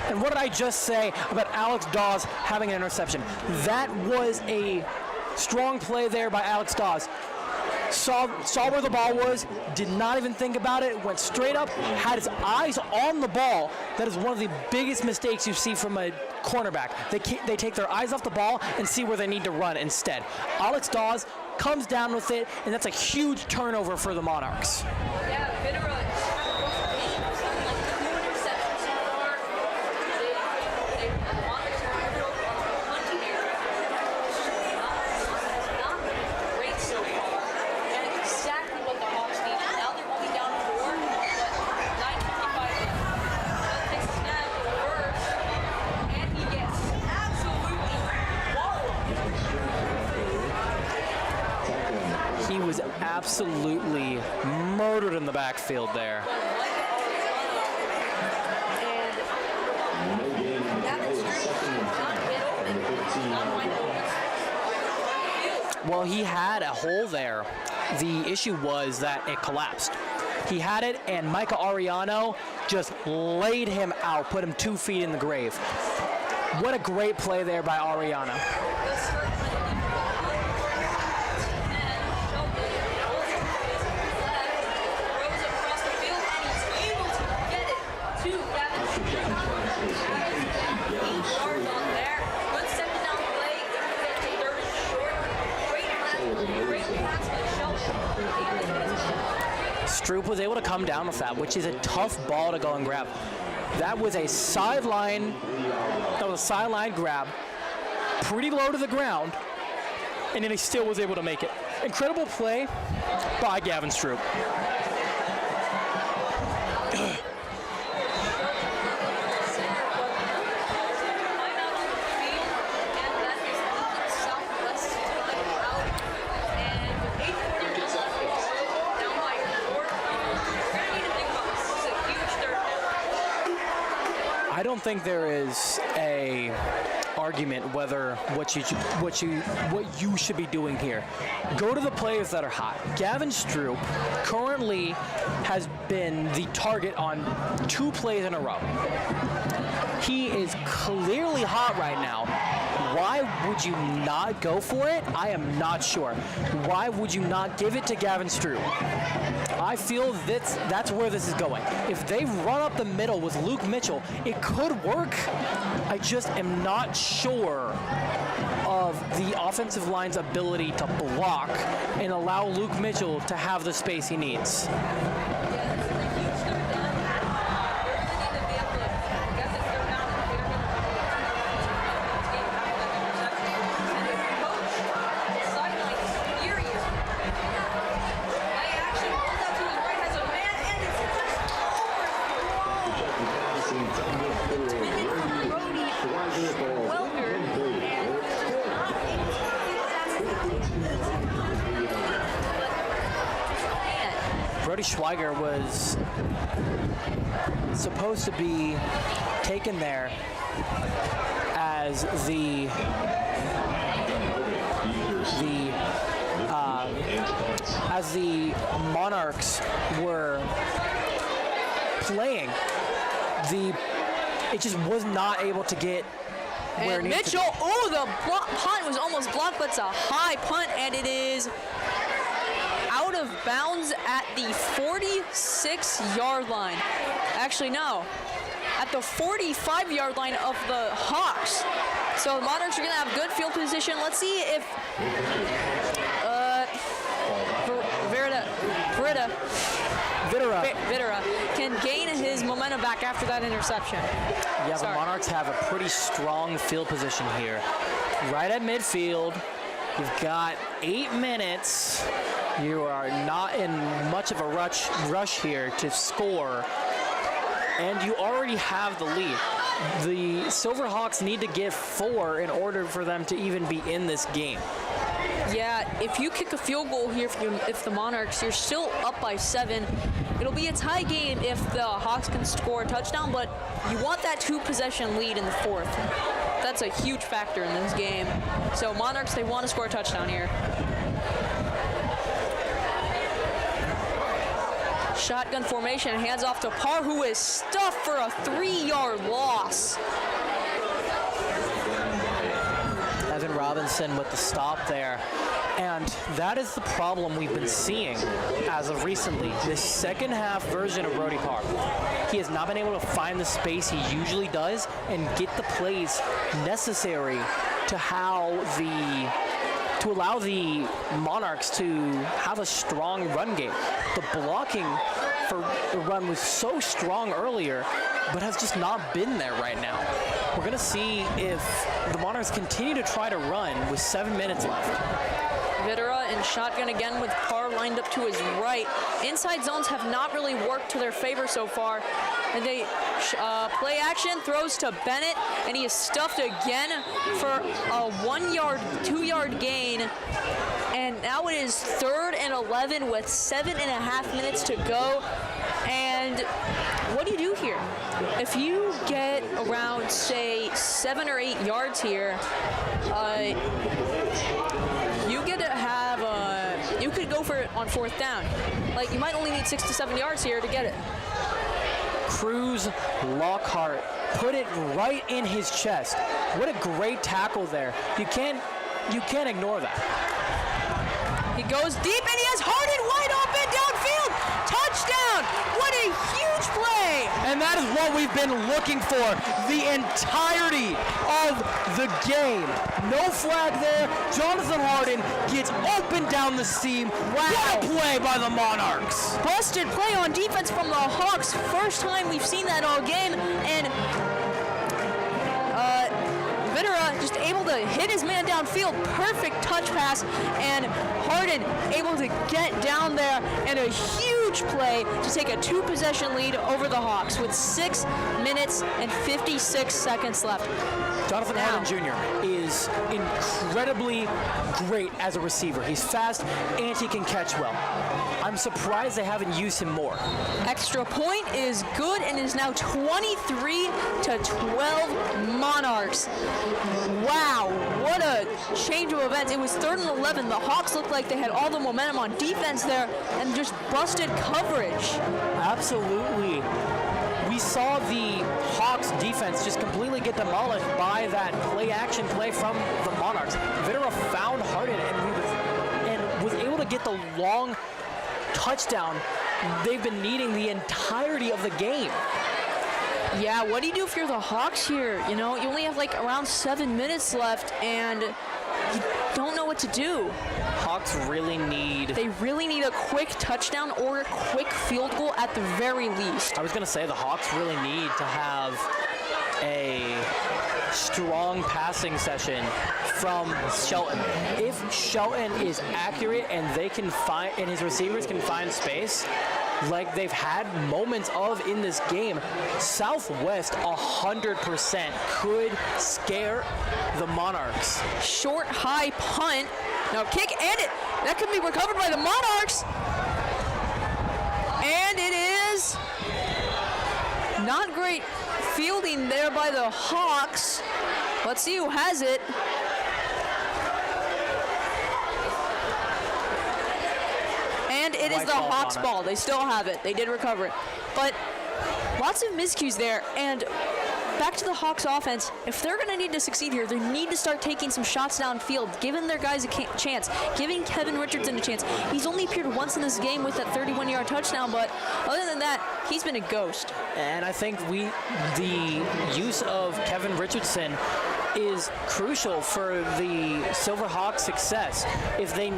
And what did I just say about Alex Dawes having an interception? That was a strong play there by Alex Dawes. Saw where the ball was, did not even think about it, went straight up, had his eyes on the ball. That is one of the biggest mistakes you see from a cornerback. They take their eyes off the ball and see where they need to run instead. Alex Dawes comes down with it, and that's a huge turnover for the Monarchs. Yeah, Videra. was absolutely murdered in the backfield there. Well, he had a hole there. The issue was that it collapsed. He had it, and Micah Ariano just laid him out, put him 2 feet in the grave. What a great play there by Ariano. Stroop was able to come down with that, which is a tough ball to go and grab. That was a sideline grab, pretty low to the ground, and then he still was able to make it. Incredible play by Gavin Stroop. I don't think there is a argument whether what you should be doing here. Go to the players that are hot. Gavin Stroop currently has been the target on 2 plays in a row. He is clearly hot right now. Why would you not go for it? I am not sure. Why would you not give it to Gavin Stroop? I feel that's where this is going. If they run up the middle with Luke Mitchell, it could work. I just am not sure of the offensive line's ability to block and allow Luke Mitchell to have the space he needs. Schweiger was supposed to be taken there as the Monarchs were playing. It just was not able to get where it needed to be. Mitchell, the punt was almost blocked, but it's a high punt, and it is out of bounds at the 46-yard line. Actually, no, at the 45-yard line of the Hawks. So the Monarchs are going to have good field position. Let's see if Videra can gain his momentum back after that interception. Yeah, the Monarchs have a pretty strong field position here. Right at midfield, you've got 8 minutes. You are not in much of a rush here to score, and you already have the lead. The Silverhawks need to get 4 in order for them to even be in this game. Yeah, if you kick a field goal here, if the Monarchs, you're still up by 7. It'll be a tie game if the Hawks can score a touchdown, but you want that 2-possession lead in the 4th. That's a huge factor in this game. So Monarchs, they want to score a touchdown here. Shotgun formation, hands off to Parr, who is stuffed for a 3-yard loss. Evan Robinson with the stop there. And that is the problem we've been seeing as of recently. This second half version of Brody Parr. He has not been able to find the space he usually does and get the plays necessary to allow the Monarchs to have a strong run game. The blocking for the run was so strong earlier, but has just not been there right now. We're going to see if the Monarchs continue to try to run with 7 minutes left. Videra in shotgun again with Parr lined up to his right. Inside zones have not really worked to their favor so far. And they play action, throws to Bennett, and he is stuffed again for a 2-yard gain. And now it is 3rd and 11 with 7.5 minutes to go. And what do you do here? If you get around, say, 7 or 8 yards here, you get to have, you could go for it on 4th down. Like, you might only need 6 to 7 yards here to get it. Cruz Lockhart put it right in his chest. What a great tackle there. You can't ignore that. He goes deep, and he has Harden wide open downfield. Touchdown! What a huge play! And that is what we've been looking for the entirety of the game. No flag there. Jonathan Harden gets open down the seam. Wow. What a play by the Monarchs. Busted play on defense from the Hawks. First time we've seen that all game. And Videra just able to hit his man downfield. Perfect touch pass. And Harden able to get down there, and a huge play to take a 2-possession lead over the Hawks with 6 minutes and 56 seconds left. Jonathan Harden Jr. is incredibly great as a receiver. He's fast and he can catch well. I'm surprised they haven't used him more. Extra point is good, and is now 23-12 Monarchs. Wow, what a change of events. It was 3rd and 11. The Hawks looked like they had all the momentum on defense there and just busted coverage. Absolutely. We saw the Hawks defense just completely get demolished by that play-action play from the Monarchs. Videra found Harden and was able to get the long touchdown they've been needing the entirety of the game. Yeah, what do you do if you're the Hawks here? You know, you only have like around 7 minutes left, and you don't know what to do. Hawks really need... They really need a quick touchdown or a quick field goal at the very least. I was going to say the Hawks really need to have a strong passing session from Shelton. If Shelton is accurate and they can find, and his receivers can find space, like they've had moments of in this game, Southwest 100% could scare the Monarchs. Short, high punt. Now kick, and that could be recovered by the Monarchs. And it is not great fielding there by the Hawks. Let's see who has it. And it is the Hawks' ball. They still have it. They did recover it. But lots of miscues there. And back to the Hawks offense. If they're going to need to succeed here, they need to start taking some shots downfield, giving their guys a chance, giving Kevin Richardson a chance. He's only appeared once in this game with that 31-yard touchdown, but other than that, he's been a ghost. And I think the use of Kevin Richardson is crucial for the Silverhawks' success. If they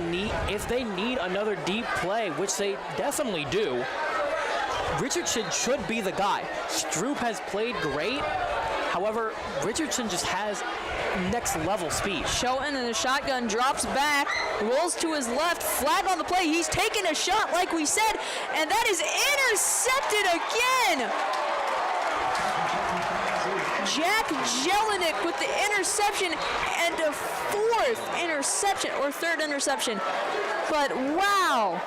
need another deep play, which they definitely do, Richardson should be the guy. Stroop has played great. However, Richardson just has next level speed. Shelton in the shotgun drops back, rolls to his left, flag on the play. He's taking a shot like we said, and that is intercepted again. Jack Jelinek with the interception, and a 4th interception, or 3rd interception. But wow,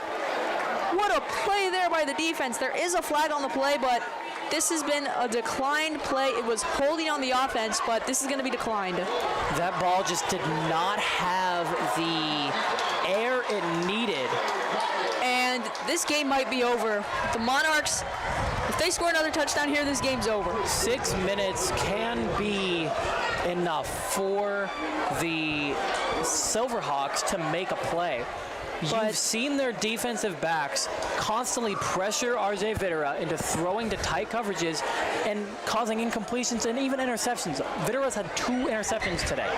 what a play there by the defense. There is a flag on the play, but this has been a declined play. It was holding on the offense, but this is going to be declined. That ball just did not have the air it needed. And this game might be over. The Monarchs, if they score another touchdown here, this game's over. 6 minutes can be enough for the Silverhawks to make a play. You've seen their defensive backs constantly pressure RJ Videra into throwing to tight coverages and causing incompletions and even interceptions. Videra's had 2 interceptions today.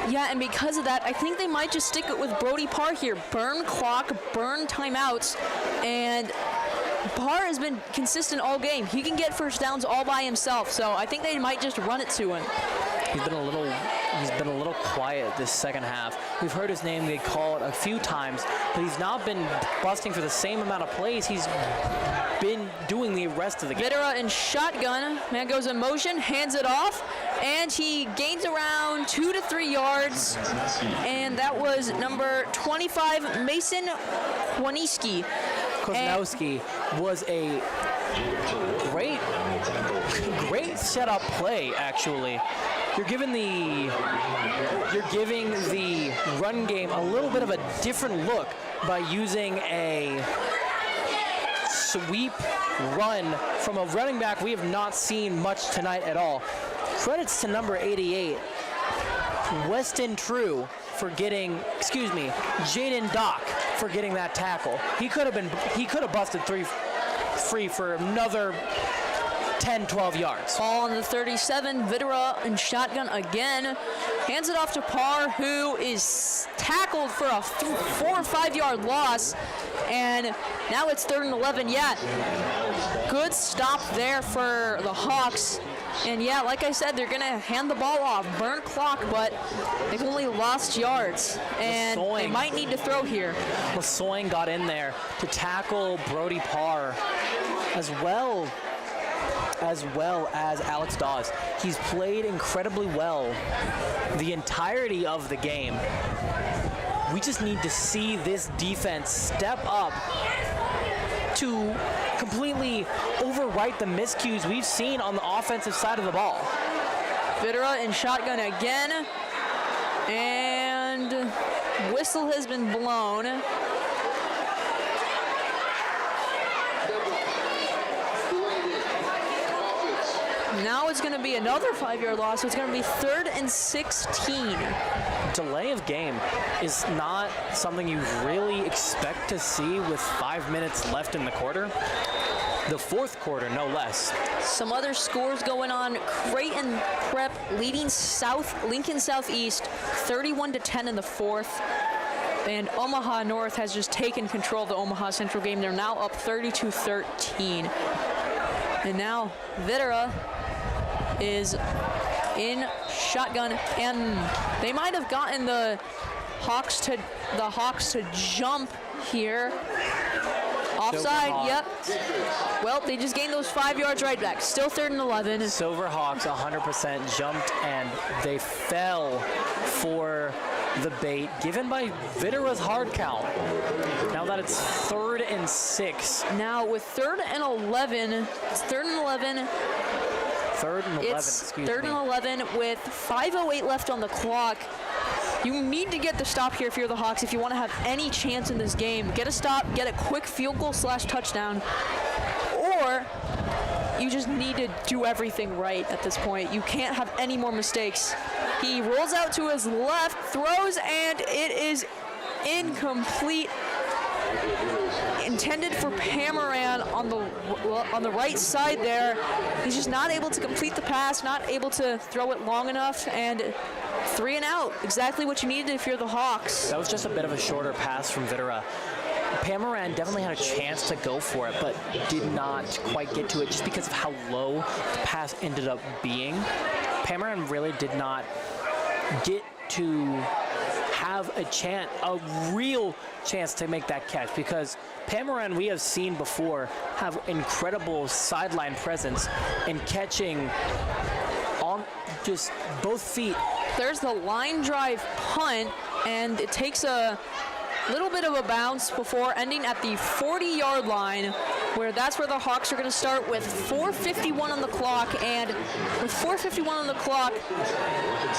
Yeah, and because of that, I think they might just stick it with Brody Parr here. Burn clock, burn timeouts, and Parr has been consistent all game. He can get first downs all by himself, so I think they might just run it to him. He's been a little quiet this second half. We've heard his name get called a few times, but he's not been busting for the same amount of plays he's been doing the rest of the game. Videra in shotgun. Man goes in motion, hands it off, and he gains around 2 to 3 yards. And that was number 25, Mason Kwaniski. Kozlowski was a great setup play, actually. You're giving the run game a little bit of a different look by using a sweep run from a running back we have not seen much tonight at all. Credits to number 88, Weston True, for getting, Jaden Dock for getting that tackle. He could have busted free for another 10, 12 yards. Ball on the 37, Videra in shotgun again. Hands it off to Parr, who is tackled for a 4 or 5 yard loss. And now it's 3rd and 11. Yeah, good stop there for the Hawks. And yeah, like I said, they're going to hand the ball off. Burnt clock, but they've only lost yards. And they might need to throw here. Lasoin got in there to tackle Brody Parr as well as Alex Dawes. He's played incredibly well the entirety of the game. We just need to see this defense step up to completely overwrite the miscues we've seen on the offensive side of the ball. Videra in shotgun again, and whistle has been blown. Now it's going to be another 5 yard loss, so it's going to be 3rd and 16. Delay of game is not something you really expect to see with 5 minutes left in the quarter. The fourth quarter, no less. Some other scores going on. Creighton Prep leading Lincoln Southeast 31-10 in the fourth. And Omaha North has just taken control of the Omaha Central game. They're now up 32-13. And now Videra is in shotgun, and they might have gotten the Hawks to jump here. Offside, yep. Well, they just gained those 5 yards right back. Still 3rd and 11. Silverhawks 100% jumped, and they fell for the bait given by Videra's hard count. Now that it's 3rd and 6. Now with 3rd and 11, it's 3rd and 11. 3rd and 11, It's 3rd and 11 with 5:08 left on the clock. You need to get the stop here if you're the Hawks. If you want to have any chance in this game, get a stop, get a quick field goal / touchdown, or you just need to do everything right at this point. You can't have any more mistakes. He rolls out to his left, throws, and it is incomplete. Intended for Pamaran on the right side there. He's just not able to complete the pass, not able to throw it long enough, and 3 and out. Exactly what you needed if you're the Hawks. That was just a bit of a shorter pass from Videra. Pamaran definitely had a chance to go for it, but did not quite get to it just because of how low the pass ended up being. Pamaran really did not get to have a real chance to make that catch, because Pamaran, we have seen before, have incredible sideline presence in catching on just both feet. There's the line drive punt, and it takes a little bit of a bounce before ending at the 40-yard line, where that's where the Hawks are going to start with 4:51 on the clock. And with 4:51 on the clock,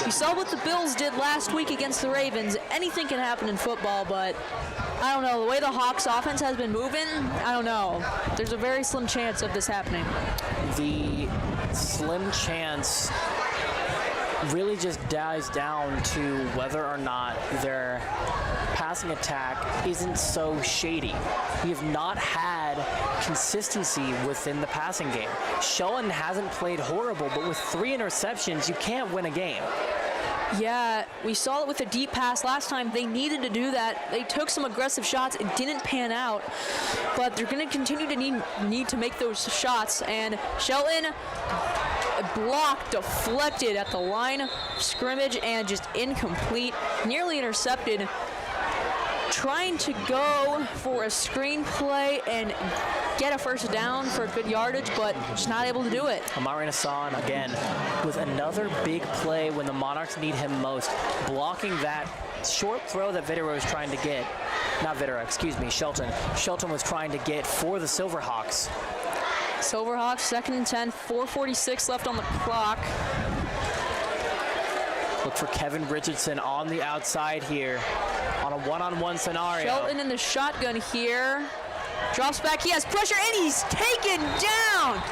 you saw what the Bills did last week against the Ravens. Anything can happen in football, but I don't know. The way the Hawks offense has been moving, I don't know. There's a very slim chance of this happening. The slim chance really just dies down to whether or not their passing attack isn't so shady. We have not had consistency within the passing game. Sheldon hasn't played horrible, but with 3 interceptions, you can't win a game. Yeah, we saw it with the deep pass last time. They needed to do that. They took some aggressive shots. It didn't pan out, but they're going to continue to need to make those shots. And Sheldon block deflected at the line of scrimmage and just incomplete, nearly intercepted. Trying to go for a screenplay and get a first down for good yardage, but just not able to do it. Amari Nassan, again, with another big play when the Monarchs need him most, blocking that short throw that Videra was trying to get. Not Videra, excuse me, Shelton. Shelton was trying to get for the Silverhawks. Silverhawks, 2nd and 10, 4:46 left on the clock. Look for Kevin Richardson on the outside here on a one-on-one scenario. Shelton in the shotgun here. Drops back, he has pressure, and he's taken down.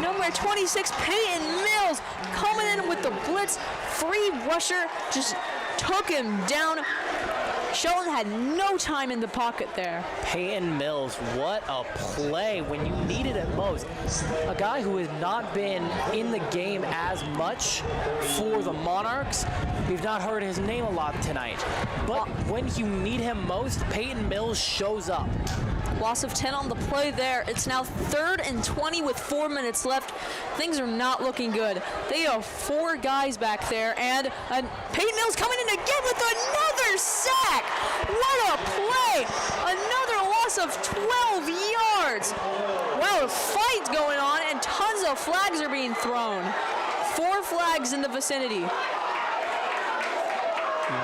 Number 26, Peyton Mills, coming in with the blitz. Free rusher, just took him down. Shelton had no time in the pocket there. Peyton Mills, what a play when you needed it most. A guy who has not been in the game as much for the Monarchs. We've not heard his name a lot tonight. But when you need him most, Peyton Mills shows up. Loss of 10 on the play there. It's now 3rd and 20 with 4 minutes left. Things are not looking good. They have 4 guys back there, and Peyton Mills coming in again with another sack. What a play! Another loss of 12 yards. Wow, a fight going on, and tons of flags are being thrown. 4 flags in the vicinity.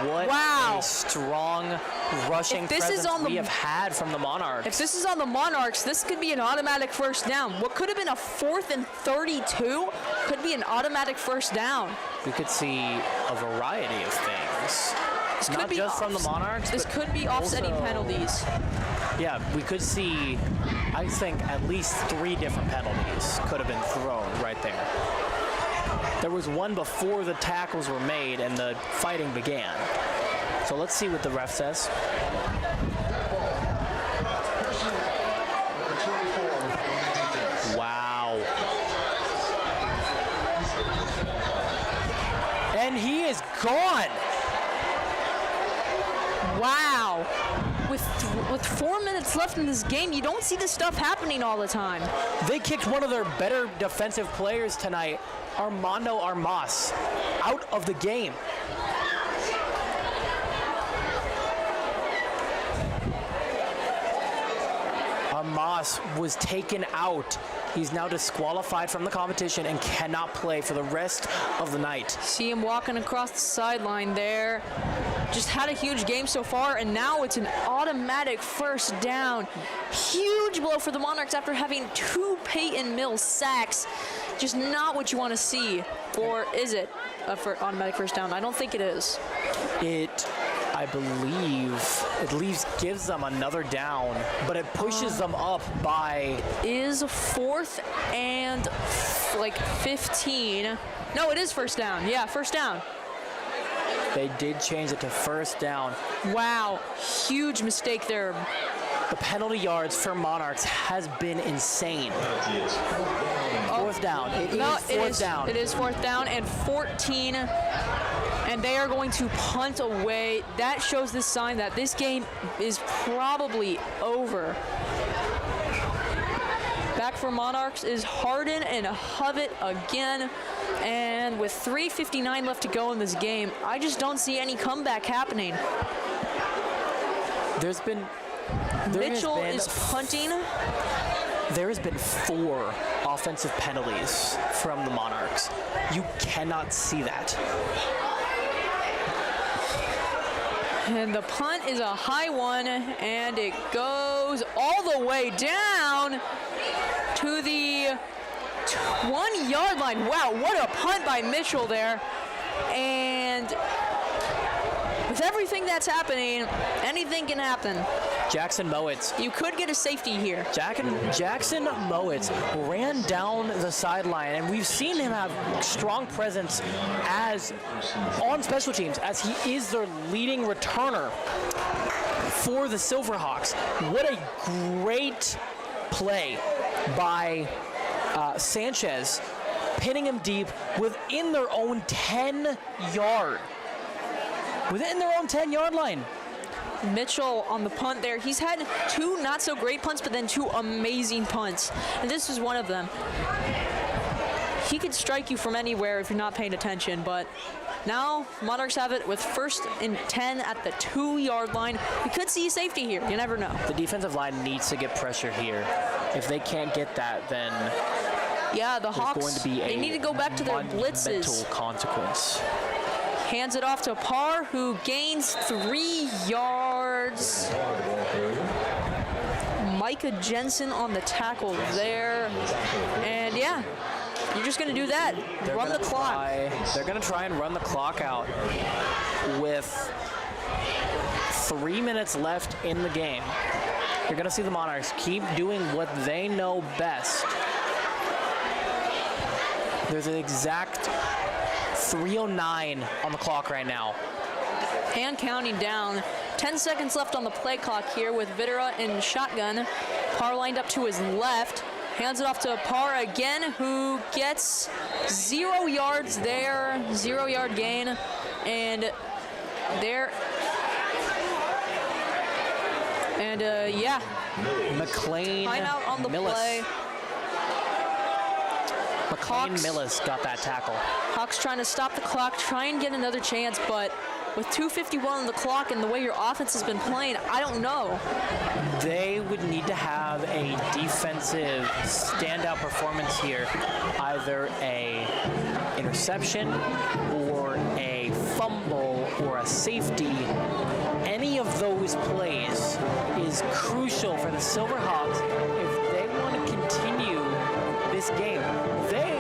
What wow. a strong rushing presence we have had from the Monarchs. If this is on the Monarchs, this could be an automatic first down. What could have been a 4th and 32 could be an automatic first down. We could see a variety of things. This Not could be just from the Monarchs. This could be offsetting also penalties. Yeah, we could see, I think, at least 3 different penalties could have been thrown right there. There was one before the tackles were made and the fighting began. So let's see what the ref says. Wow. And he is gone. Wow. With 4 minutes left in this game, you don't see this stuff happening all the time. They kicked one of their better defensive players tonight, Armando Armas, out of the game. Armas was taken out. He's now disqualified from the competition and cannot play for the rest of the night. See him walking across the sideline there. Just had a huge game so far, and now it's an automatic first down. Huge blow for the Monarchs after having 2 Peyton Mills sacks. Just not what you want to see. Or is it for automatic first down? I don't think it is. I believe, at least gives them another down, but it pushes them up by... Is 4th and like 15. No, it is first down. Yeah, first down. They did change it to first down. Wow, huge mistake there. The penalty yards for Monarchs has been insane. 4th down. It is 4th down. It is 4th down and 14. And they are going to punt away. That shows the sign that this game is probably over. Back for Monarchs is Harden and Hovett again. And with 3:59 left to go in this game, I just don't see any comeback happening. Mitchell is punting. There has been 4 offensive penalties from the Monarchs. You cannot see that. And the punt is a high one, and it goes all the way down to the 1-yard line. Wow, what a punt by Mitchell there. And with everything that's happening, anything can happen. Jackson Mowitz. You could get a safety here. Jackson Mowitz ran down the sideline, and we've seen him have strong presence as on special teams, as he is their leading returner for the Silverhawks. What a great play by Sanchez, pinning him deep within their own 10-yard. Within their own 10-yard line. Mitchell on the punt there. He's had 2 not so great punts, but then 2 amazing punts. And this was one of them. he could strike you from anywhere if you're not paying attention, but now Monarchs have it with 1st and 10 at the 2-yard line. We could see a safety here. You never know. The defensive line needs to get pressure here. If they can't get that, then yeah, the there's Hawks, going to be they need to go back to their blitzes. monumental consequence. Hands it off to Parr, who gains 3 yards. Micah Jensen on the tackle there. And yeah, you're just going to do that. Run the clock. They're going to try and run the clock out with 3 minutes left in the game. You're going to see the Monarchs keep doing what they know best. There's an exact 3:09 on the clock right now. And counting down. 10 seconds left on the play clock here with Videra in shotgun. Parr lined up to his left. Hands it off to Parr again, who gets 0 yards there. 0-yard gain. And there. And yeah. McLean Timeout on the Millis. play. McLean Hawks. Millis got that tackle. Hawks trying to stop the clock, try and get another chance, but with 2:51 on the clock and the way your offense has been playing, I don't know. They would need to have a defensive standout performance here. Either a interception or a fumble or a safety. Any of those plays is crucial for the Silverhawks if they want to continue this game. They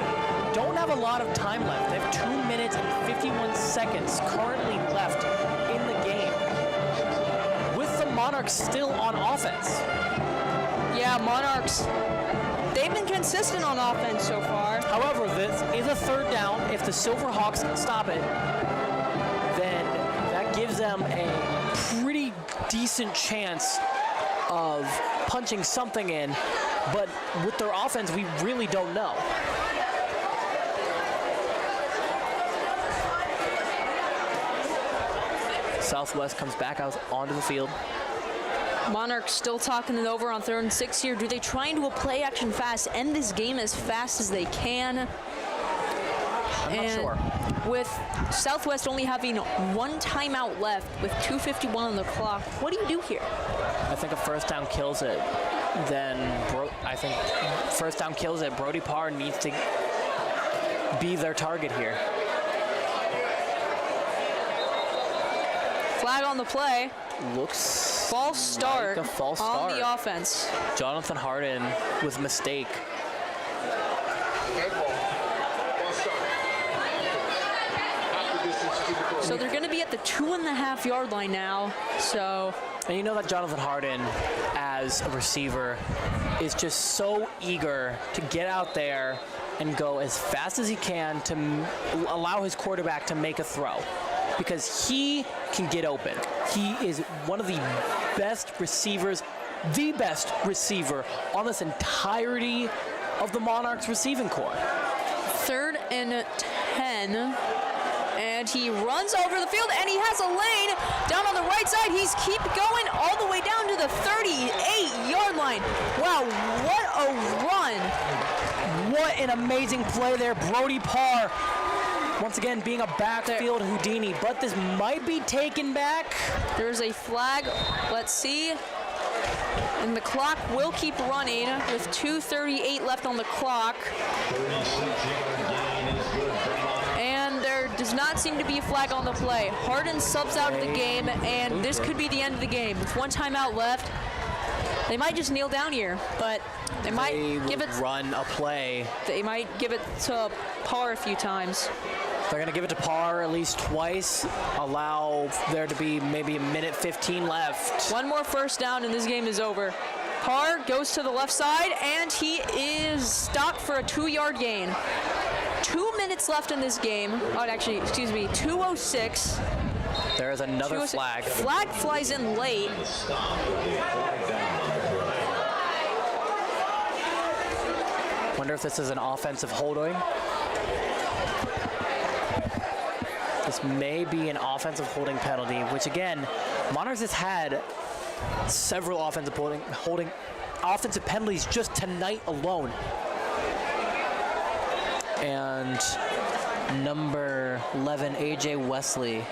don't have a lot of time left. They have 2 minutes and 51 seconds currently left in the game, with the Monarchs still on offense. Yeah, Monarchs, they've been consistent on offense so far. However, this is a 3rd down. If the Silverhawks can stop it, then that gives them a pretty decent chance of punching something in. But with their offense, we really don't know. Southwest comes back out onto the field. Monarchs still talking it over on 3rd and 6 here. Do they try and do a play action fast, end this game as fast as they can? I'm not sure. With Southwest only having 1 timeout left with 2:51 on the clock, what do you do here? I think a 1st down kills it. Then I think 1st down kills it. Brody Parr needs to be their target here. Flag on the play. Looks False start, like a false on start. the offense. Jonathan Harden with mistake. So they're going to be at the 2.5-yard line now. So, and you know that Jonathan Harden, as a receiver, is just so eager to get out there and go as fast as he can to allow his quarterback to make a throw, because he can get open. He is one of the best receivers, the best receiver on this entirety of the Monarchs receiving corps. 3rd and 10. And he runs over the field, and he has a lane down on the right side. He's keep going all the way down to the 38-yard line. Wow, what a run. What an amazing play there. Brody Parr, once again, being a backfield Houdini, but this might be taken back. There's a flag. Let's see. And the clock will keep running with 2:38 left on the clock. And there does not seem to be a flag on the play. Harden subs out of the game, and this could be the end of the game. With 1 timeout left, they might just kneel down here, but they might give it. Run a play. They might give it to Parr a few times. They're going to give it to Parr at least twice, allow there to be maybe a minute 15 left. 1 more 1st down, and this game is over. Parr goes to the left side, and he is stopped for a 2-yard gain. 2 minutes left in this game. Oh, actually, excuse me, 2:06. There is another flag. Flag flies in late. Wonder if this is an offensive holding. This may be an offensive holding penalty, which again, Monarchs has had several offensive offensive penalties just tonight alone. and number 11, AJ Wesley,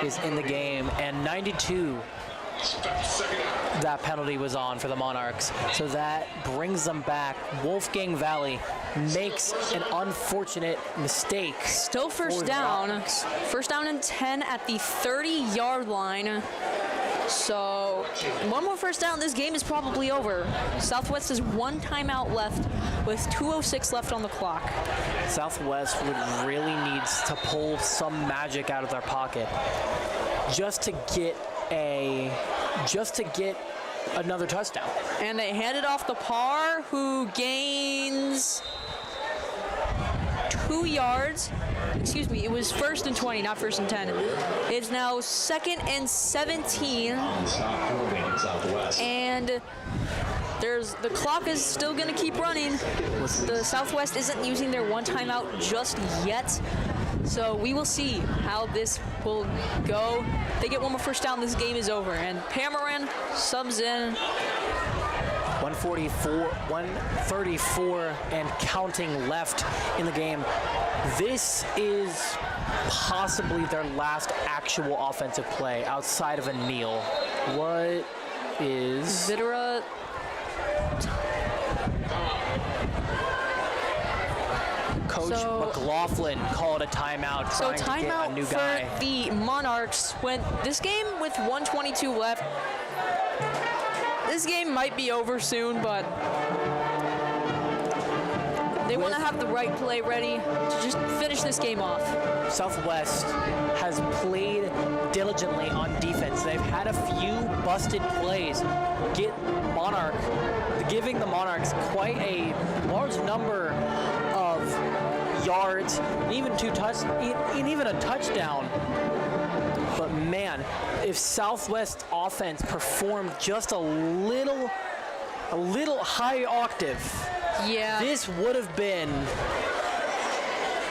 is in the game, and 92, that penalty was on for the Monarchs. So that brings them back. Wolfgang Valley makes an unfortunate mistake. Still first down. First down and 10 at the 30-yard line. So one more first down, this game is probably over. Southwest has one timeout left with 2:06 left on the clock. Southwest would really need to pull some magic out of their pocket just to get another touchdown. And they hand it off to Parr, who gains 2 yards. Excuse me, it was 1st and 20, not 1st and 10. It's now 2nd and 17. And the clock is still going to keep running. The Southwest isn't using their one timeout just yet. So we will see how this will go. If they get one more first down, this game is over. And Pamaran subs in. 134 and counting left in the game. This is possibly their last actual offensive play outside of a kneel. What is... Videra. Coach McLaughlin called a timeout, trying to get a new guy. For the Monarchs. When this game with 1:22 left, this game might be over soon, but they want to have the right play ready to just finish this game off. Southwest has played diligently on defense. They've had a few busted plays, giving the Monarchs quite a large number of yards, and even even a touchdown. But man, if Southwest offense performed just a little high octave, yeah, this would have been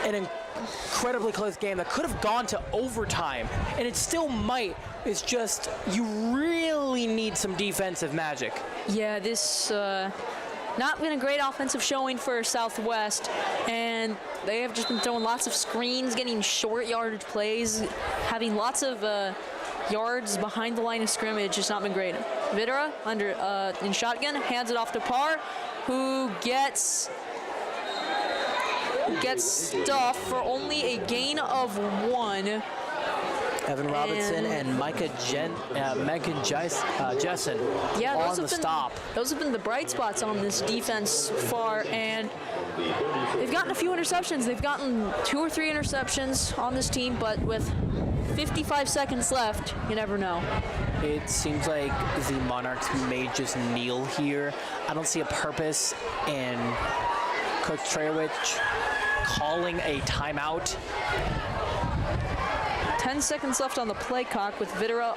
an incredibly close game that could have gone to overtime, and it still might. It's just you really need some defensive magic. Yeah, this not been a great offensive showing for Southwest, and they have just been throwing lots of screens, getting short yardage plays, having lots of yards behind the line of scrimmage. It's not been great. Videra in shotgun, hands it off to Parr, who gets stuffed for only a gain of 1. Evan Robinson and Micah Jessen on the stop. Those have been the bright spots on this defense far, and they've gotten a few interceptions. They've gotten 2 or 3 interceptions on this team, but with 55 seconds left, you never know. It seems like the Monarchs may just kneel here. I don't see a purpose in Coach Treyewich calling a timeout. 10 seconds left on the play clock with Videra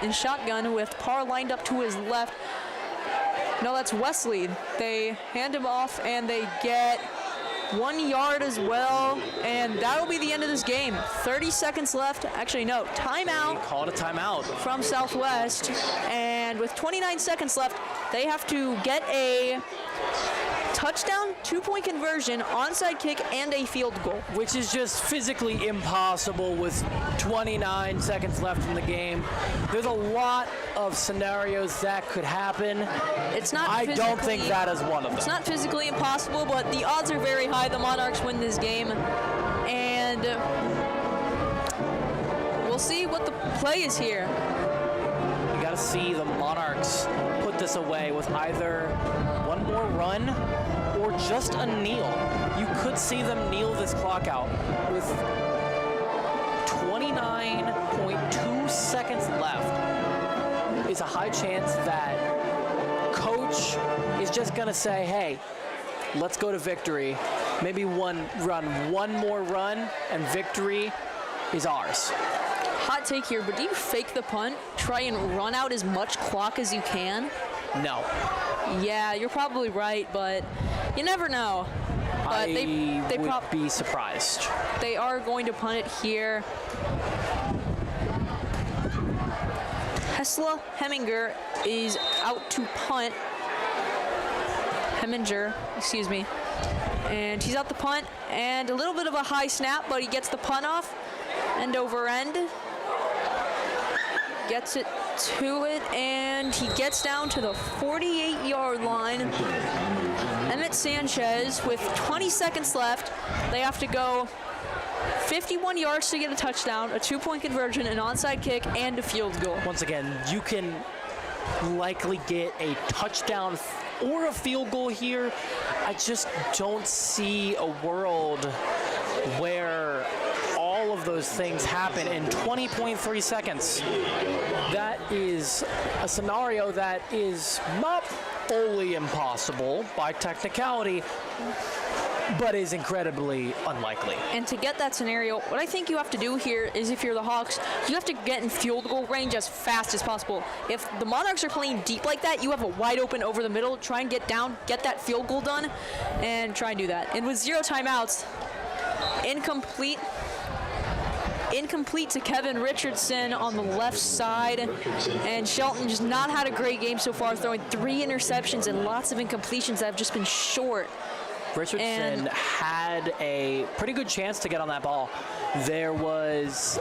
in shotgun with Parr lined up to his left. No, that's Wesley. They hand him off and they get 1 yard as well, and that'll be the end of this game. 30 seconds left. Actually, no, timeout. They called a timeout from Southwest, and with 29 seconds left, they have to get a touchdown, 2-point conversion, onside kick, and a field goal. Which is just physically impossible with 29 seconds left in the game. There's a lot of scenarios that could happen. It's not. I don't think that is one of them. It's not physically impossible, but the odds are very high. The Monarchs win this game, and we'll see what the play is here. You got to see the Monarchs put this away with either one more run or just a kneel. You could see them kneel this clock out with 29.2 seconds left. It's a high chance that Coach is just gonna say, hey, let's go to victory. Maybe one more run, and victory is ours. Hot take here, but do you fake the punt, try and run out as much clock as you can? No. Yeah, you're probably right, but you never know. But I would be surprised. They are going to punt it here. Tesla Heminger is out to punt. Heminger, excuse me. And he's out the punt, and a little bit of a high snap, but he gets the punt off, end over end. Gets it to it, and he gets down to the 48-yard line. Emmett Sanchez with 20 seconds left. They have to go 51 yards to get a touchdown, a 2-point conversion, an onside kick, and a field goal. Once again, you can likely get a touchdown or a field goal here. I just don't see a world where all of those things happen in 20.3 seconds. That is a scenario that is not fully impossible by technicality, but is incredibly unlikely. And to get that scenario, what I think you have to do here is, if you're the Hawks, you have to get in field goal range as fast as possible. If the Monarchs are playing deep like that, you have a wide open over the middle, try and get down, get that field goal done, and try and do that. And with 0 timeouts, incomplete to Kevin Richardson on the left side, and Shelton just not had a great game so far, throwing 3 interceptions and lots of incompletions that have just been short. Richardson had a pretty good chance to get on that ball. There was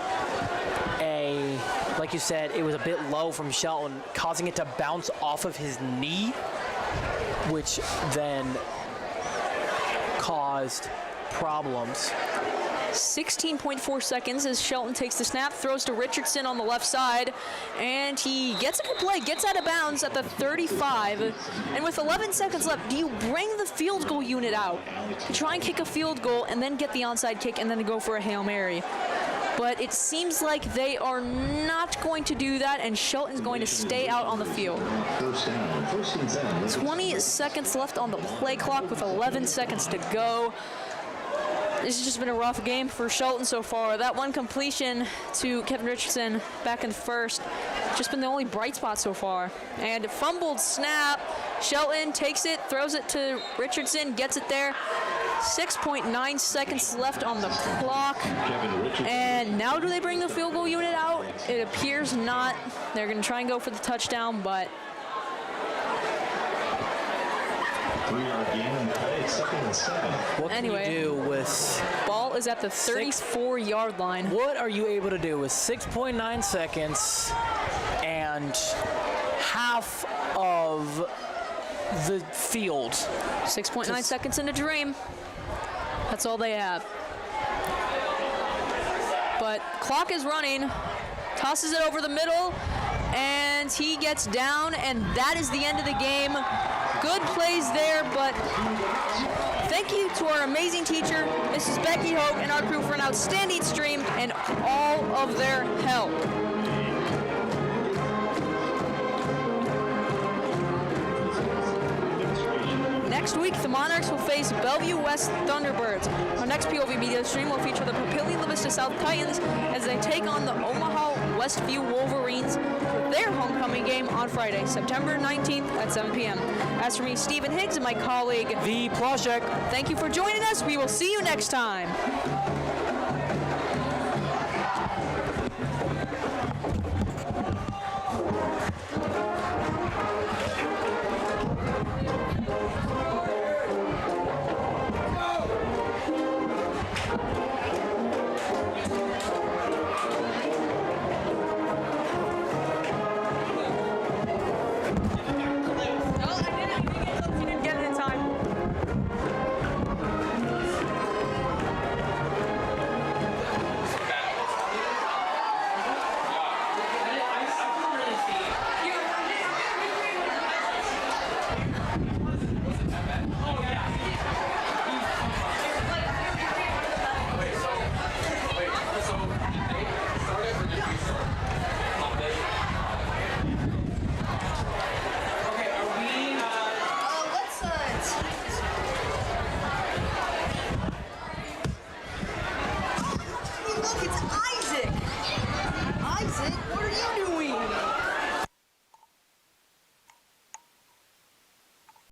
like you said, it was a bit low from Shelton, causing it to bounce off of his knee, which then caused problems. 16.4 seconds as Shelton takes the snap, throws to Richardson on the left side, and he gets a good play, gets out of bounds at the 35. And with 11 seconds left, do you bring the field goal unit out to try and kick a field goal and then get the onside kick and then go for a Hail Mary? But it seems like they are not going to do that, and Shelton's going to stay out on the field. 20 seconds left on the play clock with 11 seconds to go. This has just been a rough game for Shelton so far. That one completion to Kevin Richardson back in the first, just been the only bright spot so far. And a fumbled snap. Shelton takes it, throws it to Richardson, gets it there. 6.9 seconds left on the clock. And now do they bring the field goal unit out? It appears not. They're going to try and go for the touchdown, but 3-yard gain in play, 2nd and 7. What can you do with... Ball is at the 34-yard line. What are you able to do with 6.9 seconds and half of the field? 6.9 seconds in a dream. That's all they have. But clock is running. Tosses it over the middle, and he gets down, and that is the end of the game. Good plays there, but thank you to our amazing teacher, Mrs. Becky Hogue, and our crew for an outstanding stream and all of their help. Next week, the Monarchs will face Bellevue West Thunderbirds. Our next POV media stream will feature the Papillion La Vista South Titans as they take on the Omaha Westview Wolverines for their homecoming game on Friday, September 19th at 7 p.m. As for me, Stephen Higgs, and my colleague, The Plasek. thank you for joining us. We will see you next time.